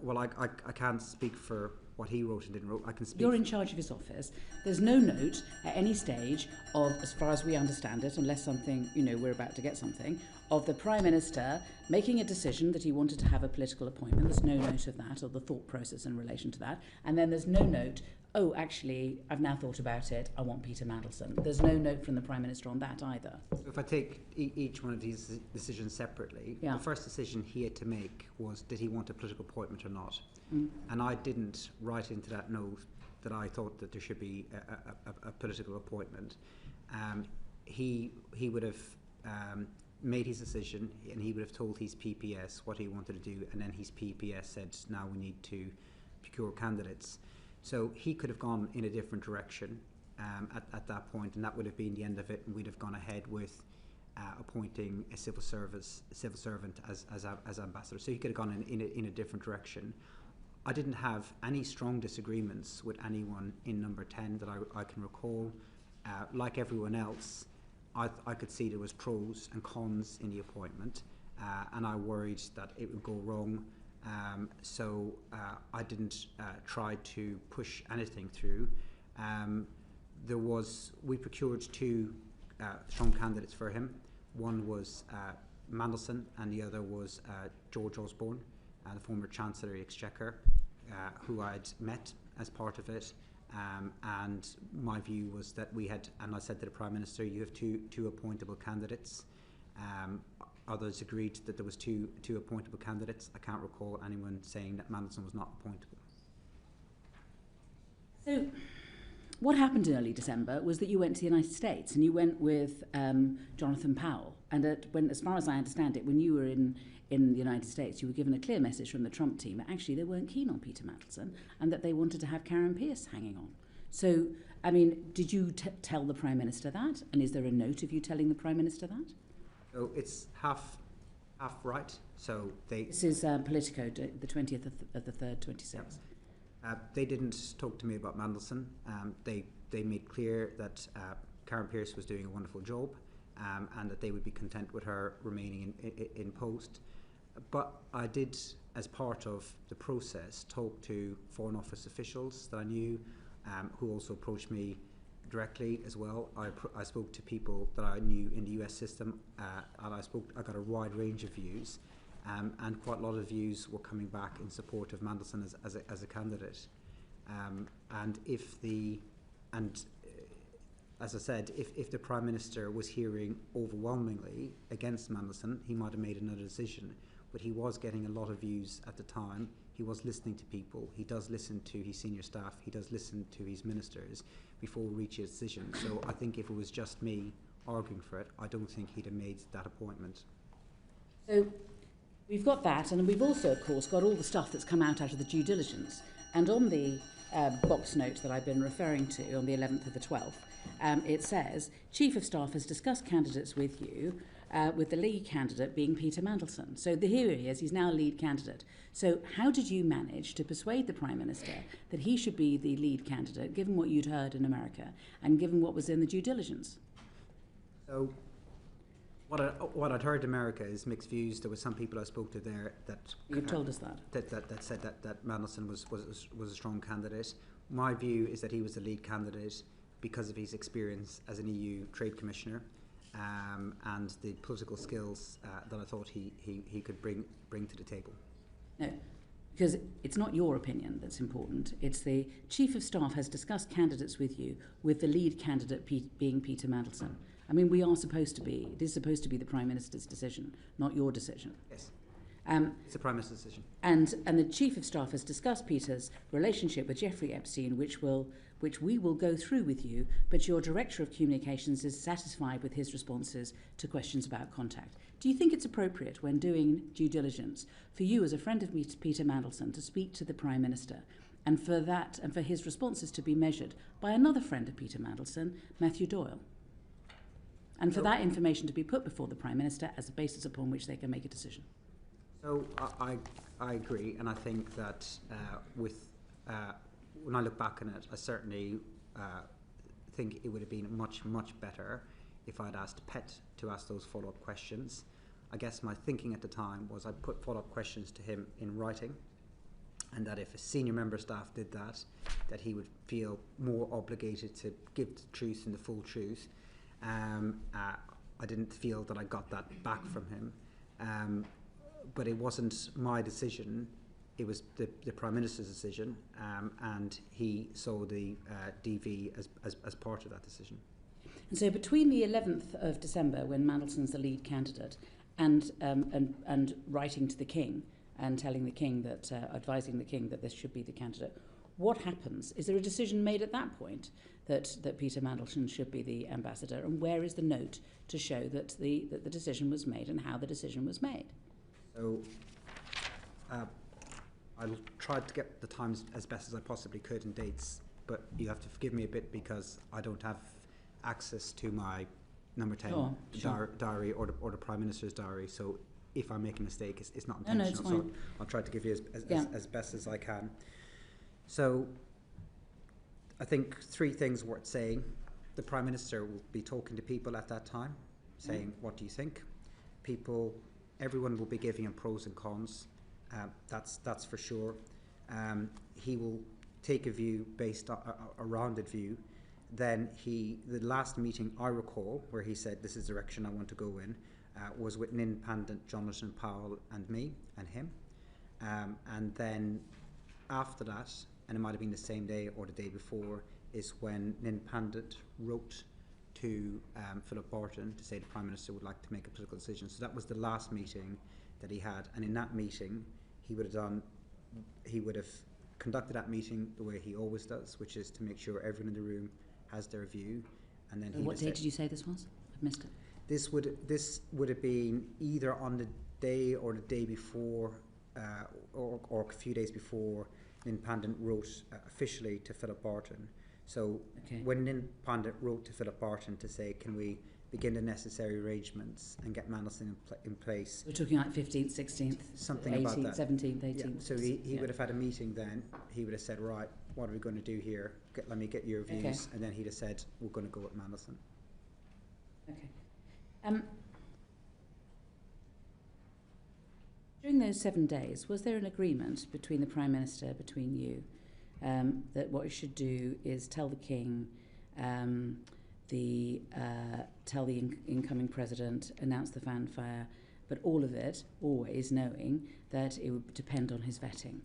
Well, I can't speak for what he wrote and didn't wrote. I can speak. You're in charge of his office. There's no note at any stage of, as far as we understand it, unless something, we're about to get something, of the Prime Minister making a decision that he wanted to have a political appointment. There's no note of that or the thought process in relation to that. And then there's no note, oh, actually, I've now thought about it, I want Peter Mandelson. There's no note from the Prime Minister on that either. So if I take each one of these decisions separately, the first decision he had to make was, did he want a political appointment or not? And I didn't write into that note that I thought that there should be a political appointment. He would have made his decision and he would have told his PPS what he wanted to do, and then his PPS said, now we need to procure candidates. So he could have gone in a different direction at that point, and that would have been the end of it, and we'd have gone ahead with appointing a civil servant as ambassador. So he could have gone in a different direction. I didn't have any strong disagreements with anyone in number 10 that I can recall. Like everyone else, I could see there was pros and cons in the appointment, and I worried that it would go wrong. So I didn't try to push anything through. We procured two strong candidates for him. One was Mandelson and the other was George Osborne, the former Chancellor of the Exchequer, who I'd met as part of it. And my view was that we had, and I said to the Prime Minister, you have two appointable candidates. Others agreed that there was two appointable candidates. I can't recall anyone saying that Mandelson was not appointable. So what happened in early December was that you went to the United States and you went with Jonathan Powell. And as far as I understand it, when you were in the United States, you were given a clear message from the Trump team that actually they weren't keen on Peter Mandelson and that they wanted to have Karen Pierce hanging on. So, I mean, did you tell the Prime Minister that? And is there a note of you telling the Prime Minister that? So it's half right. So this is Politico, the 20th of the 3rd, 26th. They didn't talk to me about Mandelson. They made clear that Karen Pierce was doing a wonderful job, and that they would be content with her remaining in post. But I did, as part of the process, talk to Foreign Office officials that I knew, who also approached me directly as well. I spoke to people that I knew in the US system, and I got a wide range of views, and quite a lot of views were coming back in support of Mandelson as a candidate. As I said, if the Prime Minister was hearing overwhelmingly against Mandelson, he might have made another decision. But he was getting a lot of views at the time. He was listening to people. He does listen to his senior staff. He does listen to his ministers before we reach a decision. So I think if it was just me arguing for it, I don't think he'd have made that appointment. So we've got that, and we've also, of course, got all the stuff that's come out of the due diligence. And on the box note that I've been referring to on the 11th of the 12th, it says, Chief of Staff has discussed candidates with you, with the lead candidate being Peter Mandelson. So here he is, he's now lead candidate. So how did you manage to persuade the Prime Minister that he should be the lead candidate, given what you'd heard in America and given what was in the due diligence? So What I'd heard in America is mixed views. There were some people I spoke to there that You've told us that. that said that Mandelson was a strong candidate. My view is that he was the lead candidate because of his experience as an EU trade commissioner and the political skills that I thought he could bring to the table. No, because it's not your opinion that's important. It's the Chief of Staff has discussed candidates with you, with the lead candidate being Peter Mandelson. I mean, it is supposed to be the Prime Minister's decision, not your decision. Yes. It's the Prime Minister's decision. And the Chief of Staff has discussed Peter's relationship with Jeffrey Epstein, which we will go through with you, but your Director of Communications is satisfied with his responses to questions about contact. Do you think it's appropriate, when doing due diligence, for you as a friend of Peter Mandelson to speak to the Prime Minister, and for his responses to be measured by another friend of Peter Mandelson, Matthew Doyle? And for that information to be put before the Prime Minister as a basis upon which they can make a decision? So I agree, and I think that when I look back on it, I certainly think it would have been much better if I'd asked PET to ask those follow-up questions. I guess my thinking at the time was I'd put follow-up questions to him in writing, and that if a senior member of staff did that he would feel more obligated to give the truth and the full truth. I didn't feel that I got that back from him. But it wasn't my decision, it was the Prime Minister's decision, and he saw the DV as part of that decision. And so between the 11th of December, when Mandelson's the lead candidate, and writing to the King and telling the King that, advising the King that this should be the candidate, what happens? Is there a decision made at that point that Peter Mandelson should be the ambassador, and where is the note to show that the decision was made and how the decision was made? So I tried to get the times as best as I possibly could and dates, but you have to forgive me a bit because I don't have access to my number 10 diary or the Prime Minister's diary. So if I make a mistake, it's not intentional. No, it's fine. So I'll try to give you as best as I can. So I think three things worth saying. The Prime Minister will be talking to people at that time, saying, what do you think? Everyone will be giving him pros and cons. That's for sure. He will take a view based on a rounded view. Then the last meeting I recall, where he said this is the direction I want to go in, was with an independent Jonathan Powell and me and him. And then after that, and it might have been the same day or the day before, is when an independent wrote to Philip Barton to say the Prime Minister would like to make a political decision. So that was the last meeting that he had, and in that meeting he would have conducted that meeting the way he always does, which is to make sure everyone in the room has their view. And then what date did you say this was? I've missed it. This would have been either on the day or the day before, or a few days before an independent wrote officially to Philip Barton. So when an independent wrote to Philip Barton to say, can we begin the necessary arrangements and get Medelson in place? We're talking like 15th, 16th, something 18th, about that. 17th, 18th. Yeah. So he would have had a meeting then. He would have said, right, what are we going to do here? Let me get your views. And then he'd have said, we're going to go with Medelson. Okay. During those 7 days, was there an agreement between the Prime Minister, between you, that what you should do is tell the King, tell the incoming President, announce the fanfare, but all of it always knowing that it would depend on his vetting?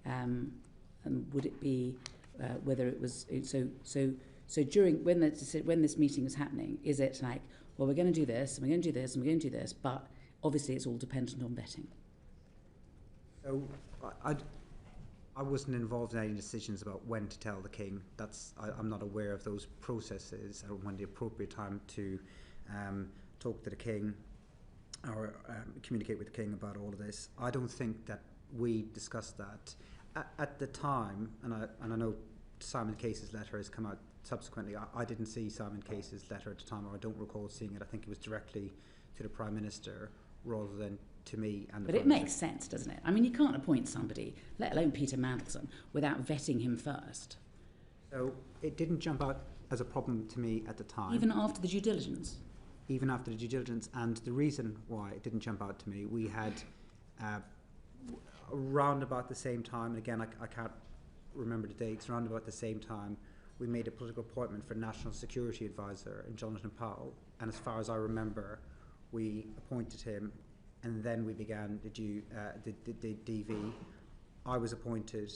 And would it be whether it was so during when this meeting was happening? Is it like, well, we're going to do this, and we're going to do this, and we're going to do this, but obviously it's all dependent on vetting? So I wasn't involved in any decisions about when to tell the King. I'm not aware of those processes or when the appropriate time to talk to the King or communicate with the King about all of this. I don't think that we discussed that at the time, and I know Simon Case's letter has come out subsequently. I didn't see Simon Case's letter at the time, or I don't recall seeing it. I think it was directly to the Prime Minister rather than to me. But it makes sense, doesn't it? I mean, you can't appoint somebody, let alone Peter Mandelson, without vetting him first. So it didn't jump out as a problem to me at the time. Even after the due diligence? even after the due diligence. And the reason why it didn't jump out to me, we had around about the same time, and again, I can't remember the dates, around about the same time, we made a political appointment for National Security Advisor in Jonathan Powell, and as far as I remember, we appointed him, and then we began the DV. I was appointed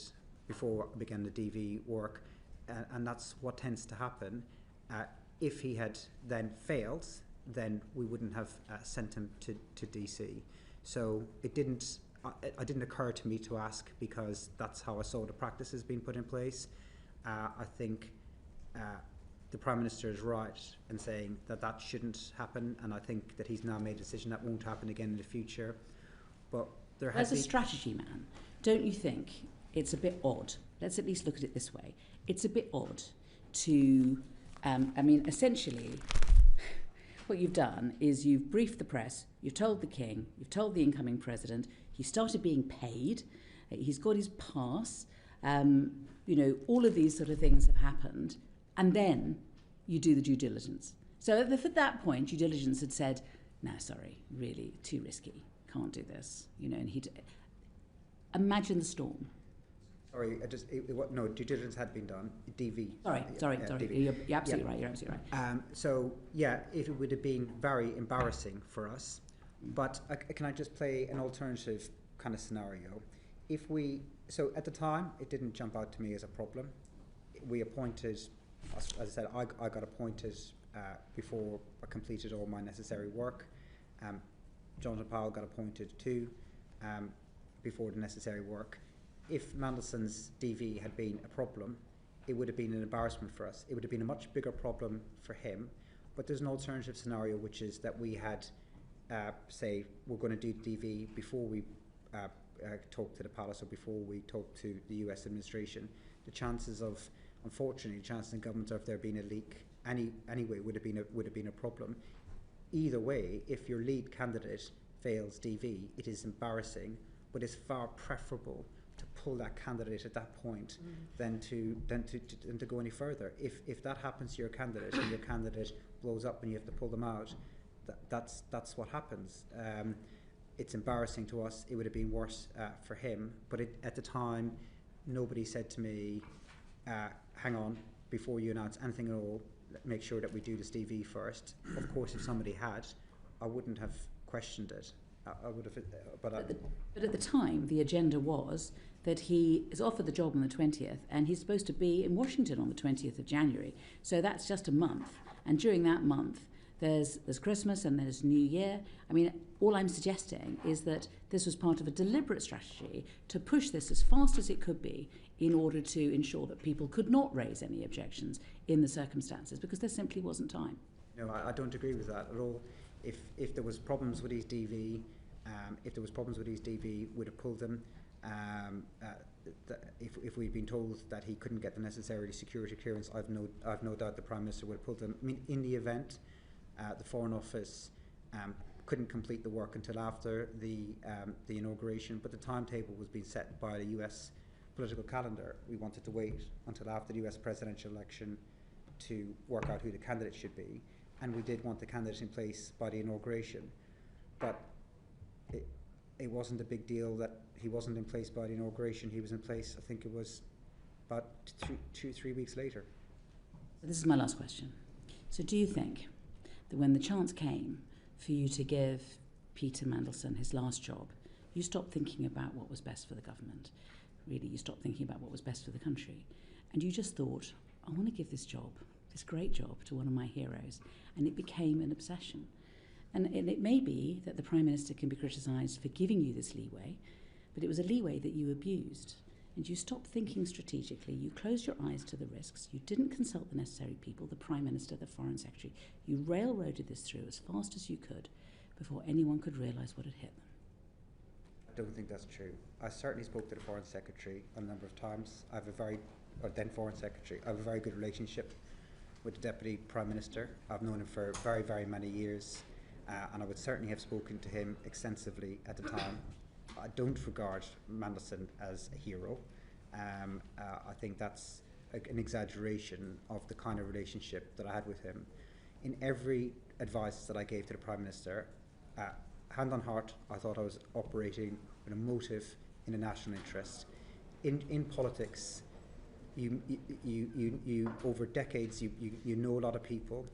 before I began the DV work, and that's what tends to happen. If he had then failed, then we wouldn't have sent him to DC. So it didn't occur to me to ask, because that's how I saw the practice has been put in place. I think the Prime Minister is right in saying that shouldn't happen, and I think that he's now made a decision that won't happen again in the future. But there has As a strategy man, don't you think it's a bit odd? Let's at least look at it this way. It's a bit odd to, essentially, what you've done is you've briefed the press, you've told the King, you've told the incoming President, he started being paid, he's got his pass, all of these sort of things have happened, and then you do the due diligence. So at that point, due diligence had said, no, sorry, really, too risky, can't do this, and he'd... Imagine the storm. Sorry, no, due diligence had been done. DV. Sorry. DV. You're absolutely right. You're absolutely right. So yeah, it would have been very embarrassing for us. But can I just play an alternative kind of scenario? So at the time, it didn't jump out to me as a problem. We appointed, as I said, I got appointed before I completed all my necessary work. Jonathan Powell got appointed too before the necessary work. If Mandelson's DV had been a problem, it would have been an embarrassment for us. It would have been a much bigger problem for him. But there's an alternative scenario, which is that we had, say, we're going to do DV before we talk to the palace or before we talk to the US administration. The chances of, unfortunately, the chances in government of there being a leak anyway would have been a problem. Either way, if your lead candidate fails DV, it is embarrassing, but it's far preferable to pull that candidate at that point than to go any further. If that happens to your candidate and your candidate blows up and you have to pull them out, that's what happens. It's embarrassing to us. It would have been worse for him. But at the time, nobody said to me, hang on, before you announce anything at all, make sure that we do this DV first. Of course, if somebody had, I wouldn't have questioned it. I would have, but at the time, the agenda was that he is offered the job on the 20th, and he's supposed to be in Washington on the 20th of January. So that's just a month, and during that month, there's Christmas and there's New Year. I mean, all I'm suggesting is that this was part of a deliberate strategy to push this as fast as it could be in order to ensure that people could not raise any objections in the circumstances, because there simply wasn't time. No, I don't agree with that at all. If there was problems with his DV, we'd have pulled them. If we'd been told that he couldn't get the necessary security clearance, I've no doubt the Prime Minister would have pulled them. I mean, in the event, the Foreign Office couldn't complete the work until after the inauguration, but the timetable was being set by the US political calendar. We wanted to wait until after the US presidential election to work out who the candidate should be, and we did want the candidate in place by the inauguration. But it wasn't a big deal that he wasn't in place by the inauguration. He was in place, I think it was about 3 weeks later. This is my last question. So do you think that when the chance came for you to give Peter Mandelson his last job, you stopped thinking about what was best for the government? Really, you stopped thinking about what was best for the country. And you just thought, I want to give this job, this great job, to one of my heroes. And it became an obsession. And it may be that the Prime Minister can be criticised for giving you this leeway, but it was a leeway that you abused. And you stopped thinking strategically. You closed your eyes to the risks. You didn't consult the necessary people, the Prime Minister, the Foreign Secretary. You railroaded this through as fast as you could before anyone could realise what had hit them. I don't think that's true. I certainly spoke to the Foreign Secretary a number of times. I have then Foreign Secretary, I have a very good relationship with the Deputy Prime Minister. I've known him for very, very many years. And I would certainly have spoken to him extensively at the time. I don't regard Mandelson as a hero. I think that's an exaggeration of the kind of relationship that I had with him. In every advice that I gave to the Prime Minister, hand on heart, I thought I was operating with a motive in a national interest. In politics, you over decades, you know a lot of people.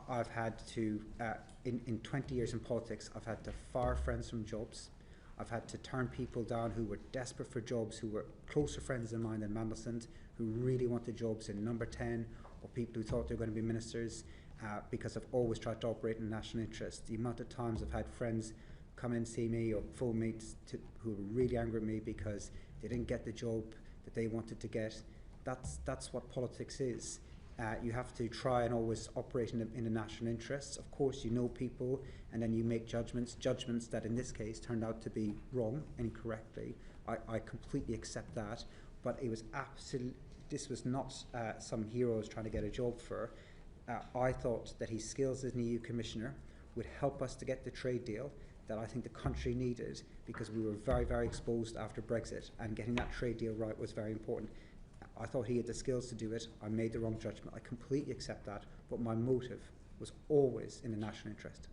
I've had to, in 20 years in politics, I've had to fire friends from jobs. I've had to turn people down who were desperate for jobs, who were closer friends of mine than Mandelson, who really wanted jobs in Number 10, or people who thought they were going to be ministers, because I've always tried to operate in national interest. The amount of times I've had friends come and see me or phone me who were really angry at me because they didn't get the job that they wanted to get. That's what politics is. You have to try and always operate in a national interest. Of course, you know people, and then you make judgments that in this case turned out to be wrong, incorrectly. I completely accept that, but it was this was not some hero I was trying to get a job for. I thought that his skills as an EU Commissioner would help us to get the trade deal that I think the country needed, because we were very, very exposed after Brexit, and getting that trade deal right was very important. I thought he had the skills to do it. I made the wrong judgment. I completely accept that, but my motive was always in the national interest.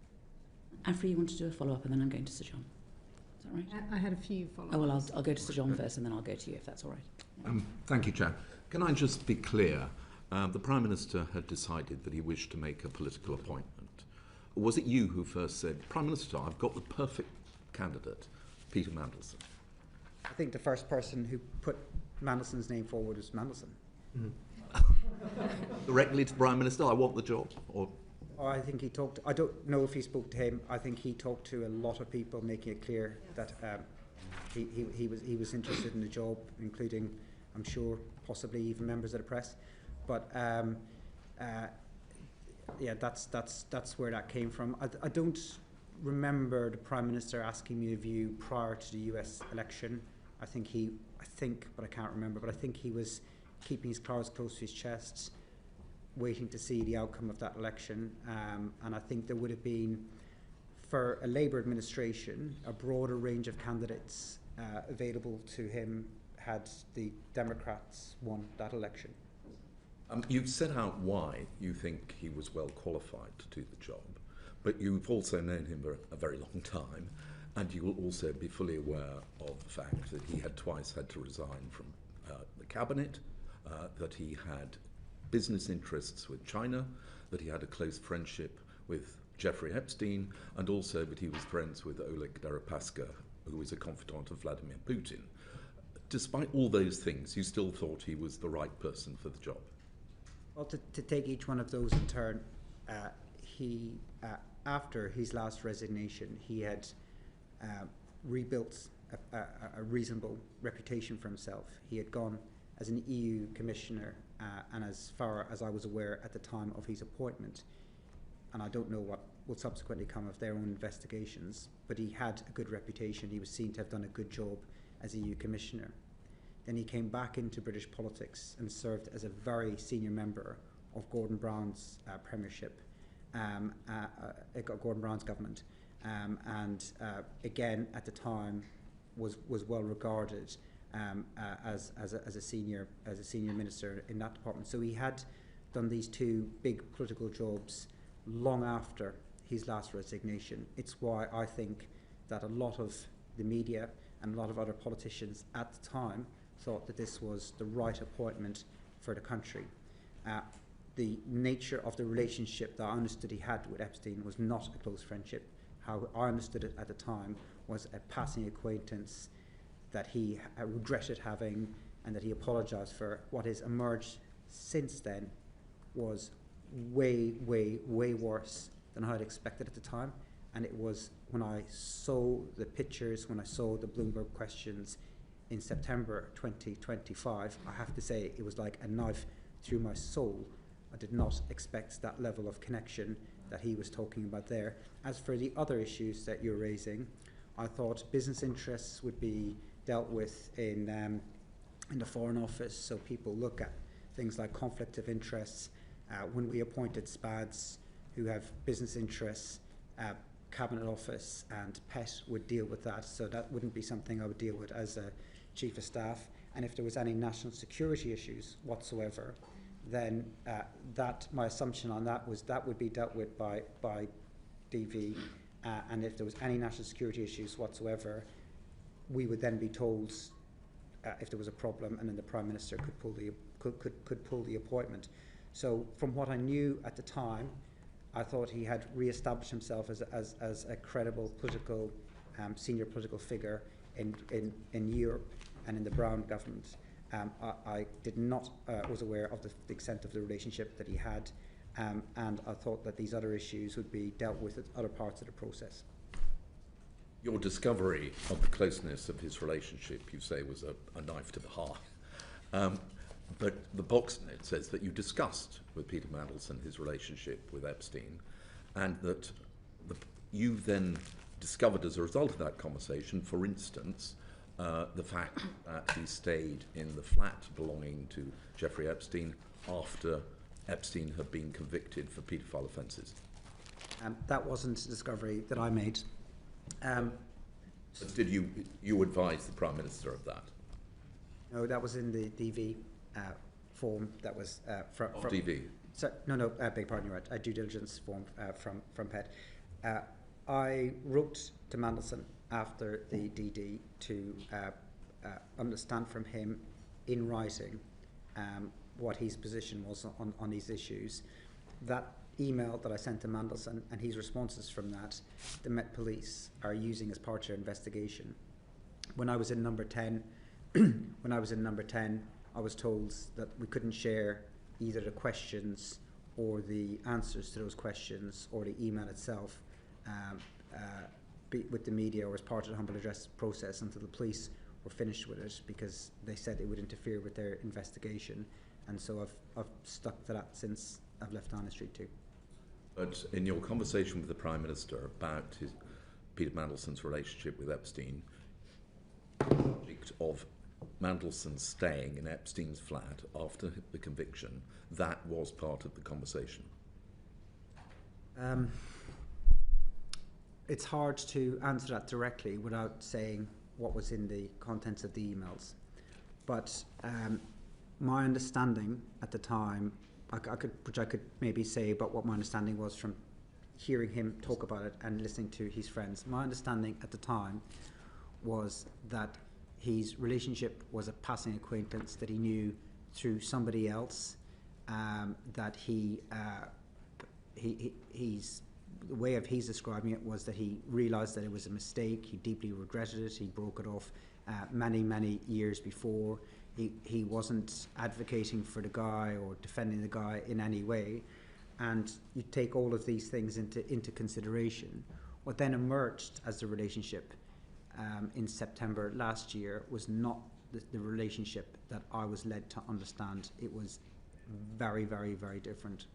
Afri, you want to do a follow-up, and then I'm going to Sir John. Is that right? I had a few follow-ups. Oh, well, I'll go to Sir John first, and then I'll go to you, if that's all right. Thank you, Chair. Can I just be clear? The Prime Minister had decided that he wished to make a political appointment. Was it you who first said, Prime Minister, I've got the perfect candidate, Peter Mandelson? I think the first person who put Mandelson's name forward was Mandelson. Directly to the Prime Minister, I want the job? Or I think he talked, I don't know if he spoke to him. I think he talked to a lot of people, making it clear that he was interested in the job, including, I'm sure, possibly even members of the press. But yeah, that's where that came from. I don't remember the Prime Minister asking me a view prior to the US election. I think, but I can't remember, but I think he was keeping his cards close to his chest, waiting to see the outcome of that election. And I think there would have been, for a Labour administration, a broader range of candidates available to him had the Democrats won that election. You've set out why you think he was well qualified to do the job, but you've also known him for a very long time, and you will also be fully aware of the fact that he had twice had to resign from the cabinet, that he had business interests with China, that he had a close friendship with Jeffrey Epstein, and also that he was friends with Oleg Deripaska, who was a confidant of Vladimir Putin. Despite all those things, you still thought he was the right person for the job? Well, to take each one of those in turn, after his last resignation, he had rebuilt a reasonable reputation for himself. He had gone as an EU Commissioner, and as far as I was aware at the time of his appointment, and I don't know what will subsequently come of their own investigations, but he had a good reputation. He was seen to have done a good job as EU Commissioner. Then he came back into British politics and served as a very senior member of Gordon Brown's premiership, Gordon Brown's government, and again at the time was well regarded as a senior minister in that department. So he had done these two big political jobs long after his last resignation. It's why I think that a lot of the media and a lot of other politicians at the time thought that this was the right appointment for the country. The nature of the relationship that I understood he had with Epstein was not a close friendship. How I understood it at the time was a passing acquaintance that he regretted having and that he apologised for. What has emerged since then was way, way, way worse than I had expected at the time. And it was when I saw the pictures, when I saw the Bloomberg questions in September 2025, I have to say it was like a knife through my soul. I did not expect that level of connection that he was talking about there. As for the other issues that you're raising, I thought business interests would be dealt with in the Foreign Office, so people look at things like conflict of interests. When we appointed SPADs who have business interests, Cabinet Office and PET would deal with that, so that wouldn't be something I would deal with as a Chief of Staff. And if there was any national security issues whatsoever, then that my assumption on that was that would be dealt with by DV, and if there was any national security issues whatsoever, we would then be told if there was a problem, and then the Prime Minister could pull the appointment. So from what I knew at the time, I thought he had re-established himself as a credible political senior political figure in Europe and in the Brown government. I did not was aware of the extent of the relationship that he had, and I thought that these other issues would be dealt with at other parts of the process. Your discovery of the closeness of his relationship, you say, was a knife to the heart. But the box note says that you discussed with Peter Mandelson his relationship with Epstein, and that you then discovered as a result of that conversation, for instance, the fact that he stayed in the flat belonging to Jeffrey Epstein after Epstein had been convicted for paedophile offences. That wasn't a discovery that I made. But did you advise the Prime Minister of that? No, that was in the DV form. That was from DV. So, no, beg pardon, you're right. A due diligence form from PET. I wrote to Mandelson after the DD to understand from him in writing what his position was on these issues. That email that I sent to Mandelson and his responses from that, the Met Police are using as part of their investigation. When I was in number 10, I was told that we couldn't share either the questions or the answers to those questions or the email itself with the media or as part of the humble address process until the police were finished with it, because they said it would interfere with their investigation. And so I've stuck to that since I've left Downing Street too. But in your conversation with the Prime Minister about Peter Mandelson's relationship with Epstein, the subject of Mandelson staying in Epstein's flat after the conviction, that was part of the conversation. It's hard to answer that directly without saying what was in the contents of the emails. But my understanding at the time, which I could maybe say about what my understanding was from hearing him talk about it and listening to his friends. My understanding at the time was that his relationship was a passing acquaintance that he knew through somebody else, that he's the way of he's describing it was that he realised that it was a mistake, he deeply regretted it, he broke it off many years before. He wasn't advocating for the guy or defending the guy in any way, and you take all of these things into consideration. What then emerged as the relationship in September last year was not the relationship that I was led to understand. It was very, very, very different.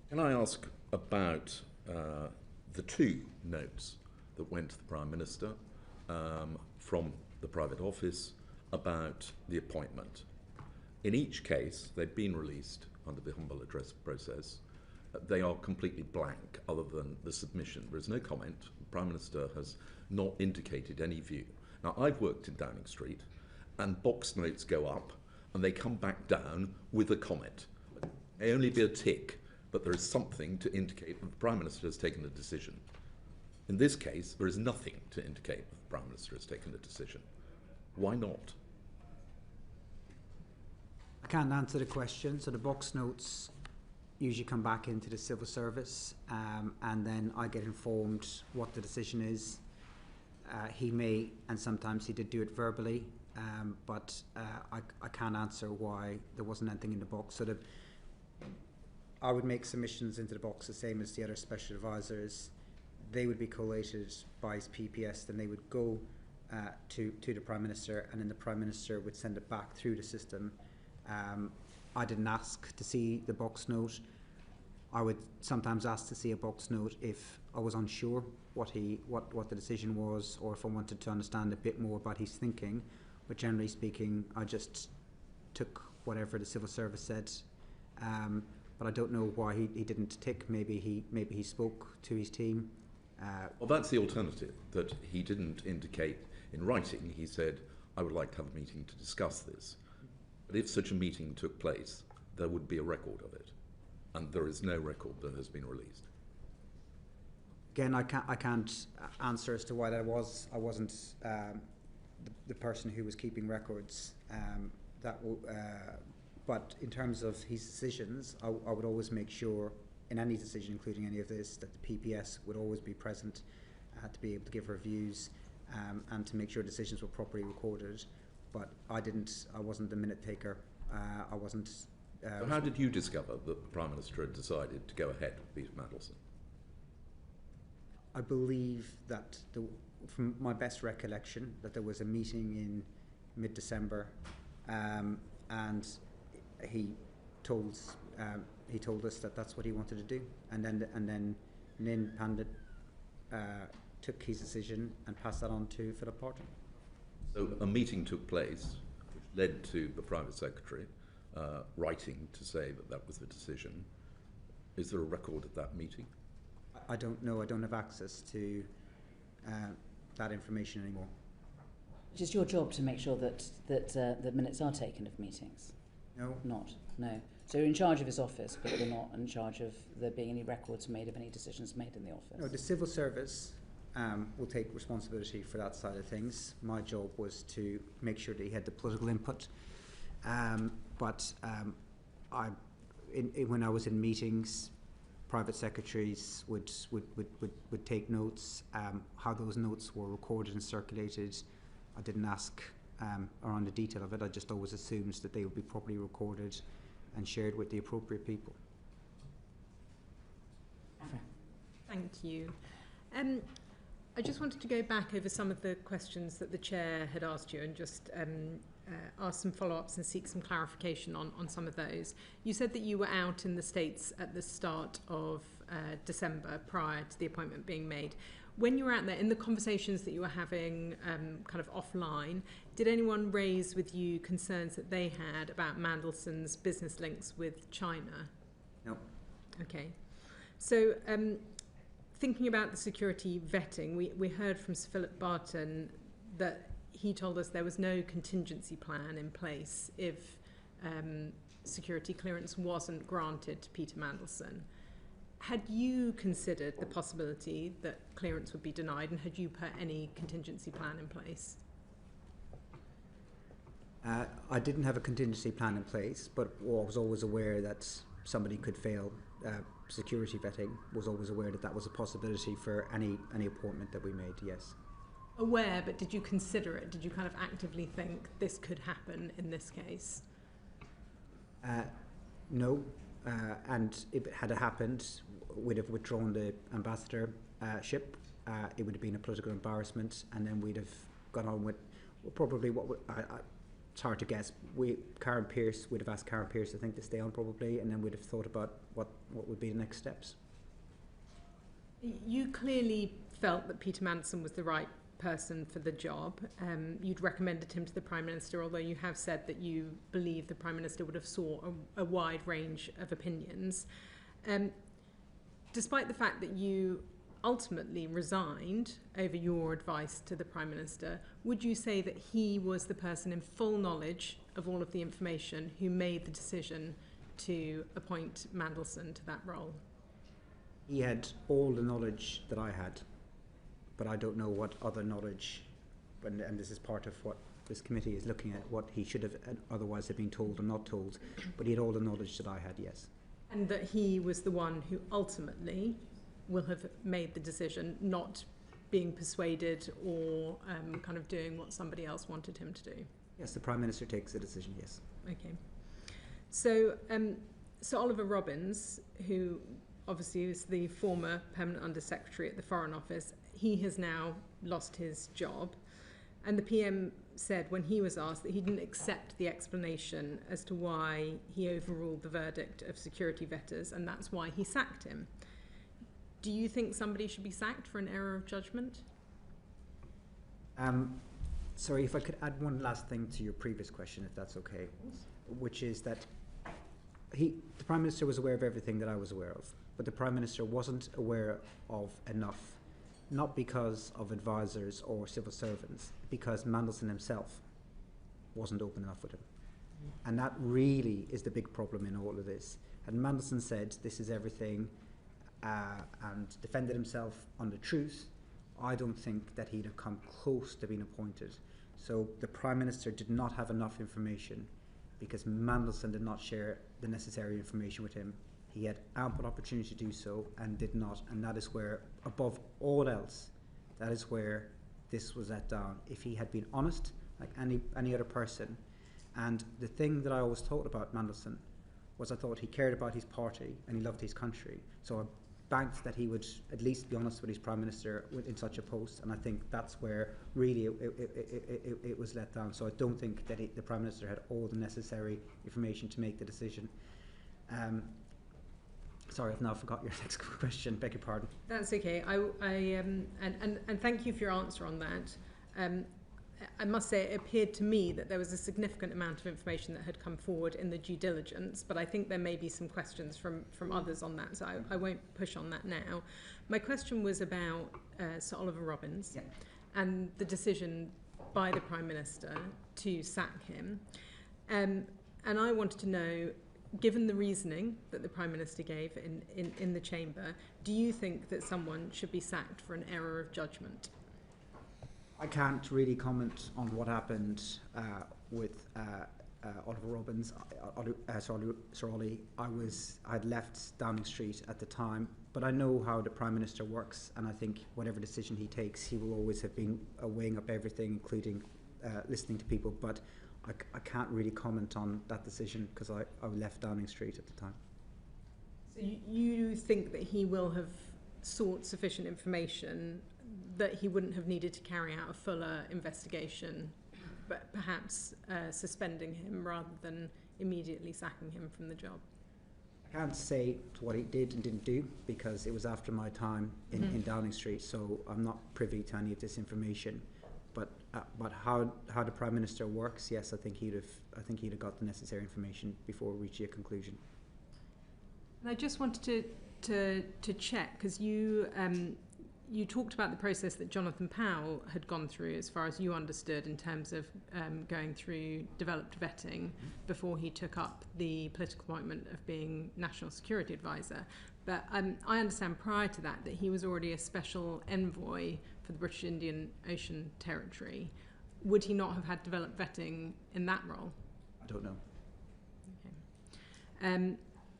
Can I ask about the two notes that went to the Prime Minister from the private office about the appointment? In each case, they've been released under the humble address process. They are completely blank other than the submission. There is no comment. The Prime Minister has not indicated any view. Now, I've worked in Downing Street, and box notes go up and they come back down with a comment. It may only be a tick, but there is something to indicate that the Prime Minister has taken a decision. In this case, there is nothing to indicate that the Prime Minister has taken a decision. Why not? I can't answer the question. So the box notes usually come back into the civil service, and then I get informed what the decision is. He may, and sometimes he did do it verbally, but I can't answer why there wasn't anything in the box. So I would make submissions into the box the same as the other special advisors. They would be collated by his PPS, then they would go to the Prime Minister, and then the Prime Minister would send it back through the system. I didn't ask to see the box note. I would sometimes ask to see a box note if I was unsure what the decision was, or if I wanted to understand a bit more about his thinking. But generally speaking, I just took whatever the civil service said. But I don't know why he didn't tick. Maybe he spoke to his team. Well, that's the alternative, that he didn't indicate in writing. He said, I would like to have a meeting to discuss this. But if such a meeting took place, there would be a record of it, and there is no record that has been released. Again, I can't answer as to why that was. I wasn't the person who was keeping records. But in terms of his decisions, I would always make sure, in any decision, including any of this, that the PPS would always be present to be able to give reviews and to make sure decisions were properly recorded. But I wasn't the minute taker. I wasn't. So how did you discover that the Prime Minister had decided to go ahead with Peter Mandelson? I believe that, from my best recollection, that there was a meeting in mid-December, and he told us that that's what he wanted to do, and then Nin Pandit took his decision and passed that on to Philip Barton. So a meeting took place, which led to the Private Secretary writing to say that that was the decision. Is there a record of that meeting? I don't know. I don't have access to that information anymore. It's just your job to make sure that the minutes are taken of meetings. No. Not. No. So you're in charge of his office, but you're not in charge of there being any records made of any decisions made in the office. No, the civil service will take responsibility for that side of things. My job was to make sure that he had the political input. When I was in meetings, private secretaries would take notes. How those notes were recorded and circulated, I didn't ask around the detail of it. I just always assumed that they would be properly recorded and shared with the appropriate people. Thank you. I just wanted to go back over some of the questions that the Chair had asked you and just ask some follow-ups and seek some clarification on some of those. You said that you were out in the States at the start of December prior to the appointment being made. When you were out there, in the conversations that you were having kind of offline, did anyone raise with you concerns that they had about Mandelson's business links with China? No. Okay. So thinking about the security vetting, we heard from Sir Philip Barton that he told us there was no contingency plan in place if security clearance wasn't granted to Peter Mandelson. Had you considered the possibility that clearance would be denied, and had you put any contingency plan in place? I didn't have a contingency plan in place, but I was always aware that somebody could fail security vetting. Was always aware that that was a possibility for any appointment that we made, yes. Aware, but did you consider it? Did you kind of actively think this could happen in this case? No, and if it had happened, we'd have withdrawn the ambassadorship. It would have been a political embarrassment, and then we'd have gone on with probably it's hard to guess. We'd have asked Karen Pierce, I think, to stay on probably, and then we'd have thought about what would be the next steps. You clearly felt that Peter Mandelson was the right person for the job. You'd recommended him to the Prime Minister, although you have said that you believe the Prime Minister would have sought a wide range of opinions. Despite the fact that you ultimately resigned over your advice to the Prime Minister, would you say that he was the person in full knowledge of all of the information who made the decision to appoint Mandelson to that role? He had all the knowledge that I had, but I don't know what other knowledge, and this is part of what this committee is looking at, what he should have otherwise have been told or not told, but he had all the knowledge that I had, yes. And that he was the one who ultimately will have made the decision, not being persuaded or kind of doing what somebody else wanted him to do? Yes, the Prime Minister takes the decision, yes. Okay. So Sir Oliver Robbins, who obviously is the former Permanent Under-Secretary at the Foreign Office, he has now lost his job. And the PM said when he was asked that he didn't accept the explanation as to why he overruled the verdict of security vetters, and that's why he sacked him. Do you think somebody should be sacked for an error of judgment? Sorry, if I could add one last thing to your previous question, if that's okay, which is that the Prime Minister was aware of everything that I was aware of, but the Prime Minister wasn't aware of enough, not because of advisors or civil servants, because Mandelson himself wasn't open enough with him. And that really is the big problem in all of this. And Mandelson said this is everything and defended himself on the truth, I don't think that he'd have come close to being appointed. So the Prime Minister did not have enough information because Mandelson did not share the necessary information with him. He had ample opportunity to do so and did not. And that is where, above all else, that is where this was let down. If he had been honest, like any other person, and the thing that I always thought about Mandelson was I thought he cared about his party and he loved his country. So I banked that he would at least be honest with his Prime Minister in such a post, and I think that's where really it was let down. So I don't think that the Prime Minister had all the necessary information to make the decision. Sorry, I've now forgot your next question. Beg your pardon. That's okay. And thank you for your answer on that. I must say it appeared to me that there was a significant amount of information that had come forward in the due diligence, but I think there may be some questions from others on that, so I won't push on that now. My question was about Sir Oliver Robbins and the decision by the Prime Minister to sack him. And I wanted to know, given the reasoning that the Prime Minister gave in the chamber, do you think that someone should be sacked for an error of judgment? I can't really comment on what happened with Oliver Robbins. Sir Ollie, I had left Downing Street at the time, but I know how the Prime Minister works, and I think whatever decision he takes, he will always have been weighing up everything, including listening to people. But I can't really comment on that decision because I left Downing Street at the time. So you think that he will have sought sufficient information that he wouldn't have needed to carry out a fuller investigation, but perhaps suspending him rather than immediately sacking him from the job? I can't say what he did and didn't do because it was after my time in Downing Street, so I'm not privy to any of this information. But how the Prime Minister works, yes, I think he'd have got the necessary information before reaching a conclusion. And I just wanted to check, because you talked about the process that Jonathan Powell had gone through, as far as you understood, in terms of going through developed vetting before he took up the political appointment of being National Security Advisor. But I understand prior to that he was already a special envoy for the British Indian Ocean Territory. Would he not have had developed vetting in that role? I don't know. Okay.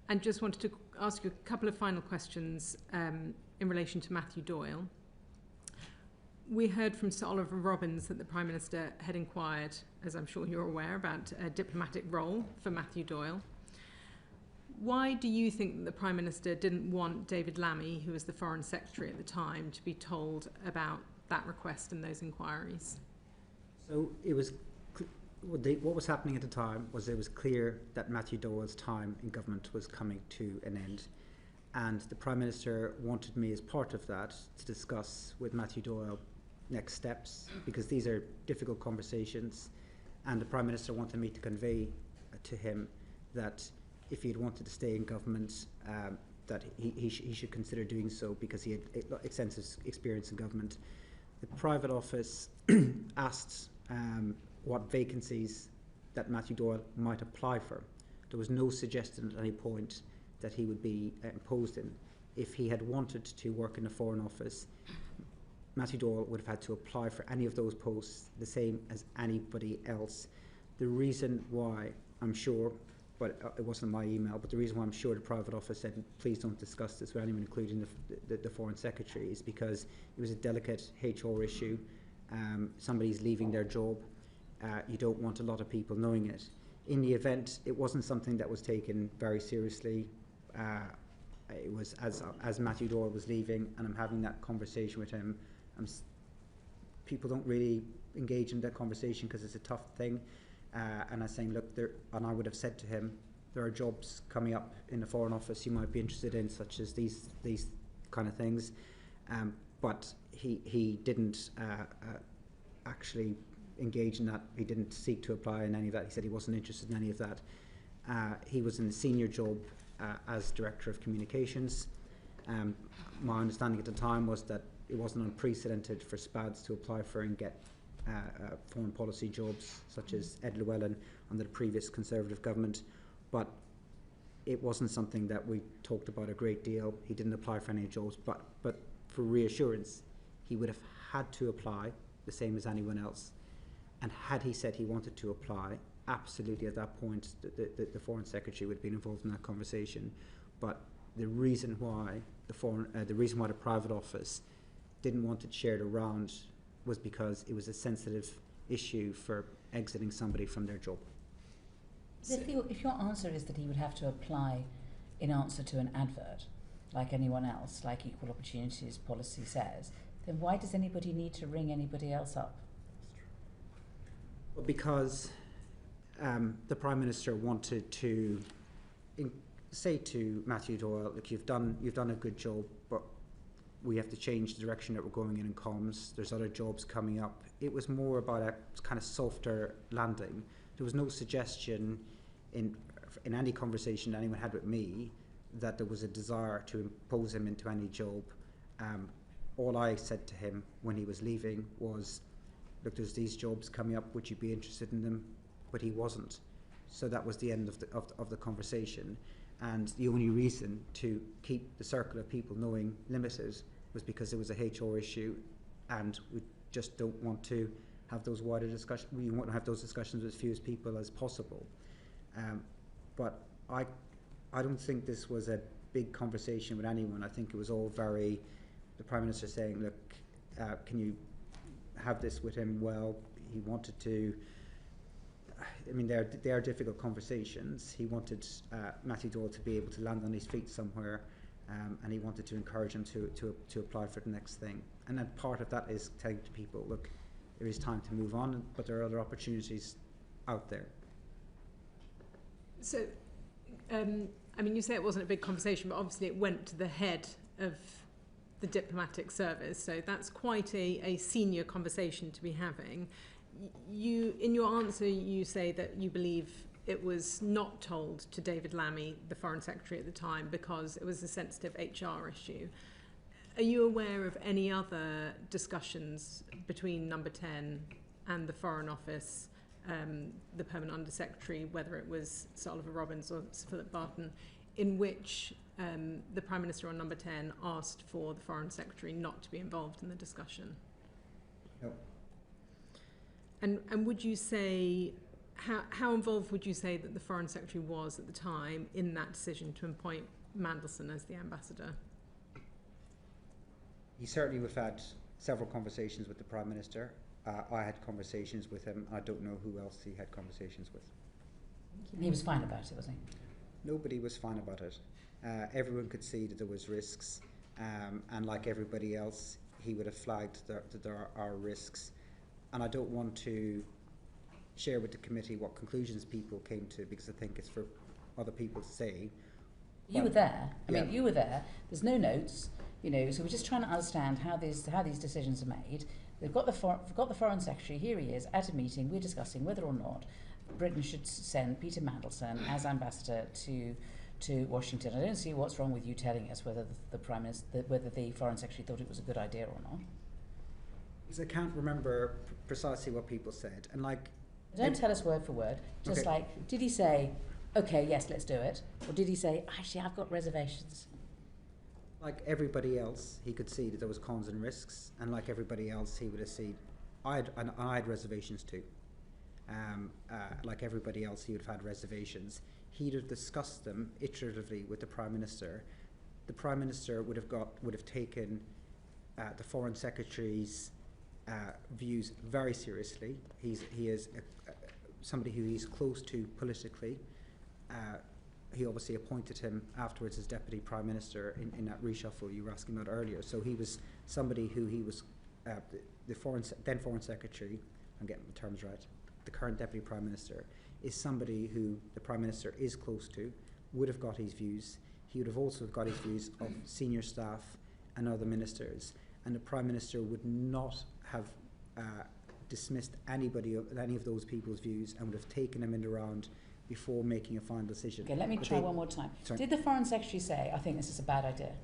And just wanted to ask you a couple of final questions in relation to Matthew Doyle. We heard from Sir Oliver Robbins that the Prime Minister had inquired, as I'm sure you're aware, about a diplomatic role for Matthew Doyle. Why do you think that the Prime Minister didn't want David Lammy, who was the Foreign Secretary at the time, to be told about that request and those inquiries? So it was what was happening at the time was it was clear that Matthew Doyle's time in government was coming to an end. And the Prime Minister wanted me as part of that to discuss with Matthew Doyle next steps, because these are difficult conversations. And the Prime Minister wanted me to convey to him that if he had wanted to stay in government, that he should consider doing so because he had extensive experience in government. The private office asked what vacancies that Matthew Doyle might apply for. There was no suggestion at any point that he would be imposed in. If he had wanted to work in the Foreign Office, Matthew Doyle would have had to apply for any of those posts the same as anybody else. The reason why, I'm sure, but it wasn't my email, but the reason why I'm sure the private office said please don't discuss this with anyone, including the Foreign Secretary, is because it was a delicate HR issue. Somebody's leaving their job. You don't want a lot of people knowing it. In the event, it wasn't something that was taken very seriously. It was as Matthew Doyle was leaving, and I'm having that conversation with him. People don't really engage in that conversation because it's a tough thing. And I'm saying, look, and I would have said to him, there are jobs coming up in the Foreign Office you might be interested in, such as these kind of things. But he didn't actually engage in that. He didn't seek to apply in any of that. He said he wasn't interested in any of that. He was in a senior job as Director of Communications. My understanding at the time was that it wasn't unprecedented for SPADs to apply for and get foreign policy jobs, such as Ed Llewellyn under the previous Conservative government, but it wasn't something that we talked about a great deal. He didn't apply for any jobs, but for reassurance, he would have had to apply the same as anyone else. And had he said he wanted to apply, absolutely at that point the Foreign Secretary would have been involved in that conversation. But the reason why the private office didn't want it shared around was because it was a sensitive issue for exiting somebody from their job. If your answer is that he would have to apply in answer to an advert, like anyone else, like Equal Opportunities policy says, then why does anybody need to ring anybody else up? Well, because the Prime Minister wanted to say to Matthew Doyle, look, you've done a good job, but we have to change the direction that we're going in comms. There's other jobs coming up. It was more about a kind of softer landing. There was no suggestion in any conversation that anyone had with me that there was a desire to impose him into any job. All I said to him when he was leaving was, look, there's these jobs coming up, would you be interested in them? But he wasn't. So that was the end of the conversation. And the only reason to keep the circle of people knowing limited was because it was a HR issue, and we just don't want to have those wider discussions. We want to have those discussions with as few people as possible. But I don't think this was a big conversation with anyone. I think it was all very, the Prime Minister saying, look, can you have this with him? Well, he wanted to, I mean, they are difficult conversations. He wanted Matthew Doyle to be able to land on his feet somewhere, and he wanted to encourage him to apply for the next thing. And then part of that is telling to people, look, there is time to move on, but there are other opportunities out there. So, I mean, you say it wasn't a big conversation, but obviously it went to the head of the diplomatic service, so that's quite a senior conversation to be having. You, in your answer, you say that you believe it was not told to David Lammy, the Foreign Secretary at the time, because it was a sensitive HR issue. Are you aware of any other discussions between Number 10 and the Foreign Office, the Permanent Under-Secretary, whether it was Sir Oliver Robbins or Sir Philip Barton, in which the Prime Minister on Number 10 asked for the Foreign Secretary not to be involved in the discussion? No. And would you say, how involved would you say that the Foreign Secretary was at the time in that decision to appoint Mandelson as the ambassador? He certainly would have had several conversations with the Prime Minister. I had conversations with him. I don't know who else he had conversations with. He was fine about it, wasn't he? Nobody was fine about it. Everyone could see that there was risks, and like everybody else, he would have flagged that there are risks. And I don't want to share with the committee what conclusions people came to, because I think it's for other people to say. You were there. I mean, you were there. There's no notes, you know. So we're just trying to understand how these decisions are made. They've got the Foreign Secretary. Here he is at a meeting. We're discussing whether or not Britain should send Peter Mandelson as ambassador to Washington. I don't see what's wrong with you telling us whether whether the Foreign Secretary thought it was a good idea or not. Because I can't remember precisely what people said, and like. Don't tell us word for word. Just okay. Like, did he say, "Okay, yes, let's do it," or did he say, "Actually, I've got reservations"? Like everybody else, he could see that there was cons and risks, and like everybody else, he would have seen. I had reservations too. Like everybody else, he would have had reservations. He'd have discussed them iteratively with the Prime Minister. The Prime Minister would have taken the Foreign Secretary's views very seriously. He is somebody who he's close to politically. He obviously appointed him afterwards as Deputy Prime Minister in that reshuffle you were asking about earlier. So he was somebody who he was the then Foreign Secretary. I'm getting the terms right. The current Deputy Prime Minister is somebody who the Prime Minister is close to, would have got his views. He would have also got his views of senior staff and other ministers. And the Prime Minister would not have dismissed any of those people's views, and would have taken them in the round before making a final decision. Okay, let me try one more time. Sorry. Did the Foreign Secretary say, "I think this is a bad idea"?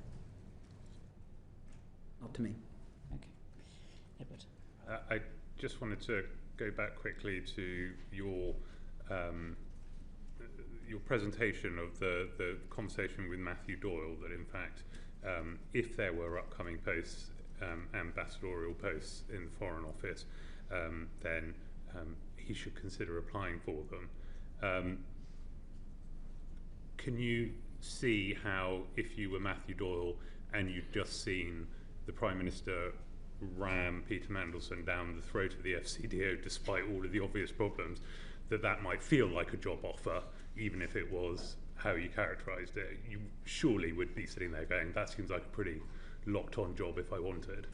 Not to me. Okay. Edward. I just wanted to go back quickly to your presentation of the conversation with Matthew Doyle, that in fact, if there were upcoming posts, ambassadorial posts in the Foreign Office, then he should consider applying for them. Can you see how, if you were Matthew Doyle and you'd just seen the Prime Minister ram Peter Mandelson down the throat of the FCDO despite all of the obvious problems, that might feel like a job offer, even if it was how you characterised it? You surely would be sitting there going, that seems like a pretty locked-on job if I wanted.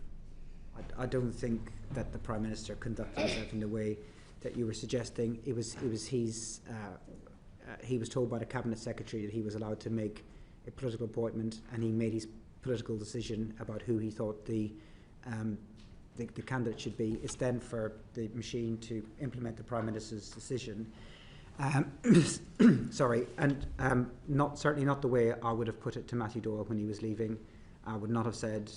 I don't think that the Prime Minister conducted himself in the way that you were suggesting. He was told by the Cabinet Secretary that he was allowed to make a political appointment, and he made his political decision about who he thought the candidate should be. It's then for the machine to implement the Prime Minister's decision. Sorry, and certainly not the way I would have put it to Matthew Doyle when he was leaving. I would not have said,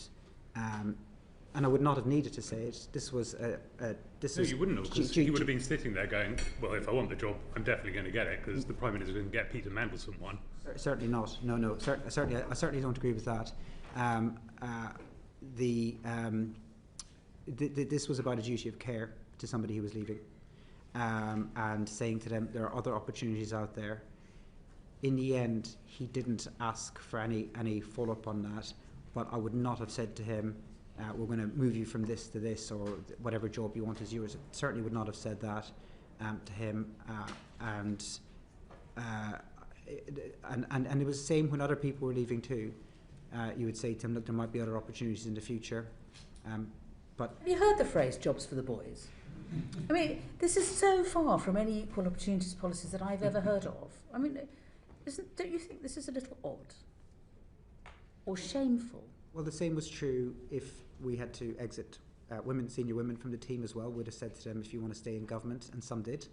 and I would not have needed to say it. This was you wouldn't have, because you would have been sitting there going, well, if I want the job, I'm definitely going to get it, because the Prime Minister didn't get Peter Mandelson one. Certainly not. No. I certainly don't agree with that. This was about a duty of care to somebody who was leaving, and saying to them there are other opportunities out there. In the end, he didn't ask for any follow-up on that, but I would not have said to him, we're going to move you from this to this, or whatever job you want is yours. Certainly would not have said that to him, and it was the same when other people were leaving too. You would say to him, look, there might be other opportunities in the future. But have you heard the phrase "jobs for the boys"? I mean, this is so far from any equal opportunities policies that I've ever heard of. I mean, don't you think this is a little odd or shameful? Well, the same was true if we had to exit senior women from the team as well. We'd have said to them, if you want to stay in government, and some did.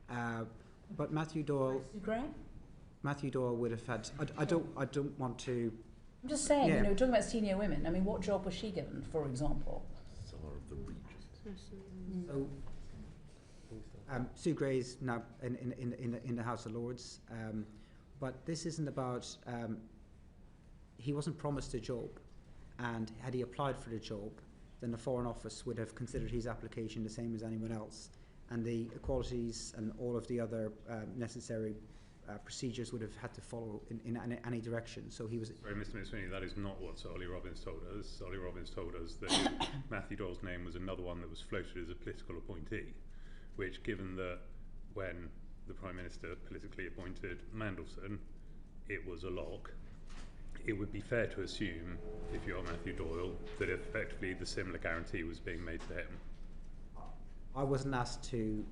But Matthew Doyle would have had. I don't want to. I'm just saying, we're talking about senior women. I mean, what job was she given, for example? Some of the regions. So, Sue Gray's now in the House of Lords, but this isn't about. He wasn't promised a job, and had he applied for the job, then the Foreign Office would have considered his application the same as anyone else, and the equalities and all of the other necessary procedures would have had to follow in any direction. So he was. Sorry, Mr. McSweeny, that is not what Sir Ollie Robbins told us. Sir Ollie Robbins told us that Matthew Doyle's name was another one that was floated as a political appointee, which, given that when the Prime Minister politically appointed Mandelson, it was a lock, it would be fair to assume, if you're Matthew Doyle, that effectively the similar guarantee was being made to him. I wasn't asked to.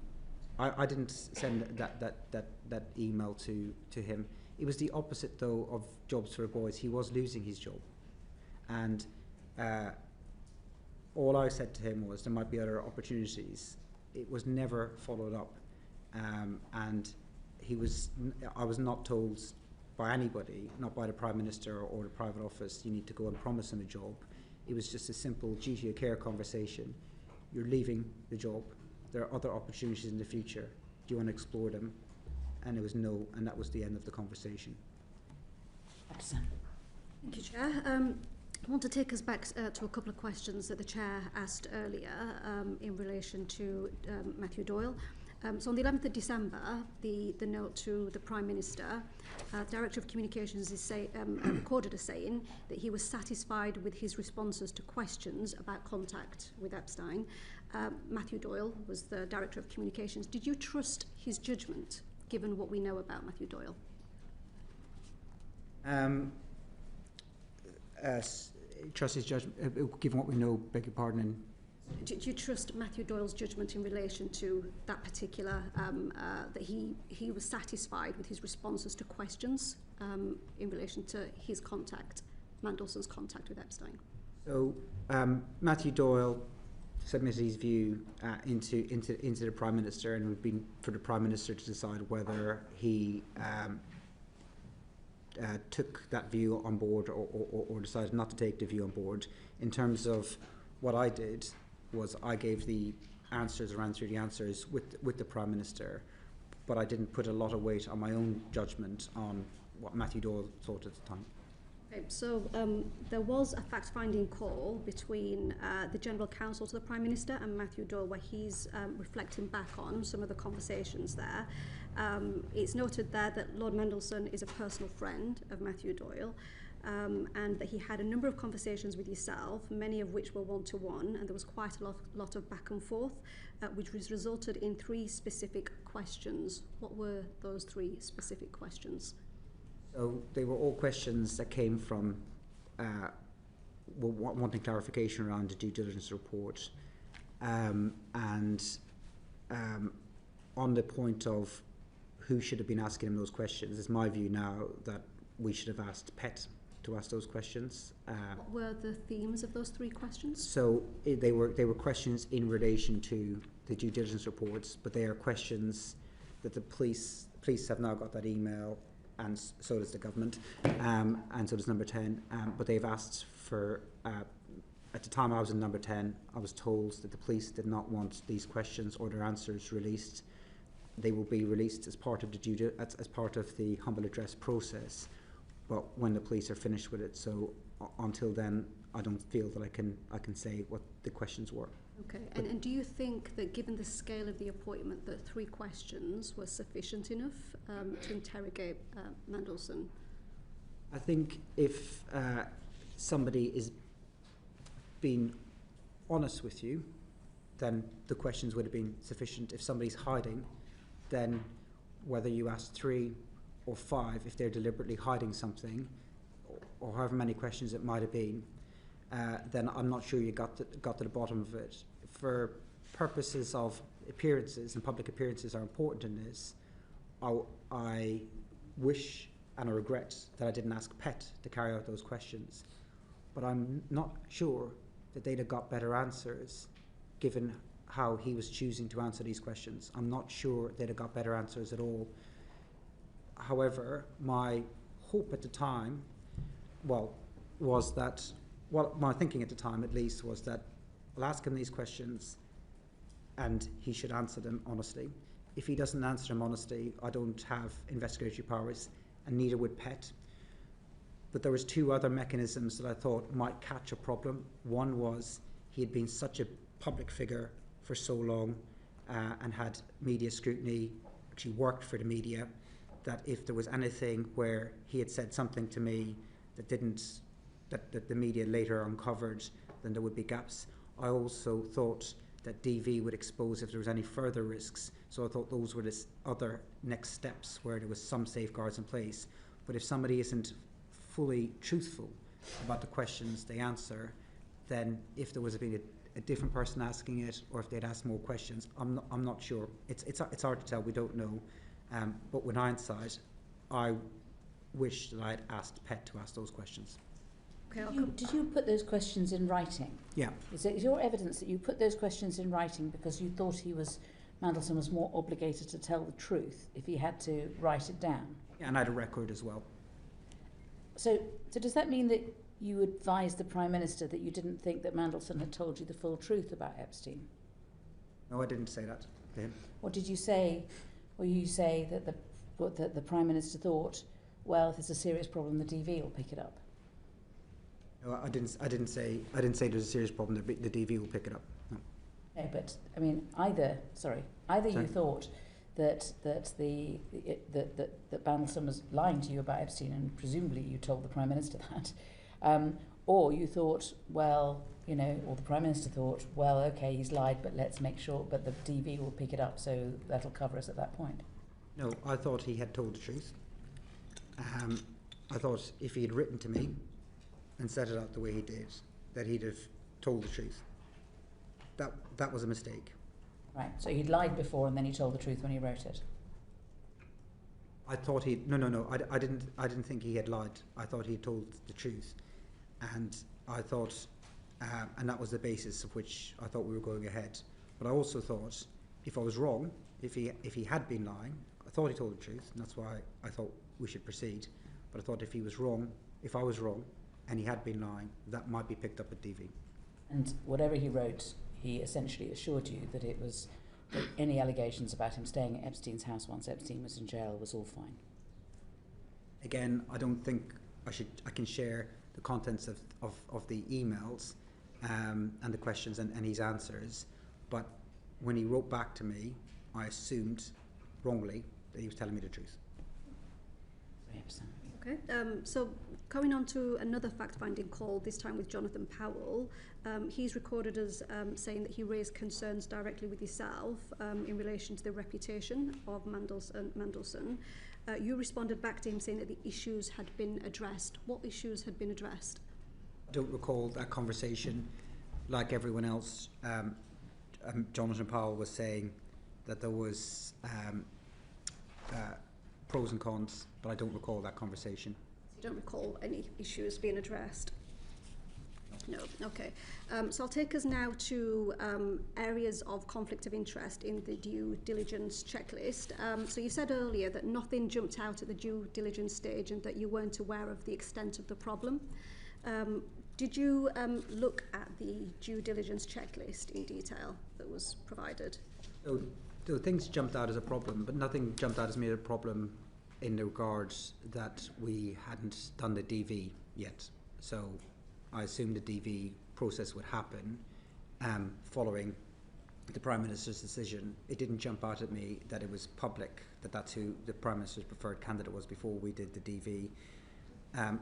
I didn't send that email to him. It was the opposite, though, of jobs for boys. He was losing his job, and all I said to him was there might be other opportunities. It was never followed up, and I was not told by anybody, not by the Prime Minister or the private office, you need to go and promise him a job. It was just a simple duty of care conversation. You're leaving the job. There are other opportunities in the future. Do you want to explore them? And it was no, and that was the end of the conversation. Thank you, Chair. I want to take us back to a couple of questions that the Chair asked earlier in relation to Matthew Doyle. So on the 11th of December, the note to the Prime Minister, Director of Communications is recorded as saying that he was satisfied with his responses to questions about contact with Epstein. Matthew Doyle was the Director of Communications. Did you trust his judgment, given what we know about Matthew Doyle? Trust his judgment, given what we know, beg your pardon. Do you trust Matthew Doyle's judgment in relation to that particular, that he was satisfied with his responses to questions in relation to his contact, Mandelson's contact with Epstein? So Matthew Doyle submitted his view into the Prime Minister, and it would be for the Prime Minister to decide whether he took that view on board or decided not to take the view on board. In terms of what I did, was I gave the answers, ran through the answers with the Prime Minister, but I didn't put a lot of weight on my own judgment on what Matthew Doyle thought at the time. Okay, so there was a fact-finding call between the General Counsel to the Prime Minister and Matthew Doyle, where he's reflecting back on some of the conversations there. It's noted there that Lord Mandelson is a personal friend of Matthew Doyle, and that he had a number of conversations with yourself, many of which were one-to-one, and there was quite a lot of back and forth, which was resulted in 3 specific questions. What were those 3 specific questions? So they were all questions that came from wanting clarification around the due diligence report, and on the point of who should have been asking him those questions. It's my view now that we should have asked PET to ask those questions. What were the themes of those 3 questions? So they were questions in relation to the due diligence reports, but they are questions that the police have now got that email, and so does the government, and so does Number 10. But they've asked for, at the time I was in Number 10, I was told that the police did not want these questions or their answers released. They will be released as part of the as part of the humble address process, but when the police are finished with it. So until then, I don't feel that I can say what the questions were. Okay, and do you think that given the scale of the appointment that 3 questions were sufficient enough to interrogate Mandelson? I think if somebody is being honest with you, then the questions would have been sufficient. If somebody's hiding, then whether you ask 3 or 5, if they're deliberately hiding something, or however many questions it might have been, then I'm not sure you got to the bottom of it. For purposes of appearances, and public appearances are important in this, I wish and I regret that I didn't ask PET to carry out those questions, but I'm not sure that they'd have got better answers given how he was choosing to answer these questions. I'm not sure they'd have got better answers at all. However, my hope at the time, was that, my thinking at the time at least was that I'll ask him these questions and he should answer them honestly. If he doesn't answer them honestly, I don't have investigatory powers, and neither would PET. But there was 2 other mechanisms that I thought might catch a problem. One was he had been such a public figure for so long and had media scrutiny, actually worked for the media, that if there was anything where he had said something to me that the media later uncovered, then there would be gaps. I also thought that DV would expose if there was any further risks, so I thought those were the other next steps where there was some safeguards in place. But if somebody isn't fully truthful about the questions they answer, then if there was been a different person asking it, or if they'd asked more questions, I'm not sure. It's hard to tell. We don't know. But with hindsight, I wish that I'd asked PET to ask those questions. Okay, Did you put those questions in writing? Yeah. Is your evidence that you put those questions in writing because you thought Mandelson was more obligated to tell the truth if he had to write it down? Yeah, and I had a record as well. So does that mean that you advised the Prime Minister that you didn't think that Mandelson had told you the full truth about Epstein? No, I didn't say that to him. Or did you say, that the Prime Minister thought, well, if there's a serious problem, the DV will pick it up? No, I didn't say there's a serious problem. The DV will pick it up. No. No, but I mean, either you thought that Mandelson was lying to you about Epstein, and presumably you told the Prime Minister that, or you thought, well, or the Prime Minister thought, well, okay, he's lied, but let's make sure, but the DV will pick it up, so that'll cover us at that point. No, I thought he had told the truth. I thought if he had written to me and set it out the way he did, that he'd have told the truth. That was a mistake. Right, so he'd lied before and then he told the truth when he wrote it. I thought no, I didn't think he had lied. I thought he had told the truth, and I thought, and that was the basis of which I thought we were going ahead. But I also thought, if I was wrong, if he had been lying, I thought he told the truth, and that's why I thought we should proceed. But I thought if I was wrong, and he had been lying, that might be picked up at DV. And whatever he wrote, he essentially assured you that it was that any allegations about him staying at Epstein's house once Epstein was in jail was all fine. Again, I don't think I can share the contents of the emails and the questions and his answers, but when he wrote back to me, I assumed wrongly that he was telling me the truth. Okay, so going on to another fact-finding call, this time with Jonathan Powell. He's recorded as saying that he raised concerns directly with yourself in relation to the reputation of Mandelson. You responded back to him saying that the issues had been addressed. What issues had been addressed? I don't recall that conversation. Like everyone else, Jonathan Powell was saying that there was pros and cons, but I don't recall that conversation. You don't recall any issues being addressed? No. Okay. So I'll take us now to areas of conflict of interest in the due diligence checklist. So you said earlier that nothing jumped out at the due diligence stage and that you weren't aware of the extent of the problem. Did you look at the due diligence checklist in detail that was provided? So things jumped out as a problem, but nothing jumped out as me a problem in the regards that we hadn't done the DV yet. So I assumed the DV process would happen following the Prime Minister's decision. It didn't jump out at me that it was public, that that's who the Prime Minister's preferred candidate was before we did the DV.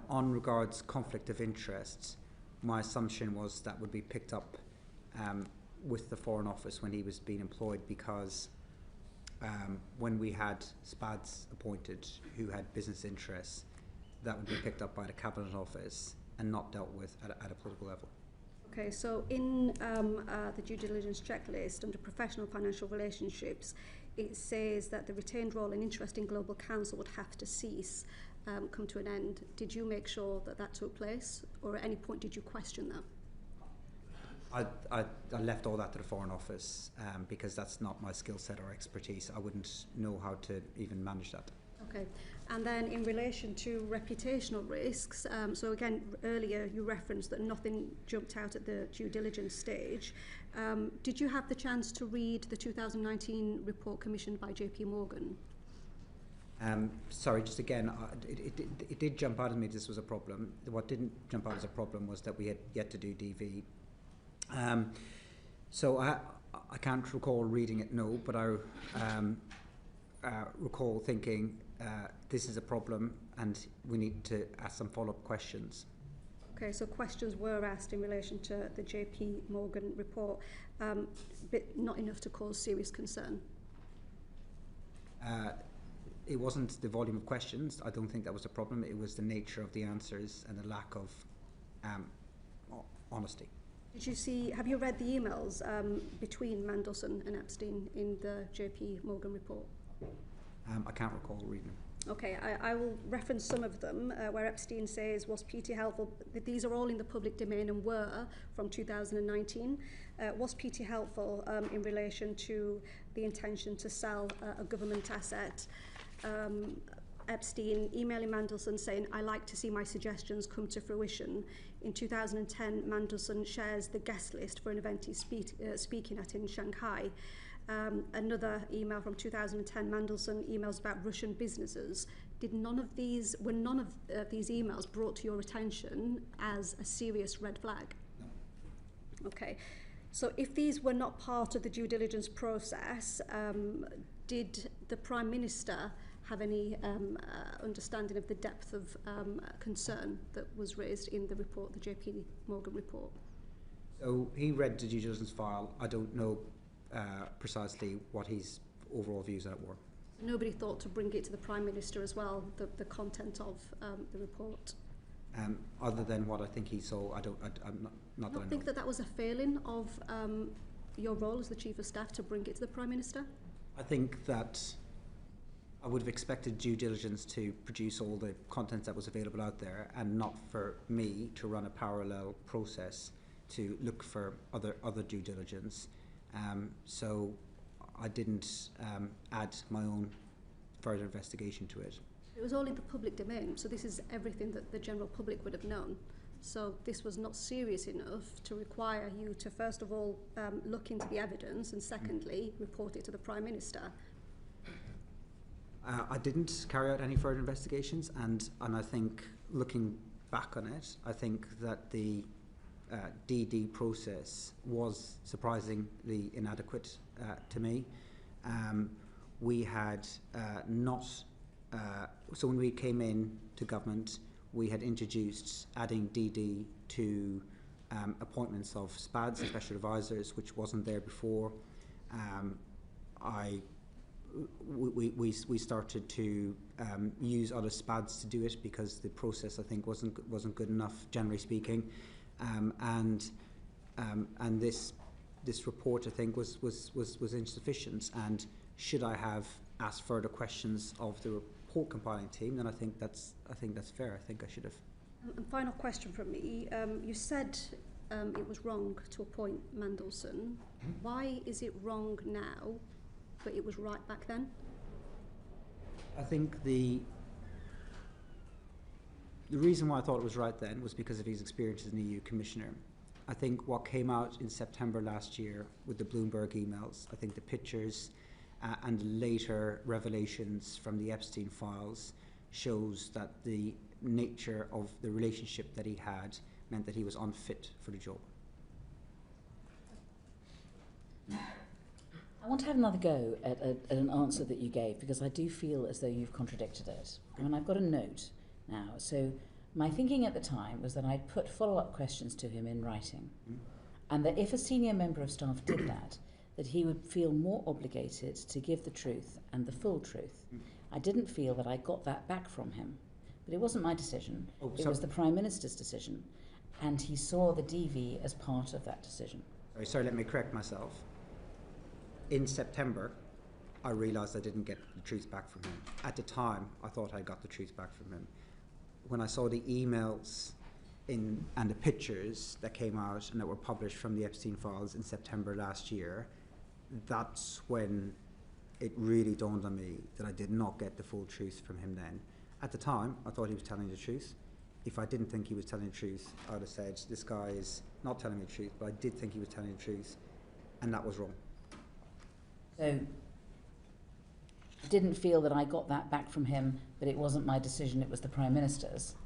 On regards conflict of interests, my assumption was that would be picked up with the Foreign Office when he was being employed, because when we had SPADs appointed who had business interests, that would be picked up by the Cabinet Office and not dealt with at a political level. Okay, so in the due diligence checklist under professional financial relationships, it says that the retained role and interest in Global Counsel would have to cease, come to an end. Did you make sure that that took place, or at any point did you question that? I left all that to the Foreign Office because that's not my skill set or expertise. I wouldn't know how to even manage that. Okay, and then in relation to reputational risks, so again, earlier you referenced that nothing jumped out at the due diligence stage. Did you have the chance to read the 2019 report commissioned by JP Morgan? Sorry, just again, it did jump out at me this was a problem. What didn't jump out as a problem was that we had yet to do DV. So I can't recall reading it, no, but I recall thinking this is a problem and we need to ask some follow-up questions. Okay, so questions were asked in relation to the JP Morgan report, but not enough to cause serious concern. It wasn't the volume of questions. I don't think that was a problem. It was the nature of the answers and the lack of honesty. Did you see, have you read the emails between Mandelson and Epstein in the JP Morgan report? I can't recall reading them. Okay, I will reference some of them where Epstein says, was PT helpful? These are all in the public domain and were from 2019. Was PT helpful in relation to the intention to sell a government asset? Epstein emailing Mandelson saying, I like to see my suggestions come to fruition. In 2010, Mandelson shares the guest list for an event he's speaking at in Shanghai. Another email from 2010, Mandelson emails about Russian businesses. Were none of these emails brought to your attention as a serious red flag? No. Okay, so if these were not part of the due diligence process, did the Prime Minister have any understanding of the depth of concern that was raised in the report, the JP Morgan report? So he read the due diligence file. I don't know precisely what his overall views on it were. Nobody thought to bring it to the Prime Minister as well, the content of the report? Other than what I think he saw, I'm not that I know. Think that was a failing of your role as the Chief of Staff to bring it to the Prime Minister? I think that I would have expected due diligence to produce all the content that was available out there, and not for me to run a parallel process to look for other due diligence. So I didn't add my own further investigation to it. It was all in the public domain, so this is everything that the general public would have known. So this was not serious enough to require you to, first of all, look into the evidence, and secondly, report it to the Prime Minister. I didn't carry out any further investigations, and I think, looking back on it, I think that the DD process was surprisingly inadequate to me. We had so when we came in to government, we had introduced adding DD to appointments of SPADs, special advisors, which wasn't there before. We started to use other SPADs to do it because the process, I think, wasn't good enough, generally speaking, and this report, I think, was insufficient. And should I have asked further questions of the report compiling team, then I think that's fair. I think I should have. And final question from me. You said it was wrong to appoint Mandelson. Why is it wrong now, but it was right back then? I think the reason why I thought it was right then was because of his experience as an EU commissioner. I think what came out in September last year with the Bloomberg emails, I think the pictures and later revelations from the Epstein files shows that the nature of the relationship that he had meant that he was unfit for the job. I want to have another go at an answer that you gave, because I do feel as though you've contradicted it. I mean, I've got a note now. So my thinking at the time was that I'd put follow-up questions to him in writing, and that if a senior member of staff did that he would feel more obligated to give the truth and the full truth. I didn't feel that I got that back from him. But it wasn't my decision. It was the Prime Minister's decision. And he saw the DV as part of that decision. Sorry, let me correct myself. In September, I realised I didn't get the truth back from him. At the time, I thought I got the truth back from him. When I saw the emails and the pictures that came out and that were published from the Epstein files in September last year, that's when it really dawned on me that I did not get the full truth from him then. At the time, I thought he was telling the truth. If I didn't think he was telling the truth, I would have said, this guy is not telling me the truth, but I did think he was telling the truth, and that was wrong. So I didn't feel that I got that back from him, but it wasn't my decision, it was the Prime Minister's.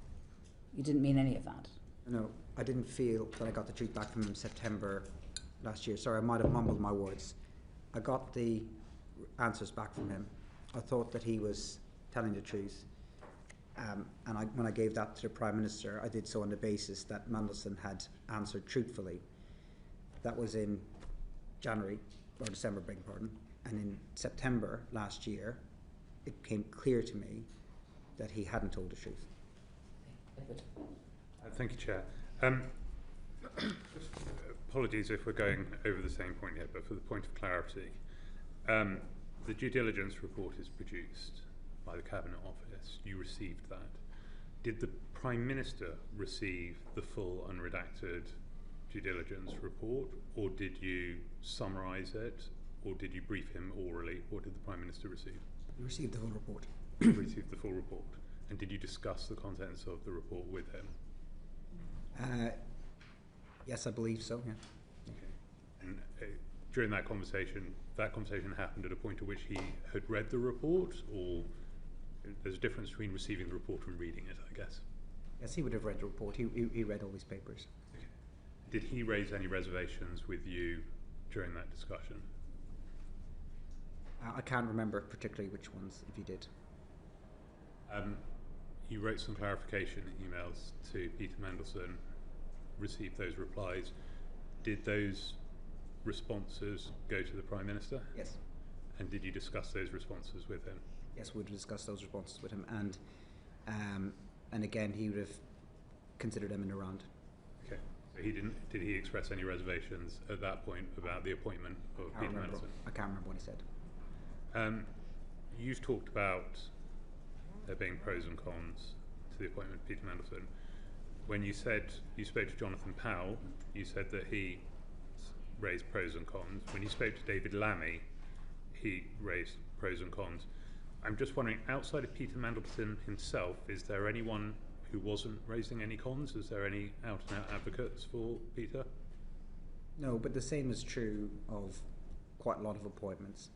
You didn't mean any of that? No, I didn't feel that I got the truth back from him in September last year. Sorry, I might have mumbled my words. I got the answers back from him. I thought that he was telling the truth. And when I gave that to the Prime Minister, I did so on the basis that Mandelson had answered truthfully. That was in January, or December, beg your pardon. And in September last year, it became clear to me that he hadn't told the truth. Thank you, Chair. Apologies if we're going over the same point here, but for the point of clarity, the due diligence report is produced by the Cabinet Office. You received that. Did the Prime Minister receive the full unredacted due diligence report, or did you summarise it, or did you brief him orally? What did the Prime Minister receive? He received the full report. You received the full report. And did you discuss the contents of the report with him? Yes, I believe so, yeah. Okay. And during that conversation happened at a point at which he had read the report, or there's a difference between receiving the report and reading it, I guess? Yes, he would have read the report. He read all these papers. Okay. Did he raise any reservations with you during that discussion? I can't remember particularly which ones, if he did. You wrote some clarification emails to Peter Mandelson, received those replies. Did those responses go to the Prime Minister? Yes. And did you discuss those responses with him? Yes, we would have discussed those responses with him, and again, he would have considered them in a round. Okay. So he didn't. Did he express any reservations at that point about the appointment of Peter Mandelson? I can't remember what he said. You've talked about there being pros and cons to the appointment of Peter Mandelson. When you said you spoke to Jonathan Powell, you said that he raised pros and cons. When you spoke to David Lammy, he raised pros and cons. I'm just wondering, outside of Peter Mandelson himself, is there anyone who wasn't raising any cons? Is there any out-and-out advocates for Peter? No, but the same is true of quite a lot of appointments.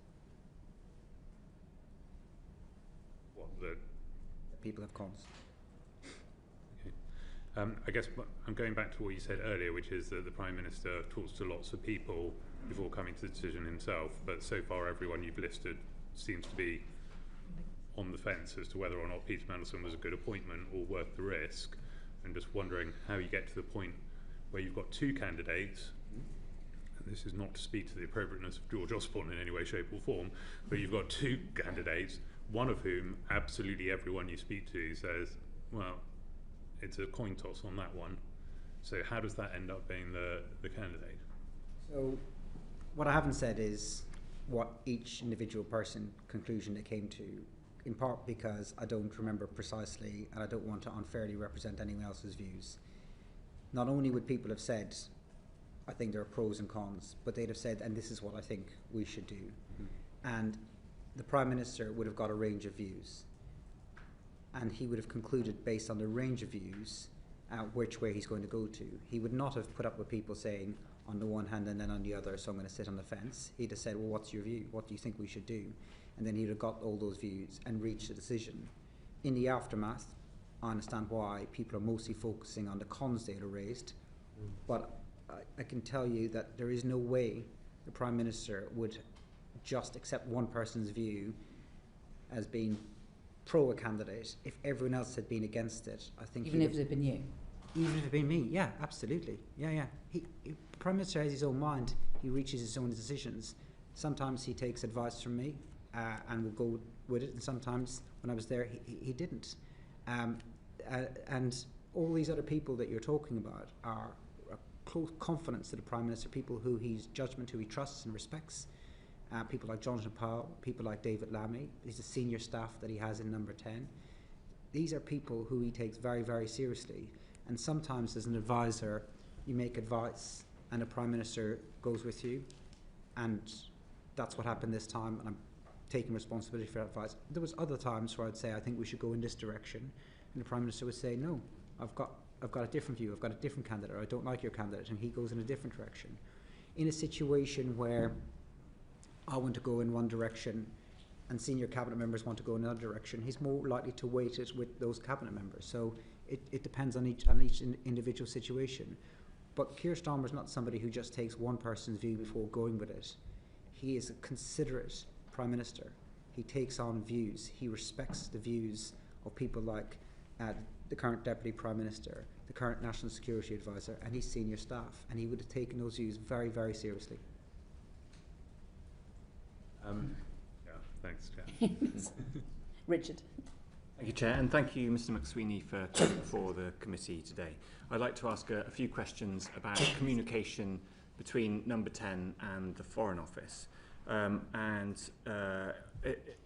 What, the People have cons. I guess I'm going back to what you said earlier, which is that the Prime Minister talks to lots of people before coming to the decision himself, but so far everyone you've listed seems to be on the fence as to whether or not Peter Mandelson was a good appointment or worth the risk. I'm just wondering how you get to the point where you've got two candidates, and this is not to speak to the appropriateness of George Osborne in any way, shape or form, but you've got two candidates, one of whom absolutely everyone you speak to says, well, it's a coin toss on that one. So how does that end up being the candidate? So what I haven't said is what each individual person conclusion they came to, in part because I don't remember precisely and I don't want to unfairly represent anyone else's views. Not only would people have said, I think there are pros and cons, but they'd have said, and this is what I think we should do. And the Prime Minister would have got a range of views. And he would have concluded based on the range of views which way he's going to go to. He would not have put up with people saying on the one hand and then on the other, so I'm going to sit on the fence. He'd have said, well, what's your view? What do you think we should do? And then he'd have got all those views and reached a decision. In the aftermath, I understand why people are mostly focusing on the cons that are raised, but I can tell you that there is no way the Prime Minister would just accept one person's view as being pro a candidate if everyone else had been against it. I think even if it had been you. Even if it had been me, yeah, absolutely, yeah. The Prime Minister has his own mind. He reaches his own decisions. Sometimes he takes advice from me and will go with it, and sometimes when I was there, he didn't. And all these other people that you're talking about are close confidence to the Prime Minister, people who he's judgment, who he trusts and respects. People like Jonathan Powell, people like David Lammy, these are senior staff that he has in Number 10. These are people who he takes very, very seriously. And sometimes as an advisor, you make advice and the Prime Minister goes with you. And that's what happened this time, and I'm taking responsibility for that advice. There was other times where I'd say, I think we should go in this direction. And the Prime Minister would say, no, I've got a different view, I've got a different candidate, or I don't like your candidate, and he goes in a different direction. In a situation where I want to go in one direction and senior cabinet members want to go in another direction, he's more likely to weight it with those cabinet members. So it depends on each individual situation. But Keir Starmer is not somebody who just takes one person's view before going with it. He is a considerate Prime Minister. He takes on views. He respects the views of people like the current Deputy Prime Minister, the current National Security Advisor, and his senior staff. And he would have taken those views very, very seriously. Yeah, thanks, Chair. Richard. Thank you, Chair, and thank you, Mr. McSweeny, for the committee today. I'd like to ask a few questions about communication between Number 10 and the Foreign Office.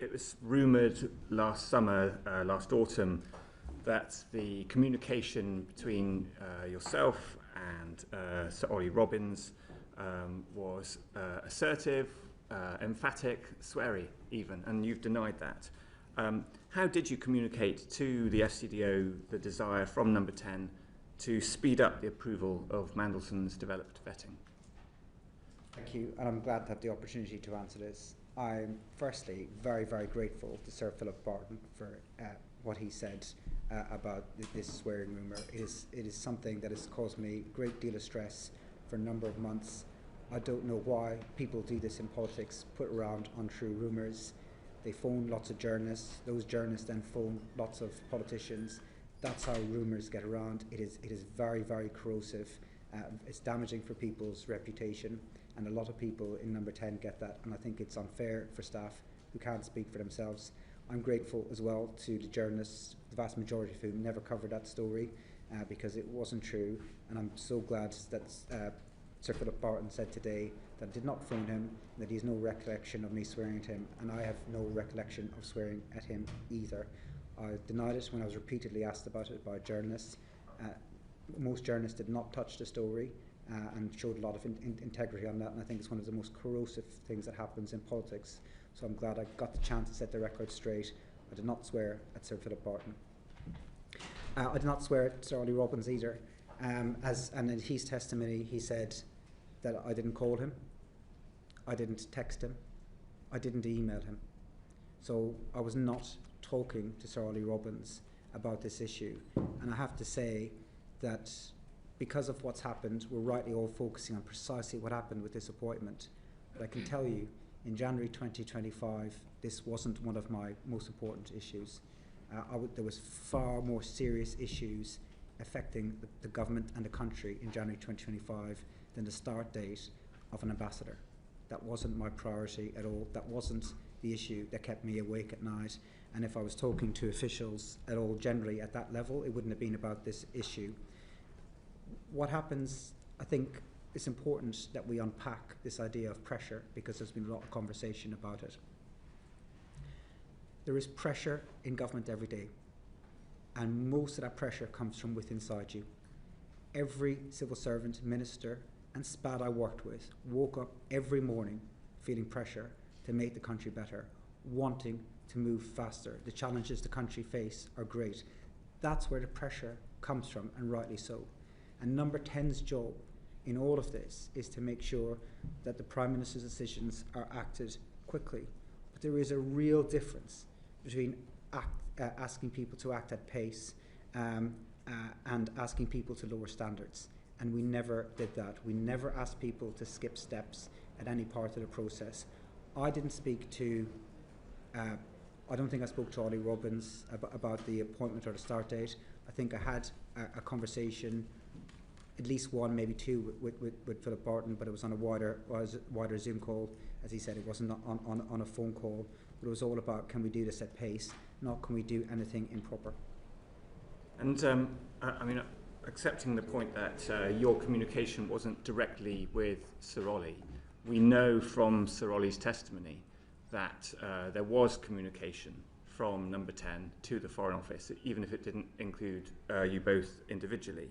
It was rumoured last summer, last autumn, that the communication between yourself and Sir Ollie Robbins was assertive, emphatic, sweary even, and you've denied that. How did you communicate to the FCDO the desire from Number 10 to speed up the approval of Mandelson's developed vetting? Thank you, and I'm glad to have the opportunity to answer this. I'm firstly very, very grateful to Sir Philip Barton for what he said about this swearing rumour. It is something that has caused me a great deal of stress for a number of months. I don't know why people do this in politics, put around untrue rumours. They phone lots of journalists. Those journalists then phone lots of politicians. That's how rumours get around. It is very, very corrosive. It's damaging for people's reputation, and a lot of people in Number 10 get that, and I think it's unfair for staff who can't speak for themselves. I'm grateful as well to the journalists, the vast majority of whom never covered that story because it wasn't true, and I'm so glad that Sir Philip Barton said today that I did not phone him, that he has no recollection of me swearing at him, and I have no recollection of swearing at him either. I denied it when I was repeatedly asked about it by journalists. Most journalists did not touch the story and showed a lot of integrity on that, and I think it's one of the most corrosive things that happens in politics. So I'm glad I got the chance to set the record straight. I did not swear at Sir Philip Barton. I did not swear at Sir Ollie Robbins either. And in his testimony, he said that I didn't call him, I didn't text him, I didn't email him. So I was not talking to Sir Ollie Robbins about this issue. And I have to say that because of what's happened, we're rightly all focusing on precisely what happened with this appointment. But I can tell you, in January 2025, this wasn't one of my most important issues. There was far more serious issues affecting the government and the country in January 2025 than the start date of an ambassador. That wasn't my priority at all. That wasn't the issue that kept me awake at night. And if I was talking to officials at all generally at that level, it wouldn't have been about this issue. What happens, I think it's important that we unpack this idea of pressure, because there's been a lot of conversation about it. There is pressure in government every day, and most of that pressure comes from within inside you. Every civil servant, minister and SPAD I worked with woke up every morning feeling pressure to make the country better, wanting to move faster. The challenges the country face are great. That's where the pressure comes from, and rightly so. And Number 10's job in all of this is to make sure that the Prime Minister's decisions are acted quickly. But there is a real difference between asking people to act at pace and asking people to lower standards. And we never did that. We never asked people to skip steps at any part of the process. I didn't speak to, I don't think I spoke to Ollie Robbins about the appointment or the start date. I think I had a conversation, at least one, maybe two, with Philip Barton, but it was on a wider Zoom call. As he said, it wasn't on a phone call, but it was all about, can we do this at pace, not can we do anything improper. And I mean, accepting the point that your communication wasn't directly with Sir Ollie, we know from Sir Ollie's testimony that there was communication from Number 10 to the Foreign Office, even if it didn't include you both individually.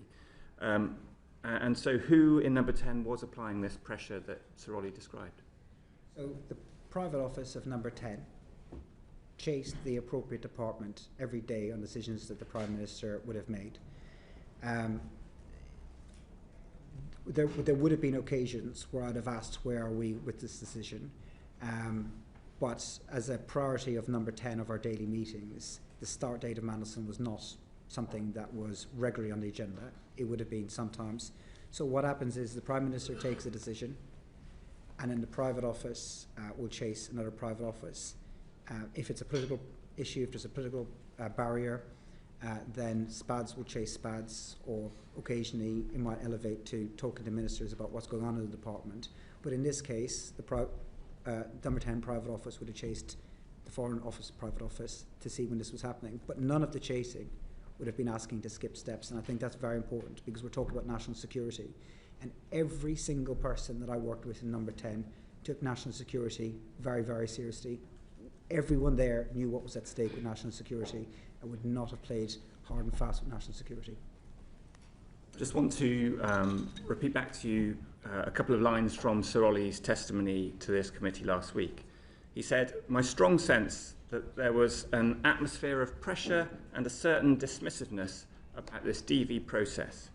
And so who in Number 10 was applying this pressure that Sir Ollie described? So the private office of Number 10 chased the appropriate department every day on decisions that the Prime Minister would have made. There would have been occasions where I'd have asked, where are we with this decision? But as a priority of Number 10 of our daily meetings, the start date of Medelson was not something that was regularly on the agenda. It would have been sometimes. So what happens is the Prime Minister takes a decision, and then the private office will chase another private office. If it's a political issue, if there's a political barrier, then SPADs will chase SPADs, or occasionally it might elevate to talking to ministers about what's going on in the department. But in this case, the Number 10 private office would have chased the Foreign Office private office to see when this was happening. But none of the chasing would have been asking to skip steps, and I think that's very important, because we're talking about national security. And every single person that I worked with in Number 10 took national security very, very seriously. Everyone there knew what was at stake with national security and would not have played hard and fast with national security. Just want to repeat back to you a couple of lines from Sir Ollie's testimony to this committee last week. He said, "My strong sense that there was an atmosphere of pressure and a certain dismissiveness about this DV process."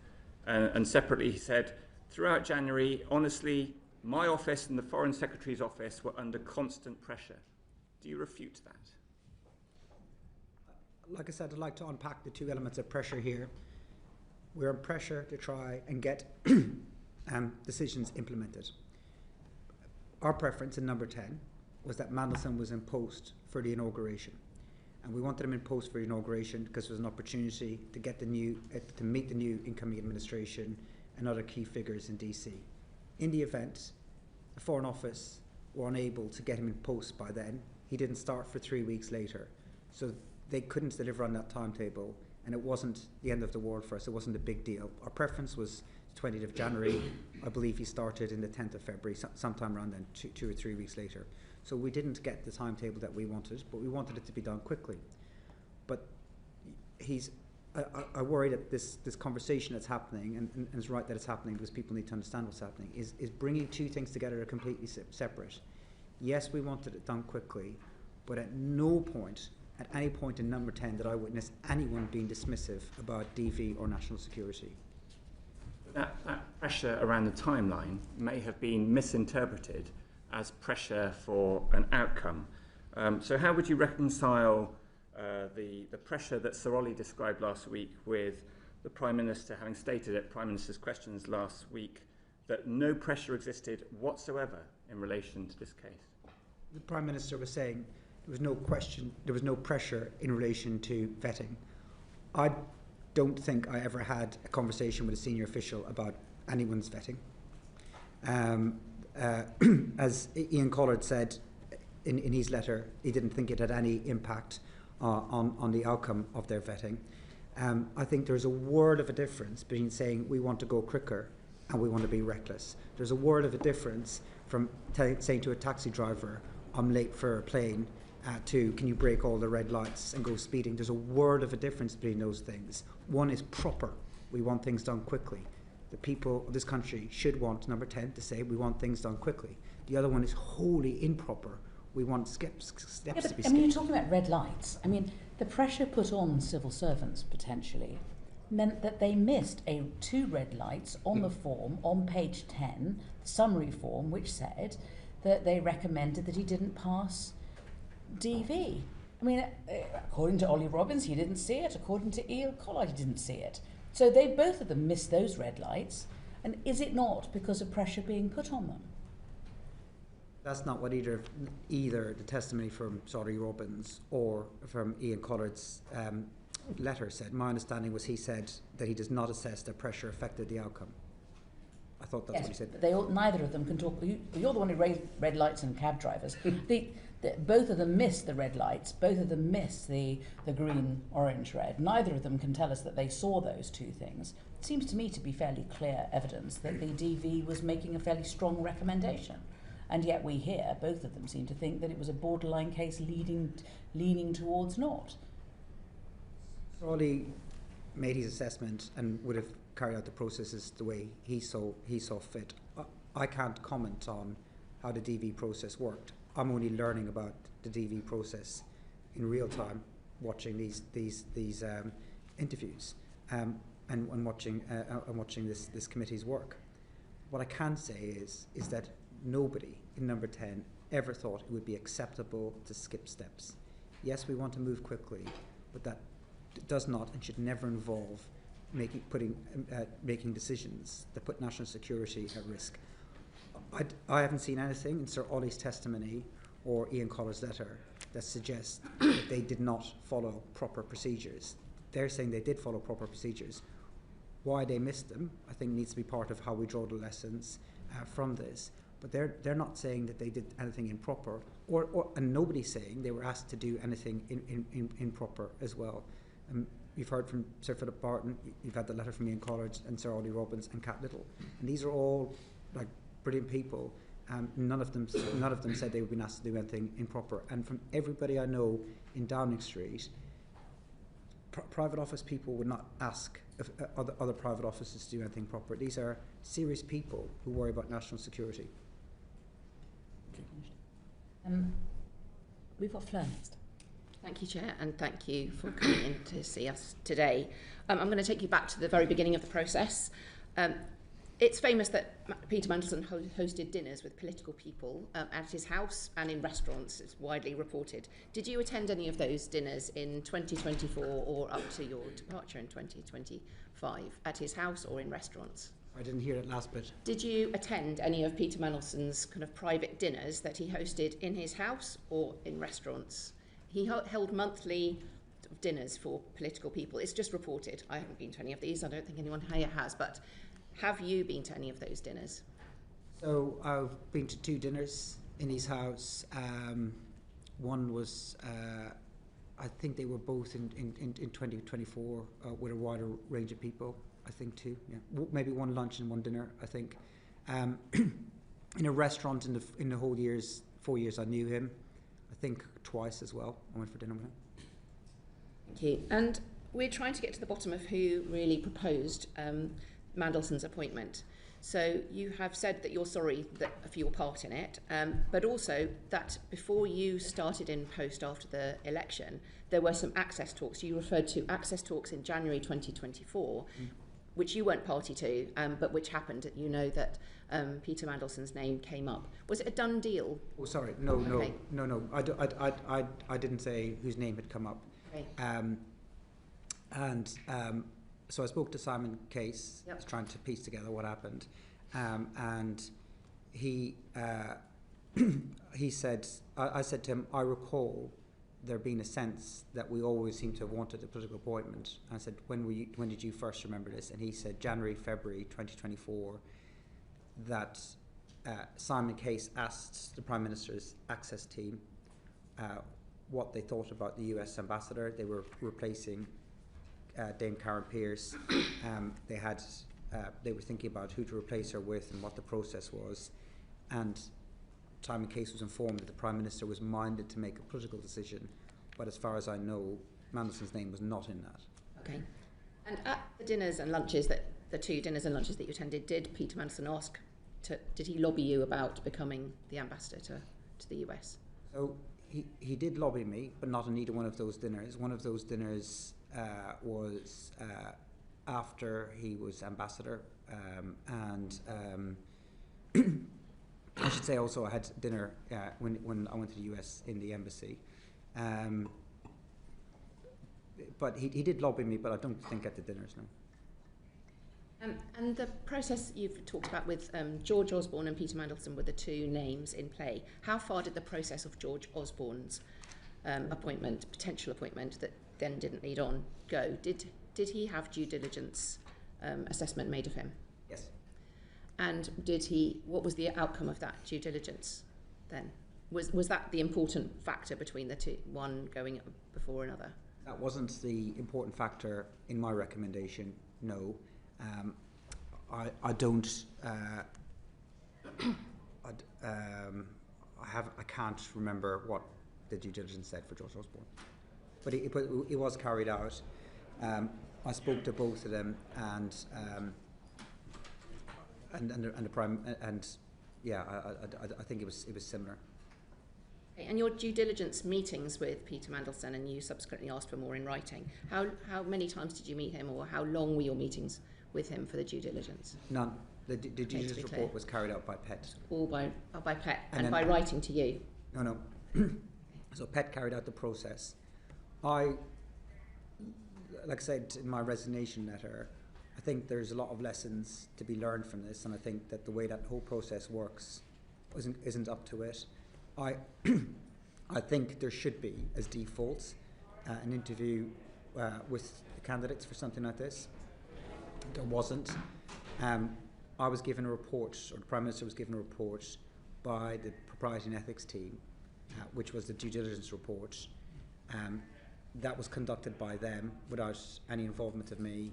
And separately he said, "Throughout January, honestly, my office and the Foreign Secretary's office were under constant pressure." Do you refute that? Like I said, I'd like to unpack the two elements of pressure here. We're under pressure to try and get decisions implemented. Our preference in Number 10 was that Mandelson was in post for the inauguration. And we wanted him in post for the inauguration because there was an opportunity to get to meet the new incoming administration and other key figures in DC. In the event, the Foreign Office were unable to get him in post by then. He didn't start for 3 weeks later. So they couldn't deliver on that timetable, and it wasn't the end of the world for us. It wasn't a big deal. Our preference was 20th of January. I believe he started in the 10th of February, sometime around then, 2 or 3 weeks later. So we didn't get the timetable that we wanted, but we wanted it to be done quickly. But I worry that this conversation that's happening, and it's right that it's happening because people need to understand what's happening, is bringing two things together that are completely separate. Yes, we wanted it done quickly, but at no point at any point in number 10 did I witness anyone being dismissive about DV or national security. That pressure around the timeline may have been misinterpreted as pressure for an outcome. So how would you reconcile the pressure that Sir Ollie described last week with the Prime Minister having stated at Prime Minister's questions last week that no pressure existed whatsoever in relation to this case? The Prime Minister was saying there was no question, there was no pressure in relation to vetting. I don't think I ever had a conversation with a senior official about anyone's vetting. As Ian Collard said in his letter, he didn't think it had any impact on the outcome of their vetting. I think there's a world of a difference between saying we want to go quicker and we want to be reckless. There's a world of a difference from saying to a taxi driver, I'm late for a plane, to can you break all the red lights and go speeding. There's a world of a difference between those things. One is proper. We want things done quickly. The people of this country should want, number 10, to say we want things done quickly. The other one is wholly improper. We want steps to be skipped. I mean, you're talking about red lights. I mean, the pressure put on civil servants, potentially, meant that they missed 2 red lights on the form, on page 10, the summary form, which said that they recommended that he didn't pass DV. I mean, according to Ollie Robbins, he didn't see it. According to Ian Collard, he didn't see it. So they both of them missed those red lights. And is it not because of pressure being put on them? That's not what either the testimony from Ollie Robbins or from Ian Collard's letter said. My understanding was he said that he does not assess that pressure affected the outcome. I thought that's what he said. Neither of them can talk. You're the one who raised red lights and cab drivers. Both of them missed the red lights. Both of them missed the green, orange, red. Neither of them can tell us that they saw those 2 things. It seems to me to be fairly clear evidence that the DV was making a fairly strong recommendation. And yet we hear both of them seem to think that it was a borderline case leaning towards not. Ollie made his assessment and would have carried out the processes the way he saw fit. I can't comment on how the DV process worked. I'm only learning about the DV process in real time, watching these interviews and watching this committee's work. What I can say is that nobody in number 10 ever thought it would be acceptable to skip steps. Yes, we want to move quickly, but that does not and should never involve making decisions that put national security at risk. I haven't seen anything in Sir Ollie's testimony or Ian Collard's letter that suggests that they did not follow proper procedures. They're saying they did follow proper procedures. Why they missed them, I think, needs to be part of how we draw the lessons from this. But they're not saying that they did anything improper, and nobody's saying they were asked to do anything improper as well. You've heard from Sir Philip Barton, you've had the letter from Ian Collard and Sir Ollie Robbins and Cat Little, and these are all like brilliant people. None of them said they would be asked to do anything improper. And from everybody I know in Downing Street, private office people would not ask if other private offices to do anything proper. These are serious people who worry about national security. We've got Fleur next. Thank you, Chair, and thank you for coming in to see us today. I'm going to take you back to the very beginning of the process. It's famous that Peter Mandelson hosted dinners with political people at his house and in restaurants. It's widely reported. Did you attend any of those dinners in 2024 or up to your departure in 2025 at his house or in restaurants? I didn't hear that last bit. Did you attend any of Peter Mandelson's kind of private dinners that he hosted in his house or in restaurants? He held monthly dinners for political people. It's just reported. I haven't been to any of these. I don't think anyone here has, but have you been to any of those dinners? So I've been to 2 dinners in his house. One was, I think they were both in 2024 with a wider range of people. I think 2, yeah. Maybe 1 lunch and 1 dinner, I think. In a restaurant in the whole 4 years I knew him, I think twice as well. I went for dinner with him. Thank you. And we're trying to get to the bottom of who really proposed Mandelson's appointment. So you have said that you're sorry for your part in it, but also that before you started in post after the election, there were some access talks. You referred to access talks in January 2024, which you weren't party to, but which happened. You know that Peter Mandelson's name came up. Was it a done deal? Oh, sorry. No, Okay. no. I didn't say whose name had come up. Okay. So I spoke to Simon Case, Yep. trying to piece together what happened, and he he said, I said to him, I recall there being a sense that we always seem to have wanted a political appointment. And I said, when did you first remember this? And he said January, February 2024, that Simon Case asked the Prime Minister's access team what they thought about the US ambassador. They were replacing Dame Karen Pierce. They were thinking about who to replace her with and what the process was. And Simon Case was informed that the Prime Minister was minded to make a political decision, but as far as I know, Mandelson's name was not in that. Okay. And at the the two dinners and lunches that you attended, did Peter Mandelson did he lobby you about becoming the ambassador to the US? So he did lobby me, but not on either one of those dinners. One of those dinners was after he was ambassador, and I should say also I had dinner when I went to the US in the embassy. But he did lobby me, but I don't think at the dinners, no. And the process you've talked about with George Osborne and Peter Mandelson were the two names in play. How far did the process of George Osborne's potential appointment that then didn't lead on, go? Did he have due diligence assessment made of him? Yes. And what was the outcome of that due diligence then? Was that the important factor between the two, one going before another? That wasn't the important factor in my recommendation, no. I don't. I can't remember what the due diligence said for George Osborne, but it was carried out. I spoke to both of them, and the prime, and yeah, I think it was similar. Okay, and your due diligence meetings with Peter Mandelson, and you subsequently asked for more in writing. How many times did you meet him, or how long were your meetings with him for the due diligence? None. The due diligence report was carried out by PET. All by PET, and by writing to you? No. So PET carried out the process. Like I said in my resignation letter, I think there's a lot of lessons to be learned from this, and I think that the way that whole process works isn't up to it. I think there should be, as default, an interview with the candidates for something like this. There wasn't. I was given a report, or the Prime Minister was given a report by the Propriety and Ethics team, which was the due diligence report. That was conducted by them without any involvement of me.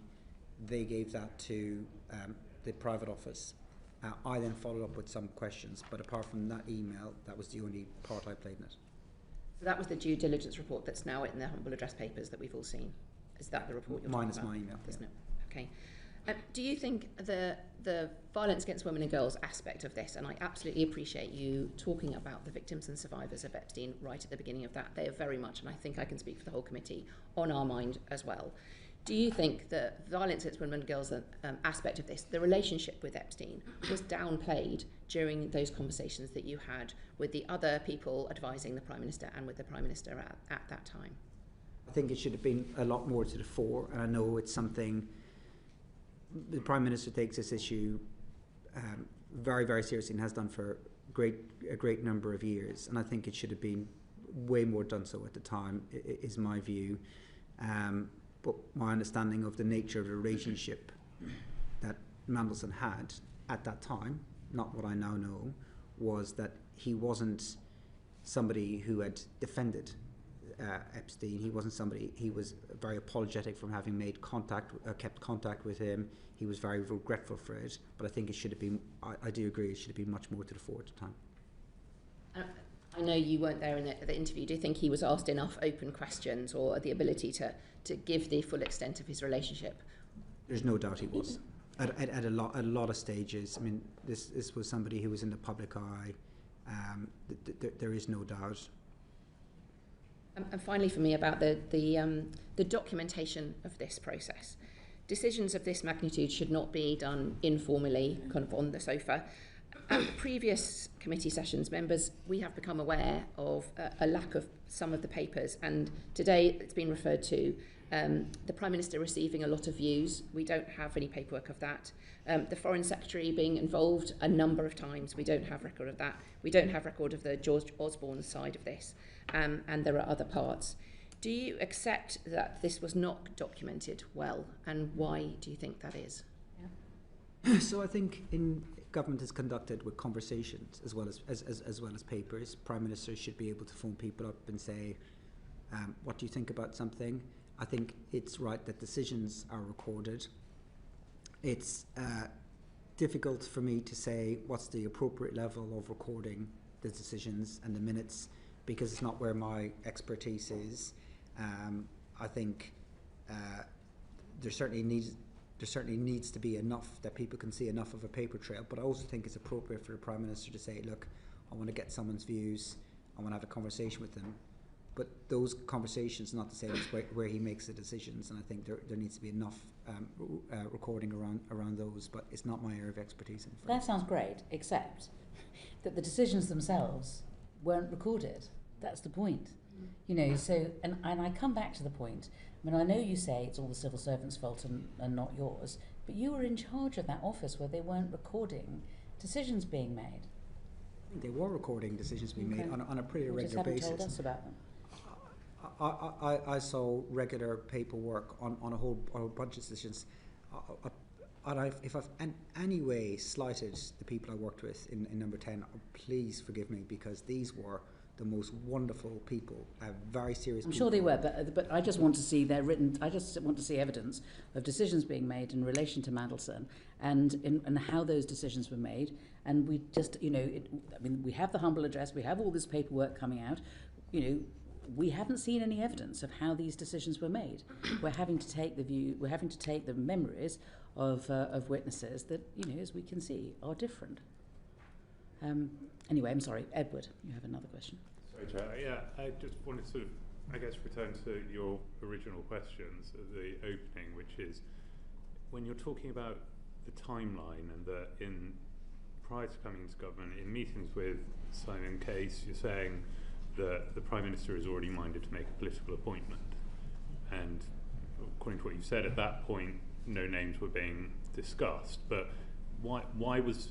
They gave that to the private office. I then followed up with some questions, but apart from that email, that was the only part I played in it. So that was the due diligence report that's now in the humble address papers that we've all seen. Is that the report you're talking about? Minus my email. Isn't it? Okay. Do you think the violence against women and girls aspect of this, and I absolutely appreciate you talking about the victims and survivors of Epstein right at the beginning of that, they are very much, and I think I can speak for the whole committee, on our mind as well. Do you think the violence against women and girls aspect of this, the relationship with Epstein, was downplayed during those conversations that you had with the other people advising the Prime Minister and with the Prime Minister at that time? I think it should have been a lot more to the fore, and I know it's something the Prime Minister takes this issue very, very seriously and has done for a great number of years, and I think it should have been way more done so at the time, is my view. But my understanding of the nature of the relationship that Mandelson had at that time, not what I now know, was that he wasn't somebody who had defended Epstein. He wasn't somebody. He was very apologetic from having made kept contact with him. He was very regretful for it. But I think it should have been. I do agree. It should have been much more to the fore at the time. I know you weren't there in the interview. Do you think he was asked enough open questions, or the ability to give the full extent of his relationship? There's no doubt he was. at a lot of stages. I mean, this was somebody who was in the public eye. There is no doubt. And finally, for me, about the documentation of this process. Decisions of this magnitude should not be done informally, kind of on the sofa. At previous committee sessions, members, we have become aware of a lack of some of the papers, and today it's been referred to the Prime Minister receiving a lot of views. We don't have any paperwork of that. The Foreign Secretary being involved a number of times. We don't have record of that. We don't have record of the George Osborne side of this, and there are other parts. Do you accept that this was not documented well, and why do you think that is? Yeah. So I think government is conducted with conversations as well as papers. Prime Ministers should be able to phone people up and say, what do you think about something? I think it's right that decisions are recorded. It's difficult for me to say what's the appropriate level of recording the decisions and the minutes, because it's not where my expertise is. I think there certainly needs to be enough that people can see enough of a paper trail, but I also think it's appropriate for the Prime Minister to say, look, I want to get someone's views, I want to have a conversation with them. But those conversations are not the same as where he makes the decisions, and I think there needs to be enough recording around those, but it's not my area of expertise. That sounds great, except that the decisions themselves weren't recorded. That's the point. You know, so, and I come back to the point, I mean, I know you say it's all the civil servants' fault and not yours, but you were in charge of that office where they weren't recording decisions being made. I think they were recording decisions being made on a pretty regular basis. You just haven't told us about them. I saw regular paperwork on a whole bunch of decisions. If I've in any way slighted the people I worked with in number 10, please forgive me, because these were the most wonderful people, very serious people. I'm sure they were, but I just want to see I just want to see evidence of decisions being made in relation to Medelson and how those decisions were made. And we just, you know, I mean, we have the humble address, we have all this paperwork coming out, you know, we haven't seen any evidence of how these decisions were made. We're having to take the memories of witnesses that, you know, as we can see, are different. Anyway, I'm sorry, Edward, you have another question. Sorry, Chair. Yeah, I just wanted to sort of, I guess, return to your original questions at the opening, which is when you're talking about the timeline and that prior to coming into government, in meetings with Simon Case, you're saying that the Prime Minister is already minded to make a political appointment, and according to what you said at that point, no names were being discussed. But why was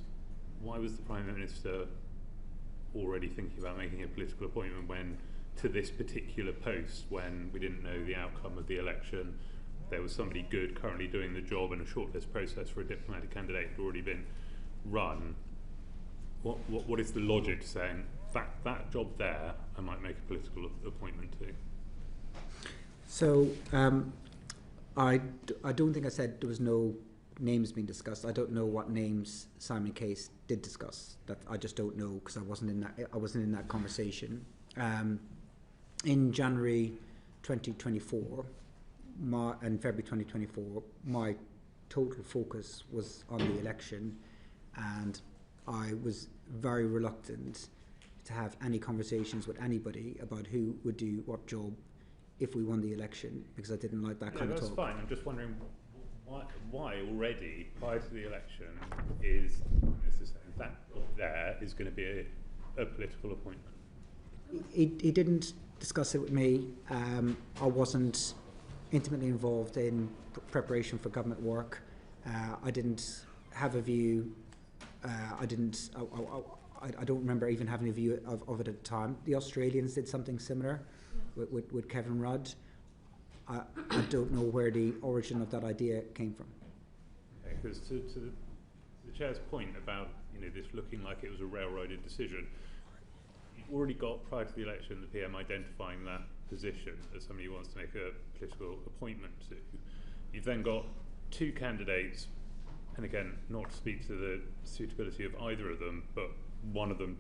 the Prime Minister already thinking about making a political appointment when, to this particular post, when we didn't know the outcome of the election, there was somebody good currently doing the job, and a shortlist process for a diplomatic candidate had already been run? What is the logic saying that job there I might make a political appointment to? So I don't think I said there was no names being discussed. I don't know what names Simon Case did discuss. That I just don't know, because I wasn't in that conversation. In January 2024 and February 2024, my total focus was on the election, and I was very reluctant to have any conversations with anybody about who would do what job if we won the election, because I didn't like that kind of talk. That's fine. I'm just wondering why already, prior to the election, is that there is going to be a political appointment? He didn't discuss it with me. I wasn't intimately involved in preparation for government work. I didn't have a view. I don't remember even having a view of it at the time. The Australians did something similar with Kevin Rudd. I don't know where the origin of that idea came from. Okay, because to the Chair's point about, you know, this looking like it was a railroaded decision, you've already got, prior to the election, the PM identifying that position as somebody who wants to make a political appointment to. You've then got two candidates, and again, not to speak to the suitability of either of them, but one of them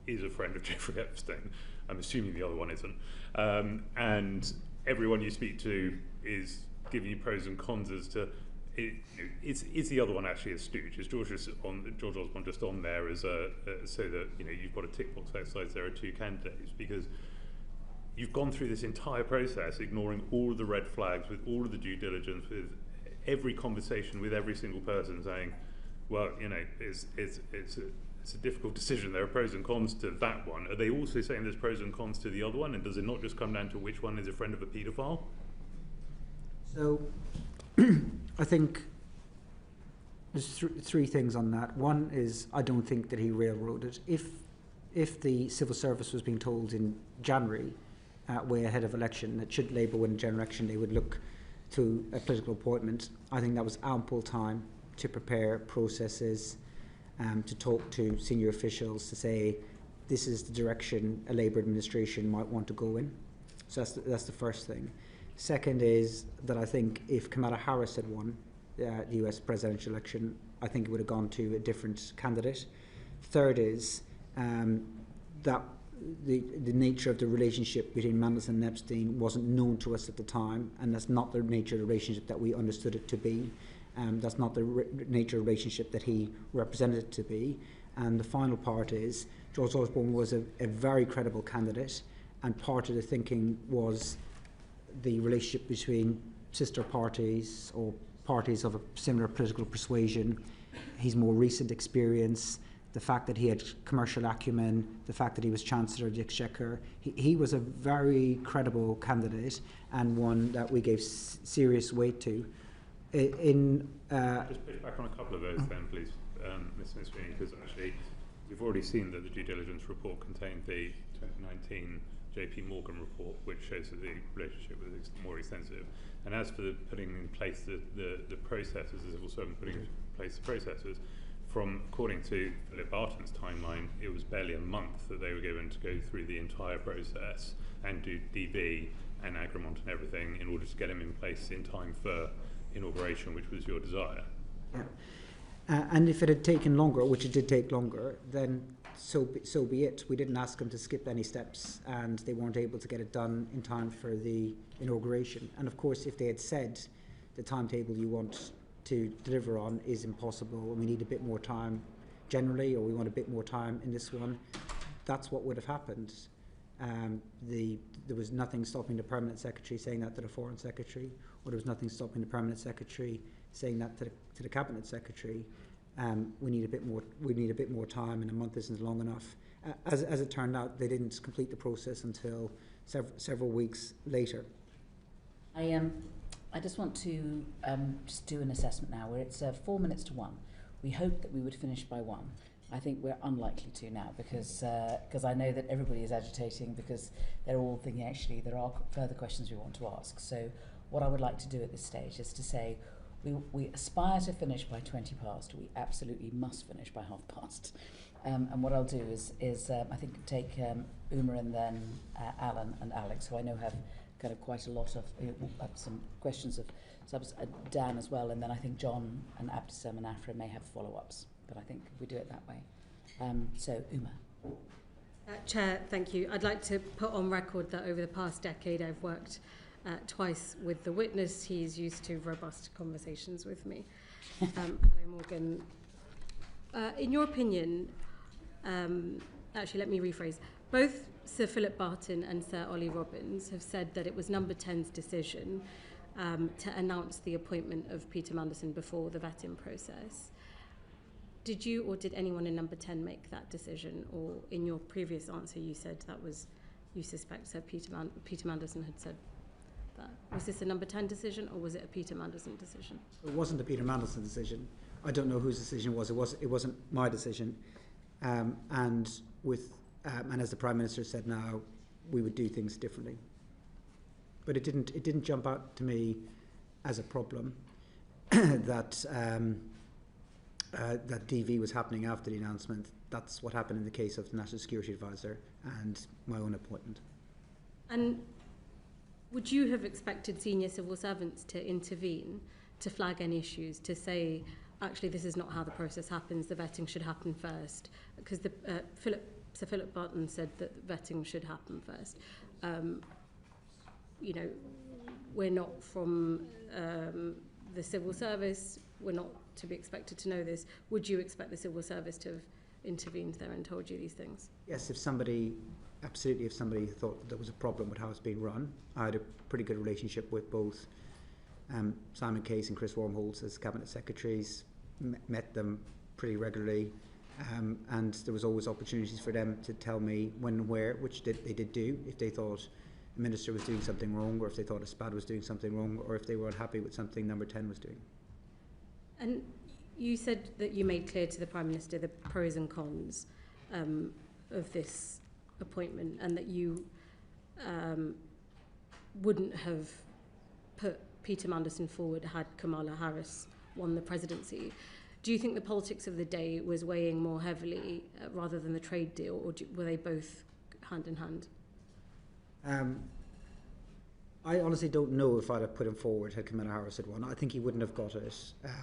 is a friend of Jeffrey Epstein. I'm assuming the other one isn't. And everyone you speak to is giving you pros and cons as to is the other one actually a stooge? Is George Osborne just on there as so that you've got a tick box exercise? There are two candidates because you've gone through this entire process, ignoring all of the red flags, with all of the due diligence, with every conversation with every single person, saying, well, it's a difficult decision. There are pros and cons to that one. Are they also saying there's pros and cons to the other one? And does it not just come down to which one is a friend of a paedophile? So, I think there's three things on that. One is I don't think that he railroaded. If the civil service was being told in January, way ahead of election, that should Labour win a general election, they would look to a political appointment, I think that was ample time to prepare processes, to talk to senior officials, to say this is the direction a Labour administration might want to go in. So that's the first thing. Second is that I think if Kamala Harris had won the US presidential election, I think it would have gone to a different candidate. Third is that the nature of the relationship between Mandelson and Epstein wasn't known to us at the time, and that's not the nature of the relationship that we understood it to be. That's not the nature of the relationship that he represented it to be. And the final part is George Osborne was a very credible candidate, and part of the thinking was the relationship between sister parties or parties of a similar political persuasion, his more recent experience, the fact that he had commercial acumen, the fact that he was Chancellor of the Exchequer. He was a very credible candidate and one that we gave serious weight to. Just push back on a couple of those then, please, Ms. McSweeny, because actually we've already seen that the due diligence report contained the 2019 JP Morgan report, which shows that the relationship was more extensive. And as for putting in place the processes, the civil servant putting in place the processes, according to Philip Barton's timeline, it was barely a month that they were given to go through the entire process and do DV and agreement and everything in order to get him in place in time for inauguration, which was your desire. Yeah. And if it had taken longer, which it did take longer, then so be it. We didn't ask them to skip any steps, and they weren't able to get it done in time for the inauguration. And of course, if they had said the timetable you want to deliver on is impossible, and we need a bit more time generally, or we want a bit more time in this one, that's what would have happened. There was nothing stopping the permanent secretary saying that to the foreign secretary, or there was nothing stopping the permanent secretary saying that to the cabinet secretary. We need a bit more time, and a month isn't long enough. As it turned out, they didn't complete the process until several weeks later. I just want to just do an assessment now, where it's 4 minutes to 1. We hoped that we would finish by 1. I think we're unlikely to now because I know that everybody is agitating because they're all thinking actually there are further questions we want to ask. So what I would like to do at this stage is to say we aspire to finish by 20 past. We absolutely must finish by 30:30. And what I'll do is I think take Uma and then Alan and Alex, who I know have kind of quite a lot of some questions of Dan as well, and then I think John and Abdesem and Afra may have follow-ups, but I think we do it that way. So Uma. Chair, thank you. I'd like to put on record that over the past decade I've worked twice with the witness. He's used to robust conversations with me. Hello, Morgan. In your opinion, actually let me rephrase, both Sir Philip Barton and Sir Ollie Robbins have said that it was Number 10's decision to announce the appointment of Peter Mandelson before the vetting process. Did you or did anyone in Number 10 make that decision? Or in your previous answer you said that was, you suspect Sir Peter Mandelson had said that. Was this a Number 10 decision or was it a Peter Mandelson decision? It wasn't a Peter Mandelson decision. I don't know whose decision it was. It wasn't my decision. And as the Prime Minister said now, we would do things differently. But it didn't jump out to me as a problem that that DV was happening after the announcement. That's what happened in the case of the National Security Advisor and my own appointment. And would you have expected senior civil servants to intervene, to flag any issues, to say, actually, this is not how the process happens, the vetting should happen first? Because Sir Philip Barton said that vetting should happen first. We're not from the civil service were not to be expected to know this. Would you expect the civil service to have intervened there and told you these things? Yes, if somebody thought that there was a problem with how it's being run. I had a pretty good relationship with both Simon Case and Chris Wormholtz as cabinet secretaries, met them pretty regularly, and there was always opportunities for them to tell me when and where, which they did do, if they thought a minister was doing something wrong, or if they thought a SPAD was doing something wrong, or if they were unhappy with something Number 10 was doing. And you said that you made clear to the Prime Minister the pros and cons of this appointment, and that you wouldn't have put Peter Mandelson forward had Kamala Harris won the presidency. Do you think the politics of the day was weighing more heavily rather than the trade deal, or were they both hand in hand? I honestly don't know if I'd have put him forward had Kamala Harris had won. I think he wouldn't have got it.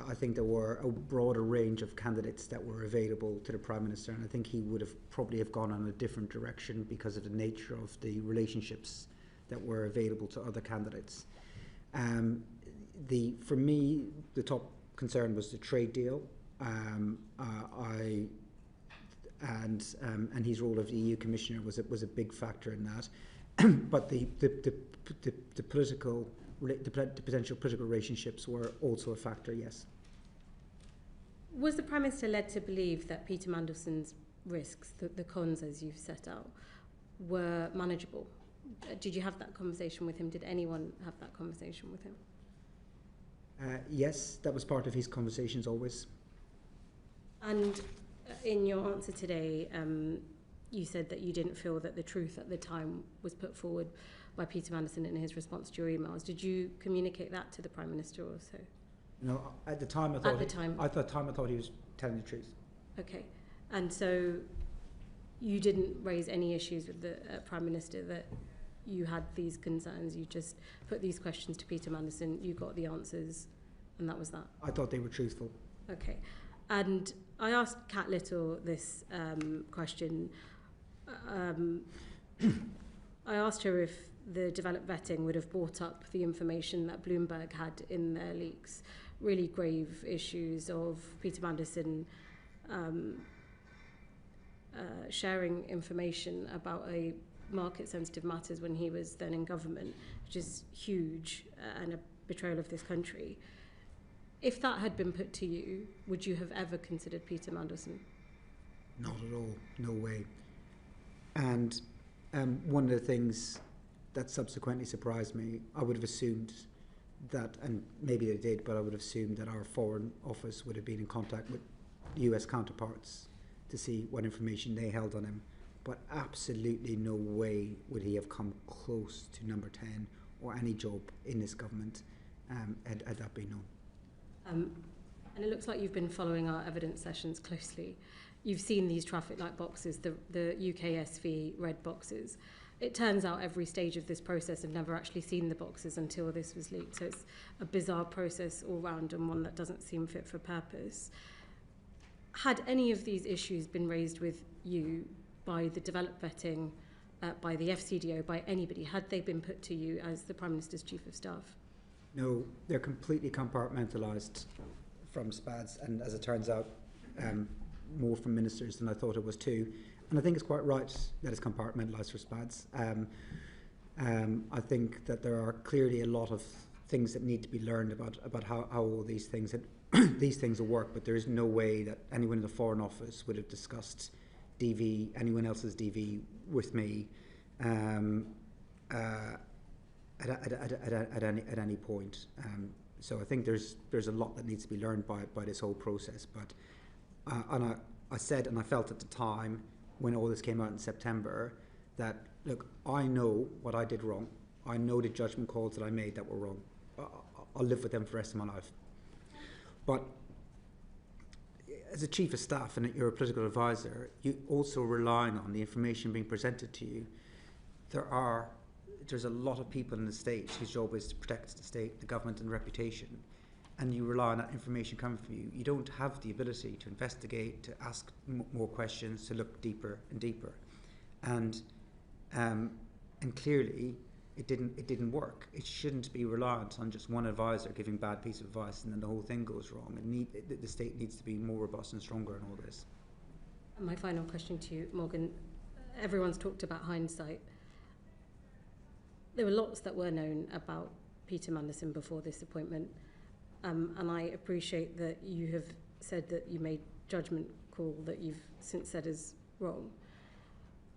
I think there were a broader range of candidates that were available to the Prime Minister, and I think he would have probably have gone on a different direction because of the nature of the relationships that were available to other candidates. For me, the top concern was the trade deal, and his role as EU Commissioner was a big factor in that. But the potential political relationships were also a factor, yes. Was the Prime Minister led to believe that Peter Mandelson's risks, the cons as you've set out, were manageable? Did you have that conversation with him? Did anyone have that conversation with him? Yes, that was part of his conversations always. And in your answer today, you said that you didn't feel that the truth at the time was put forward by Peter Mandelson in his response to your emails. Did you communicate that to the Prime Minister also? No, at the time I thought he was telling the truth. Okay, and so you didn't raise any issues with the Prime Minister that you had these concerns. You just put these questions to Peter Mandelson, you got the answers, and that was that? I thought they were truthful. Okay, and I asked Kat Little this question. I asked her if the developed vetting would have brought up the information that Bloomberg had in their leaks, really grave issues of Peter Mandelson sharing information about a market-sensitive matters when he was then in government, which is huge and a betrayal of this country. If that had been put to you, would you have ever considered Peter Mandelson? Not at all, no way. And one of the things that subsequently surprised me, I would have assumed that, and maybe they did, but I would have assumed that our Foreign Office would have been in contact with US counterparts to see what information they held on him. But absolutely no way would he have come close to Number 10 or any job in this government had that been known. And it looks like you've been following our evidence sessions closely. You've seen these traffic light boxes, the UKSV red boxes. It turns out every stage of this process I've never actually seen the boxes until this was leaked. So it's a bizarre process all round and one that doesn't seem fit for purpose. Had any of these issues been raised with you by the developed vetting, by the FCDO, by anybody? Had they been put to you as the Prime Minister's Chief of Staff? No, they're completely compartmentalised from SPADs, and as it turns out, more from ministers than I thought it was too. And I think it's quite right that it's compartmentalised for SPADs. I think that there are clearly a lot of things that need to be learned about how all these things will work, but there is no way that anyone in the Foreign Office would have discussed DV, anyone else's DV with me at any point. So I think there's a lot that needs to be learned by this whole process. But and I said, and I felt at the time when all this came out in September, that look, I know what I did wrong. I know the judgment calls that I made that were wrong. I'll live with them for the rest of my life. But as a chief of staff and you're a political advisor, you also relying on the information being presented to you. There's a lot of people in the state whose job is to protect the state, the government, and reputation, and you rely on that information coming from you. You don't have the ability to investigate, to ask more questions, to look deeper and deeper, and clearly, it didn't work. It shouldn't be reliant on just one advisor giving bad piece of advice and then the whole thing goes wrong. The state needs to be more robust and stronger in all this. And my final question to you, Morgan. Everyone's talked about hindsight. There were lots that were known about Peter Mandelson before this appointment, and I appreciate that you have said that you made judgment call that you've since said is wrong.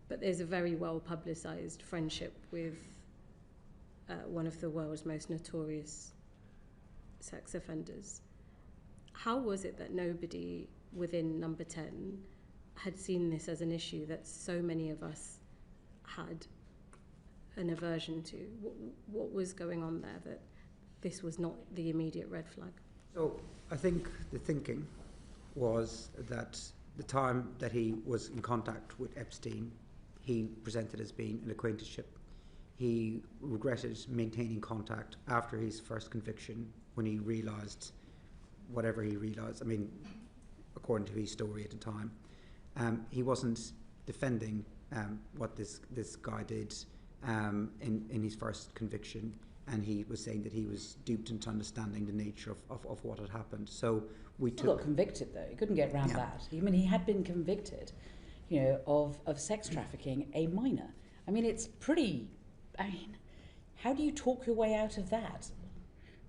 But there's a very well publicised friendship with one of the world's most notorious sex offenders. How was it that nobody within Number 10 had seen this as an issue that so many of us had an aversion to? What was going on there that this was not the immediate red flag? So I think the thinking was that the time that he was in contact with Epstein, he presented as being an acquaintanceship. He regretted maintaining contact after his first conviction when he realised whatever he realised. I mean, according to his story at the time, he wasn't defending what this guy did in his first conviction, and he was saying that he was duped into understanding the nature of what had happened. So we He got convicted though. He couldn't get around that. I mean, he had been convicted, of sex trafficking a minor. I mean, it's pretty. I mean, how do you talk your way out of that?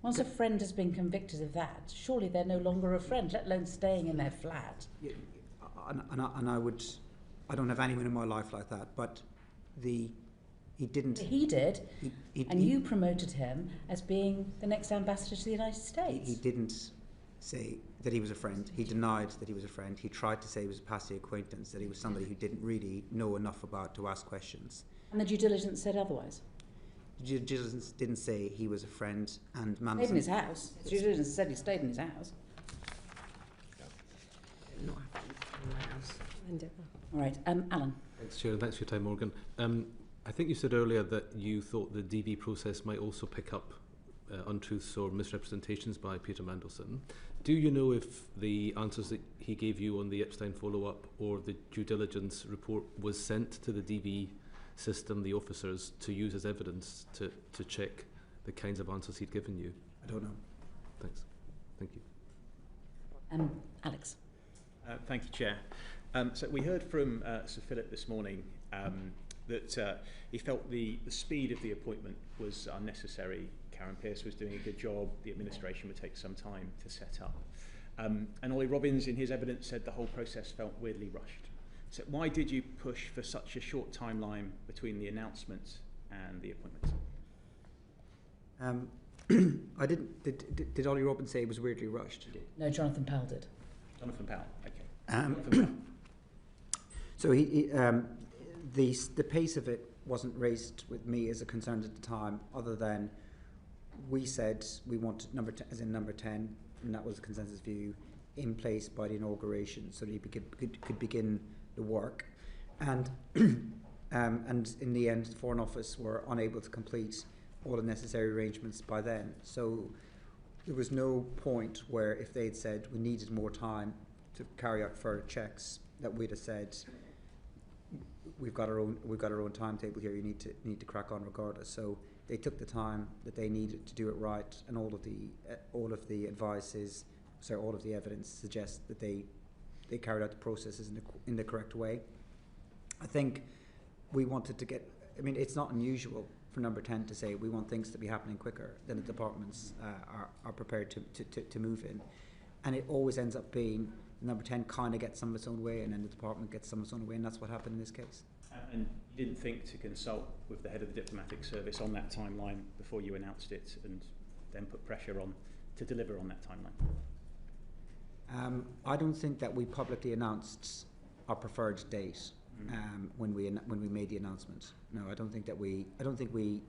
Once a friend has been convicted of that, surely they're no longer a friend, let alone staying in their flat. Yeah, I don't have anyone in my life like that, but he didn't. He did, and you promoted him as being the next ambassador to the United States. He didn't say that he was a friend. He denied that he was a friend. He tried to say he was a passing acquaintance, that he was somebody who didn't really know enough about to ask questions. And the due diligence said otherwise. The due diligence didn't say he was a friend, and Mandelson Stayed in his house. The due diligence said he stayed in his house. Not happening in my house. All right, Alan. Thanks, Chair, and thanks for your time, Morgan. I think you said earlier that you thought the DV process might also pick up untruths or misrepresentations by Peter Mandelson. Do you know if the answers that he gave you on the Epstein follow-up or the due diligence report was sent to the DV system, the officers, to use as evidence to check the kinds of answers he'd given you? I don't know. Thanks. Thank you. Alex. Thank you, Chair. So we heard from Sir Philip this morning that he felt the speed of the appointment was unnecessary. Karen Pearce was doing a good job. The administration would take some time to set up. And Ollie Robbins, in his evidence, said the whole process felt weirdly rushed. So why did you push for such a short timeline between the announcement and the appointment? I didn't. Did Ollie Robbins say it was weirdly rushed? No, Jonathan Powell did. Jonathan Powell. Okay. Jonathan Powell. So the pace of it wasn't raised with me as a concern at the time, other than we said we wanted number 10, and that was the consensus view, in place by the inauguration, so that he could begin the work. And and in the end, the Foreign Office were unable to complete all the necessary arrangements by then. So there was no point where, if they'd said we needed more time to carry out further checks, that we'd have said we've got our own timetable here. You need to crack on regardless. So they took the time that they needed to do it right, and all of the evidence suggests that they carried out the processes in the correct way. I think we wanted to get. I mean, it's not unusual for Number 10 to say we want things to be happening quicker than the departments are prepared to move in, and it always ends up being Number 10 kind of gets some of its own way, and then the department gets some of its own way, and that's what happened in this case. And you didn't think to consult with the head of the diplomatic service on that timeline before you announced it, and then put pressure on to deliver on that timeline? I don't think that we publicly announced our preferred date when we made the announcement. No, I don't think we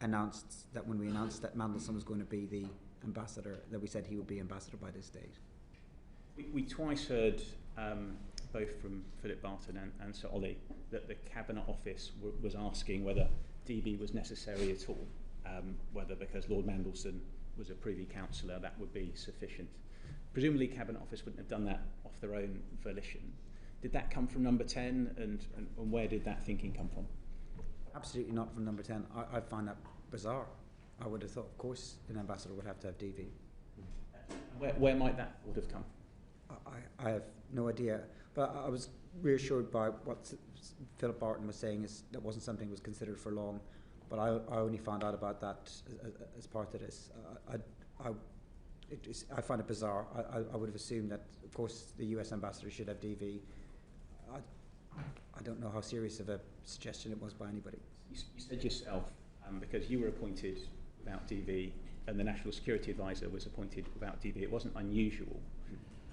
announced that when we announced that Mandelson was going to be the ambassador, that we said he would be ambassador by this date. We twice heard, both from Philip Barton and Sir Ollie, that the Cabinet Office was asking whether DV was necessary at all, whether because Lord Mandelson was a Privy Councillor that would be sufficient. Presumably Cabinet Office wouldn't have done that off their own volition. Did that come from Number 10, and where did that thinking come from? Absolutely not from number 10. I find that bizarre. I would have thought, of course, an ambassador would have to have DV. Where might that would have come? I have no idea. But I was reassured by what Philip Barton was saying, is that wasn't something that was considered for long. But I only found out about that as part of this. I find it bizarre. I would have assumed that, of course, the US ambassador should have DV. I don't know how serious of a suggestion it was by anybody. You said yourself, because you were appointed without DV and the National Security Advisor was appointed without DV, it wasn't unusual.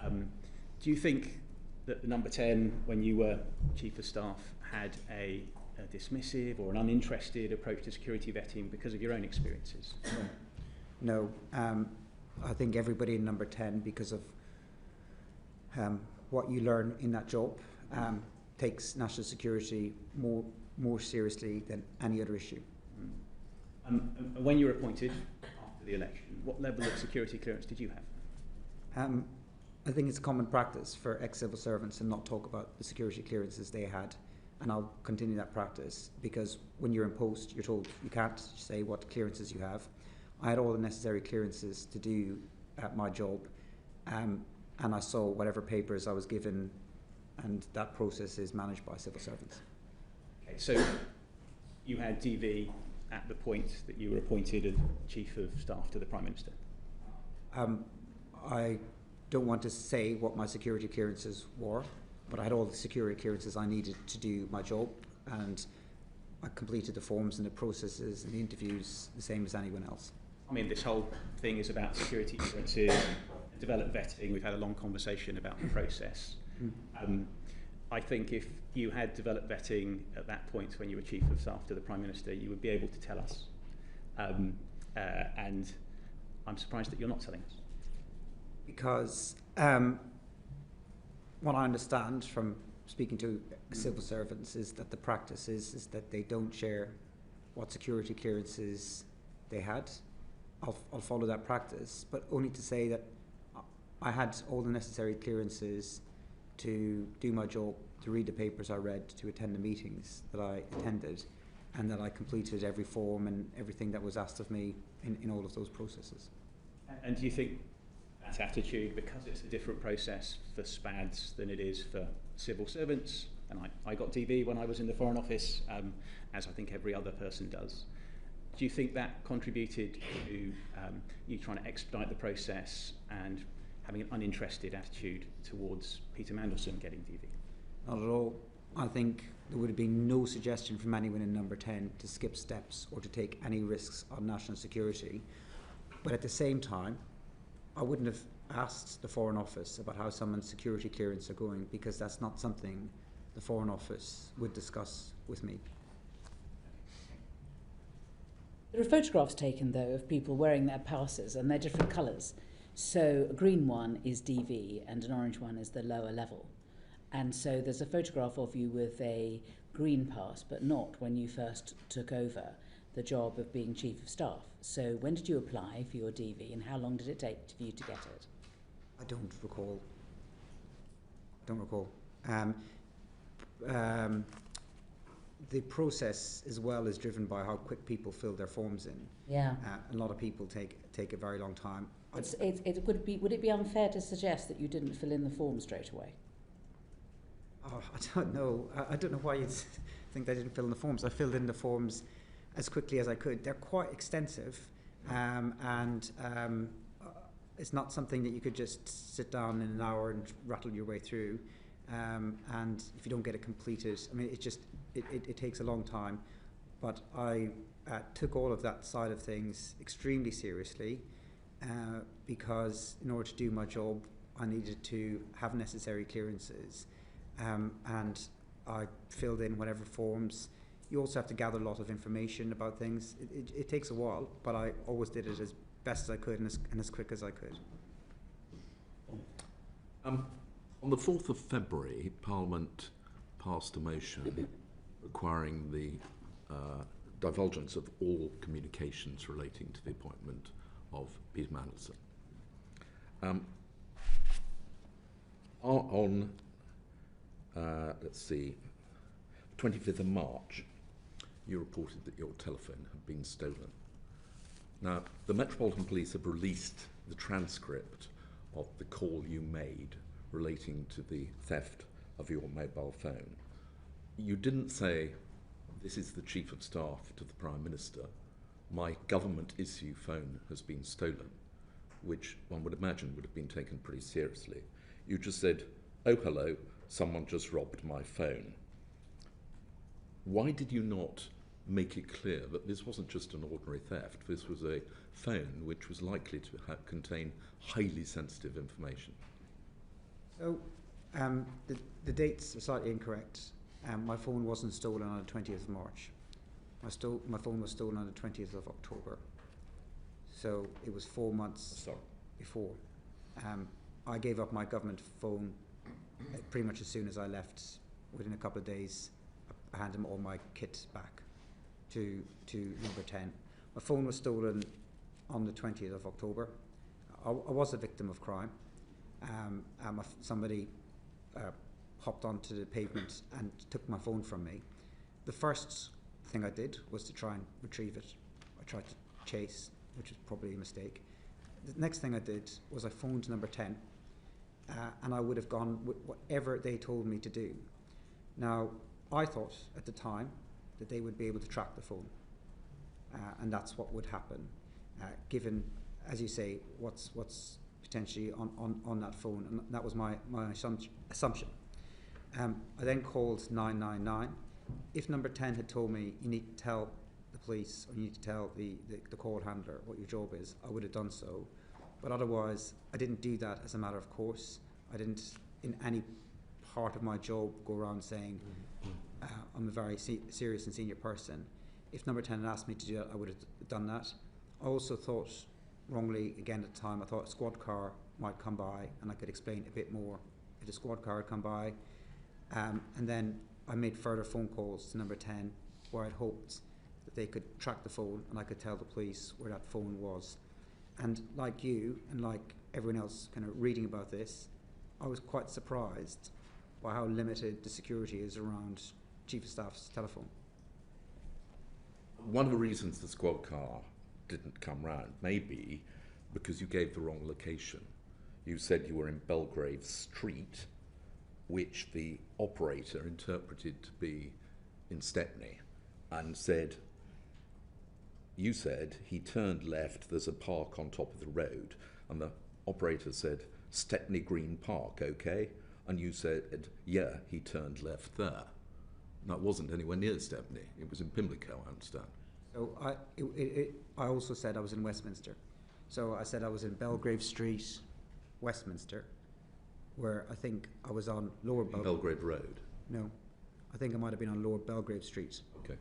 Do you think that the number 10, when you were Chief of Staff, had a dismissive or an uninterested approach to security vetting because of your own experiences? No. I think everybody in number 10, because of what you learn in that job, takes national security more seriously than any other issue. When you were appointed after the election, what level of security clearance did you have? I think it's common practice for ex-civil servants to not talk about the security clearances they had, and I'll continue that practice, because when you're in post, you're told you can't say what clearances you have. I had all the necessary clearances to do my job, and I saw whatever papers I was given, and that process is managed by civil servants. Okay, so you had DV at the point that you were appointed as Chief of Staff to the Prime Minister? I don't want to say what my security clearances were, but I had all the security clearances I needed to do my job, and I completed the forms and the processes and the interviews the same as anyone else. I mean, this whole thing is about security clearances, developed vetting. We've had a long conversation about the process. I think if you had developed vetting at that point when you were Chief of Staff to the Prime Minister, you would be able to tell us. And I'm surprised that you're not telling us. Because what I understand from speaking to civil servants is that the practice is that they don't share what security clearances they had. I'll follow that practice, but only to say that I had all the necessary clearances to do my job, to read the papers I read, to attend the meetings that I attended, and that I completed every form and everything that was asked of me in all of those processes. And do you think that attitude, because it's a different process for SPADs than it is for civil servants, and I got DV when I was in the Foreign Office, as I think every other person does, do you think that contributed to you trying to expedite the process and having an uninterested attitude towards Peter Mandelson getting DV? Not at all. I think there would have been no suggestion from anyone in number 10 to skip steps or to take any risks on national security. But at the same time, I wouldn't have asked the Foreign Office about how someone's security clearance are going, because that's not something the Foreign Office would discuss with me. There are photographs taken, though, of people wearing their passes, and they're different colours. So a green one is DV and an orange one is the lower level. And so there's a photograph of you with a green pass, but not when you first took over the job of being Chief of Staff. So when did you apply for your DV, and how long did it take for you to get it? I don't recall. The process as well is driven by how quick people fill their forms in. Yeah. A lot of people take a very long time. Would it be unfair to suggest that you didn't fill in the form straight away? Oh, I don't know. I don't know why you think I didn't fill in the forms. I filled in the forms as quickly as I could. They're quite extensive, and it's not something that you could just sit down in an hour and rattle your way through. And if you don't get it completed, I mean, it takes a long time. But I took all of that side of things extremely seriously, because in order to do my job, I needed to have necessary clearances. And I filled in whatever forms. You also have to gather a lot of information about things. It takes a while, but I always did it as best as I could and as quick as I could. On the 4th of February, Parliament passed a motion requiring the divulgence of all communications relating to the appointment of Peter Mandelson. Let's see, 25th of March, you reported that your telephone had been stolen. Now, the Metropolitan Police have released the transcript of the call you made relating to the theft of your mobile phone. You didn't say, "This is the Chief of Staff to the Prime Minister. My government issue phone has been stolen," which one would imagine would have been taken pretty seriously. You just said, "Oh, hello, someone just robbed my phone." Why did you not make it clear that this wasn't just an ordinary theft, this was a phone which was likely to contain highly sensitive information? So, the dates are slightly incorrect. My phone wasn't stolen on the 20th of March. My phone was stolen on the 20th of October. So it was 4 months before. I gave up my government phone pretty much as soon as I left. Within a couple of days, I handed them all my kit back to number 10. My phone was stolen on the 20th of October. I was a victim of crime. Somebody hopped onto the pavement and took my phone from me. The first thing I did was to try and retrieve it. I tried to chase, which was probably a mistake. The next thing I did was I phoned number 10, and I would have gone with whatever they told me to do. Now, I thought at the time that they would be able to track the phone, and that's what would happen, given, as you say, what's potentially on that phone, and that was my assumption. I then called 999. If number 10 had told me, "You need to tell the police, or you need to tell the call handler what your job is," I would have done so. But otherwise, I didn't do that as a matter of course. I didn't, in any part of my job, go around saying, "I'm a very serious and senior person." If number 10 had asked me to do that, I would have done that. I also thought, wrongly again at the time, I thought a squad car might come by and I could explain a bit more if the squad car had come by. And then I made further phone calls to number 10 where I'd hoped that they could track the phone and I could tell the police where that phone was. And like you and like everyone else kind of reading about this, I was quite surprised by how limited the security is around Chief of Staff's telephone. One of the reasons the squad car didn't come round may be because you gave the wrong location. You said you were in Belgrave Street, which the operator interpreted to be in Stepney, and you said he turned left, there's a park on top of the road, and the operator said, "Stepney Green Park, okay?" And you said, "Yeah, he turned left there." And that wasn't anywhere near Stepney, it was in Pimlico, I understand. So I also said I was in Westminster. So I said I was in Belgrave Street, Westminster, where I think I was on Lower Belgrave Road? No, I think I might have been on Lower Belgrave Street. Okay.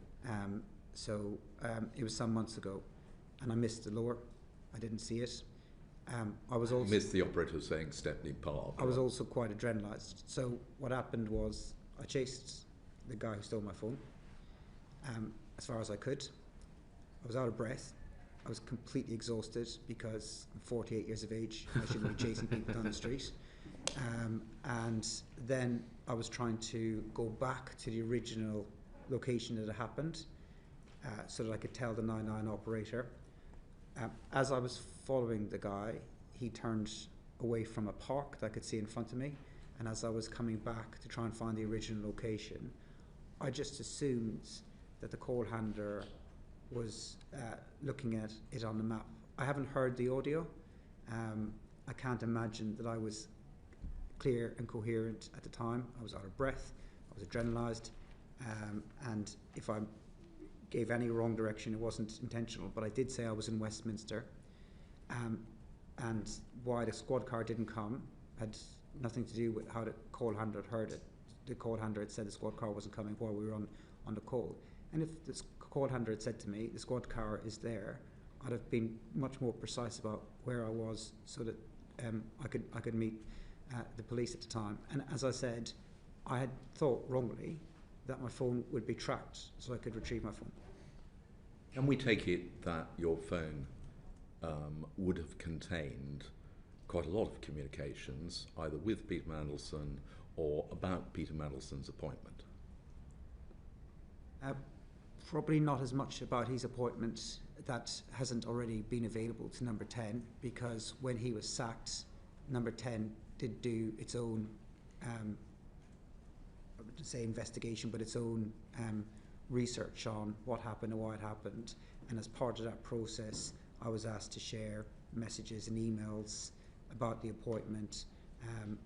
It was some months ago, and I missed the lower. I didn't see it. I was also missed the operator saying Stepney Park. I was also quite adrenalised. So what happened was I chased the guy who stole my phone as far as I could. I was out of breath. I was completely exhausted because I'm 48 years of age and I shouldn't be chasing people down the street. And then I was trying to go back to the original location that it happened so that I could tell the 99 operator. As I was following the guy, he turned away from a park that I could see in front of me, and as I was coming back to try and find the original location, I just assumed that the call handler was looking at it on the map. I haven't heard the audio. I can't imagine that I was clear and coherent at the time. I was out of breath, I was adrenalised, and if I gave any wrong direction, it wasn't intentional, but I did say I was in Westminster, and why the squad car didn't come had nothing to do with how the call handler had heard it. The call handler had said the squad car wasn't coming while we were on the call, and if the call handler had said to me the squad car is there, I'd have been much more precise about where I was so that I could meet the police at the time. And as I said, I had thought wrongly that my phone would be tracked so I could retrieve my phone. Can we take it that your phone would have contained quite a lot of communications either with Peter Mandelson or about Peter Mandelson's appointment? Probably not as much about his appointment that hasn't already been available to number 10, because when he was sacked, number 10 did do its own, I wouldn't say investigation, but its own research on what happened and why it happened. And as part of that process, I was asked to share messages and emails about the appointment,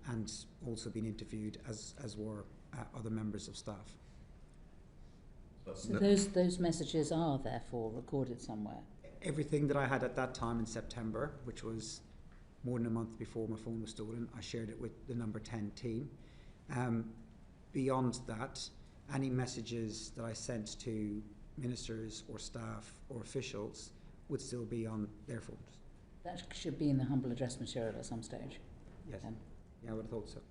and also been interviewed, as were other members of staff. So those messages are therefore recorded somewhere? Everything that I had at that time in September, which was more than a month before my phone was stolen, I shared it with the number 10 team. Beyond that, any messages that I sent to ministers or staff or officials would still be on their phones. That should be in the humble address material at some stage. Yes. Yeah, I would have thought so.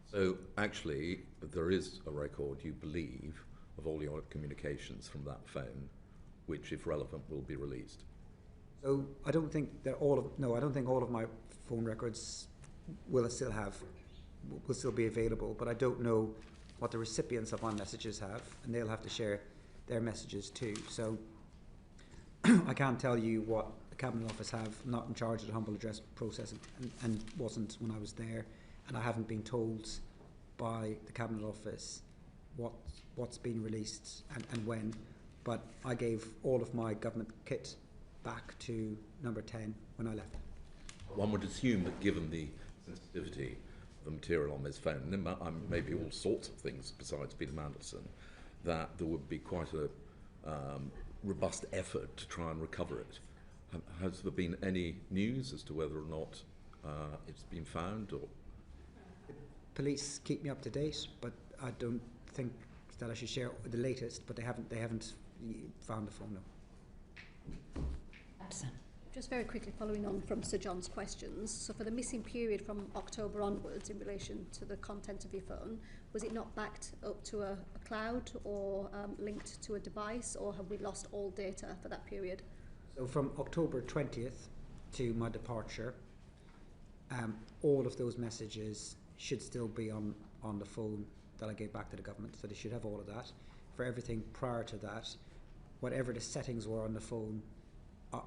So actually, there is a record, you believe, of all your communications from that phone, which, if relevant, will be released. So I don't think that I don't think all of my phone records will still be available, but I don't know what the recipients of my messages have, and they'll have to share their messages too. So I can't tell you what the Cabinet Office have. I'm not in charge of the humble address process, and wasn't when I was there, and I haven't been told by the Cabinet Office what's been released and when, but I gave all of my government kit back to number 10 when I left. One would assume that given the sensitivity of the material on this phone, and there may be all sorts of things besides Peter Mandelson, that there would be quite a robust effort to try and recover it. Has there been any news as to whether or not it's been found? Or police keep me up to date, but I don't think that I should share the latest. But they haven't found the phone. No. Just very quickly following on from Sir John's questions, so for the missing period from October onwards in relation to the content of your phone, was it not backed up to a cloud or linked to a device, or have we lost all data for that period? So from October 20th to my departure, all of those messages should still be on the phone that I gave back to the government, so they should have all of that. For everything prior to that, whatever the settings were on the phone,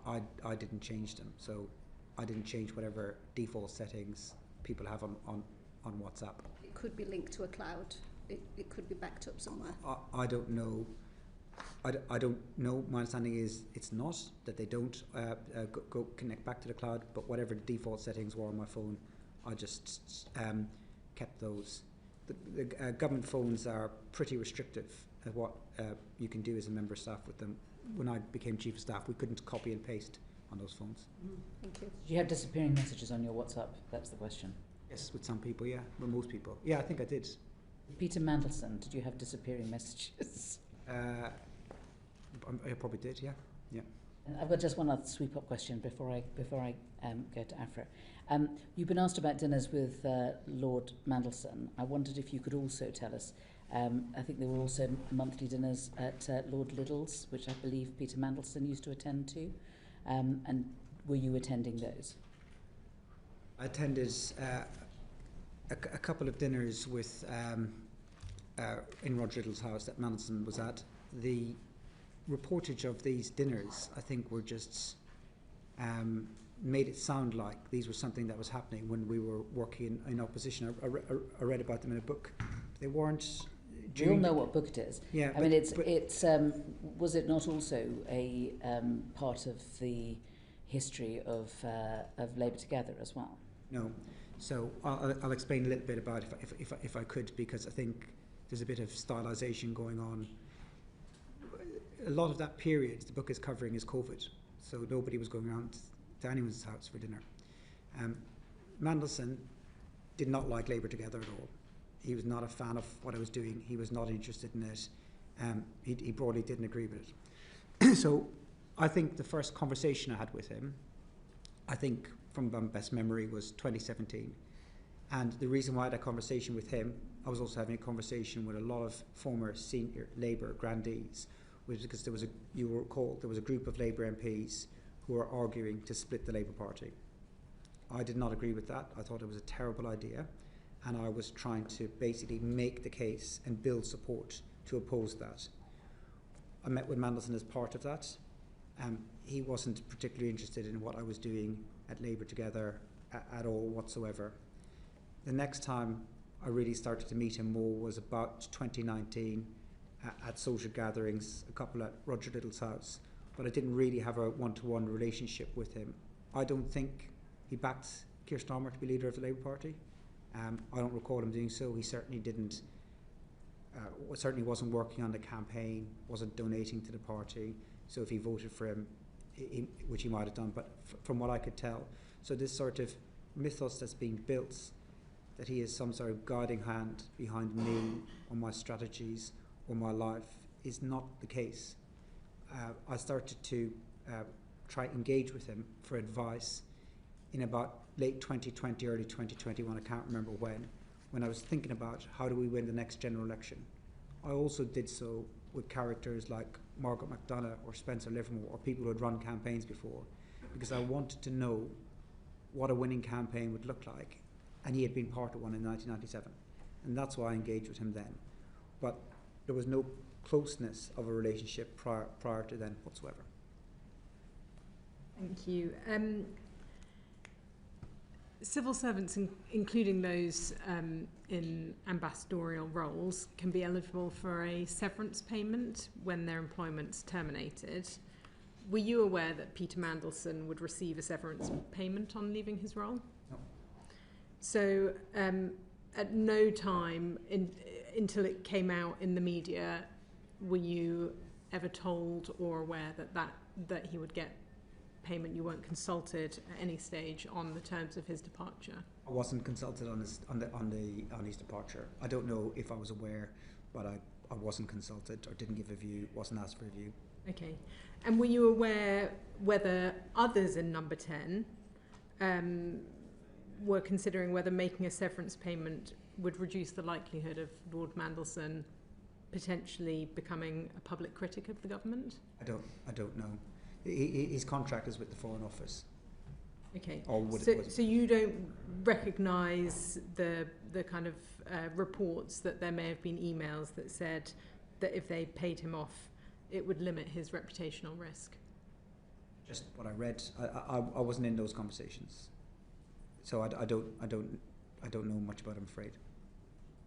I didn't change them, so I didn't change whatever default settings people have on WhatsApp. It could be linked to a cloud. It could be backed up somewhere. I don't know. I don't know. My understanding is it's not, that they don't go connect back to the cloud, but whatever the default settings were on my phone, I just kept those. The government phones are pretty restrictive at what you can do as a member of staff with them. When I became Chief of Staff, we couldn't copy and paste on those phones. Thank you. Did you have disappearing messages on your WhatsApp? That's the question. Yes, with some people, yeah. With most people. Yeah, I think I did. Peter Mandelson, did you have disappearing messages? I probably did, yeah. Yeah. I've got just one other sweep-up question before I go to Afra. You've been asked about dinners with Lord Mandelson. I wondered if you could also tell us. I think there were also monthly dinners at Lord Liddell's, which I believe Peter Mandelson used to attend to. And were you attending those? I attended a couple of dinners with in Rod Liddell's house that Mandelson was at. The reportage of these dinners, I think, were just made it sound like these were something that was happening when we were working in opposition. I read about them in a book. They weren't. We all know what book it is. Yeah, I mean, it's was it not also a part of the history of Labour Together as well? No. So I'll explain a little bit about it if I could, because I think there's a bit of stylisation going on. A lot of that period the book is covering is COVID, so nobody was going around to anyone's house for dinner. Mandelson did not like Labour Together at all. He was not a fan of what I was doing. He was not interested in it. He broadly didn't agree with it. So I think the first conversation I had with him, I think from my best memory, was 2017. And the reason why I had a conversation with him, I was also having a conversation with a lot of former senior Labour grandees, was because there was you will recall, there was a group of Labour MPs who were arguing to split the Labour Party. I did not agree with that. I thought it was a terrible idea, and I was trying to basically make the case and build support to oppose that. I met with Mandelson as part of that. He wasn't particularly interested in what I was doing at Labour Together at all whatsoever. The next time I really started to meet him more was about 2019 at social gatherings, a couple at Roger Little's house, but I didn't really have a one-to-one relationship with him. I don't think he backed Keir Starmer to be leader of the Labour Party. I don't recall him doing so. He certainly didn't. Certainly wasn't working on the campaign, wasn't donating to the party. So if he voted for him, which he might have done, but from what I could tell, so this sort of mythos that's being built, that he is some sort of guiding hand behind me or my strategies or my life, is not the case. I started to try to engage with him for advice in about late 2020, early 2021, I can't remember when I was thinking about how do we win the next general election. I also did so with characters like Margaret McDonough or Spencer Livermore or people who had run campaigns before, because I wanted to know what a winning campaign would look like, and he had been part of one in 1997, and that's why I engaged with him then. But there was no closeness of a relationship prior to then whatsoever. Thank you. Civil servants, including those in ambassadorial roles, can be eligible for a severance payment when their employment's terminated. Were you aware that Peter Mandelson would receive a severance payment on leaving his role? No. So at no time until it came out in the media were you ever told or aware that he would get payment? You weren't consulted at any stage on the terms of his departure? I wasn't consulted on his departure. I don't know if I was aware, but I wasn't consulted or didn't give a view, wasn't asked for a view. Okay. And were you aware whether others in number 10 were considering whether making a severance payment would reduce the likelihood of Lord Mandelson potentially becoming a public critic of the government? I don't know. His contract is with the Foreign Office. Okay. So you don't recognise the kind of reports that there may have been emails that said that if they paid him off, it would limit his reputational risk? Just what I read. I wasn't in those conversations, so I don't know much about it, I'm afraid.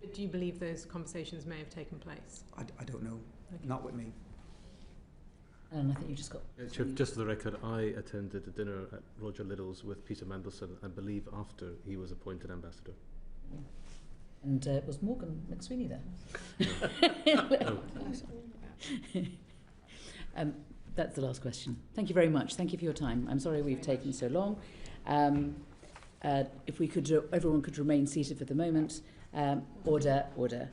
But do you believe those conversations may have taken place? I don't know. Okay. Not with me. And I think you just got... Just for the record, I attended a dinner at Roger Little's with Peter Mandelson, I believe after he was appointed ambassador. And was Morgan McSweeny there? That's the last question. Thank you very much. Thank you for your time. I'm sorry we've taken so long. If we could, everyone could remain seated for the moment. Order.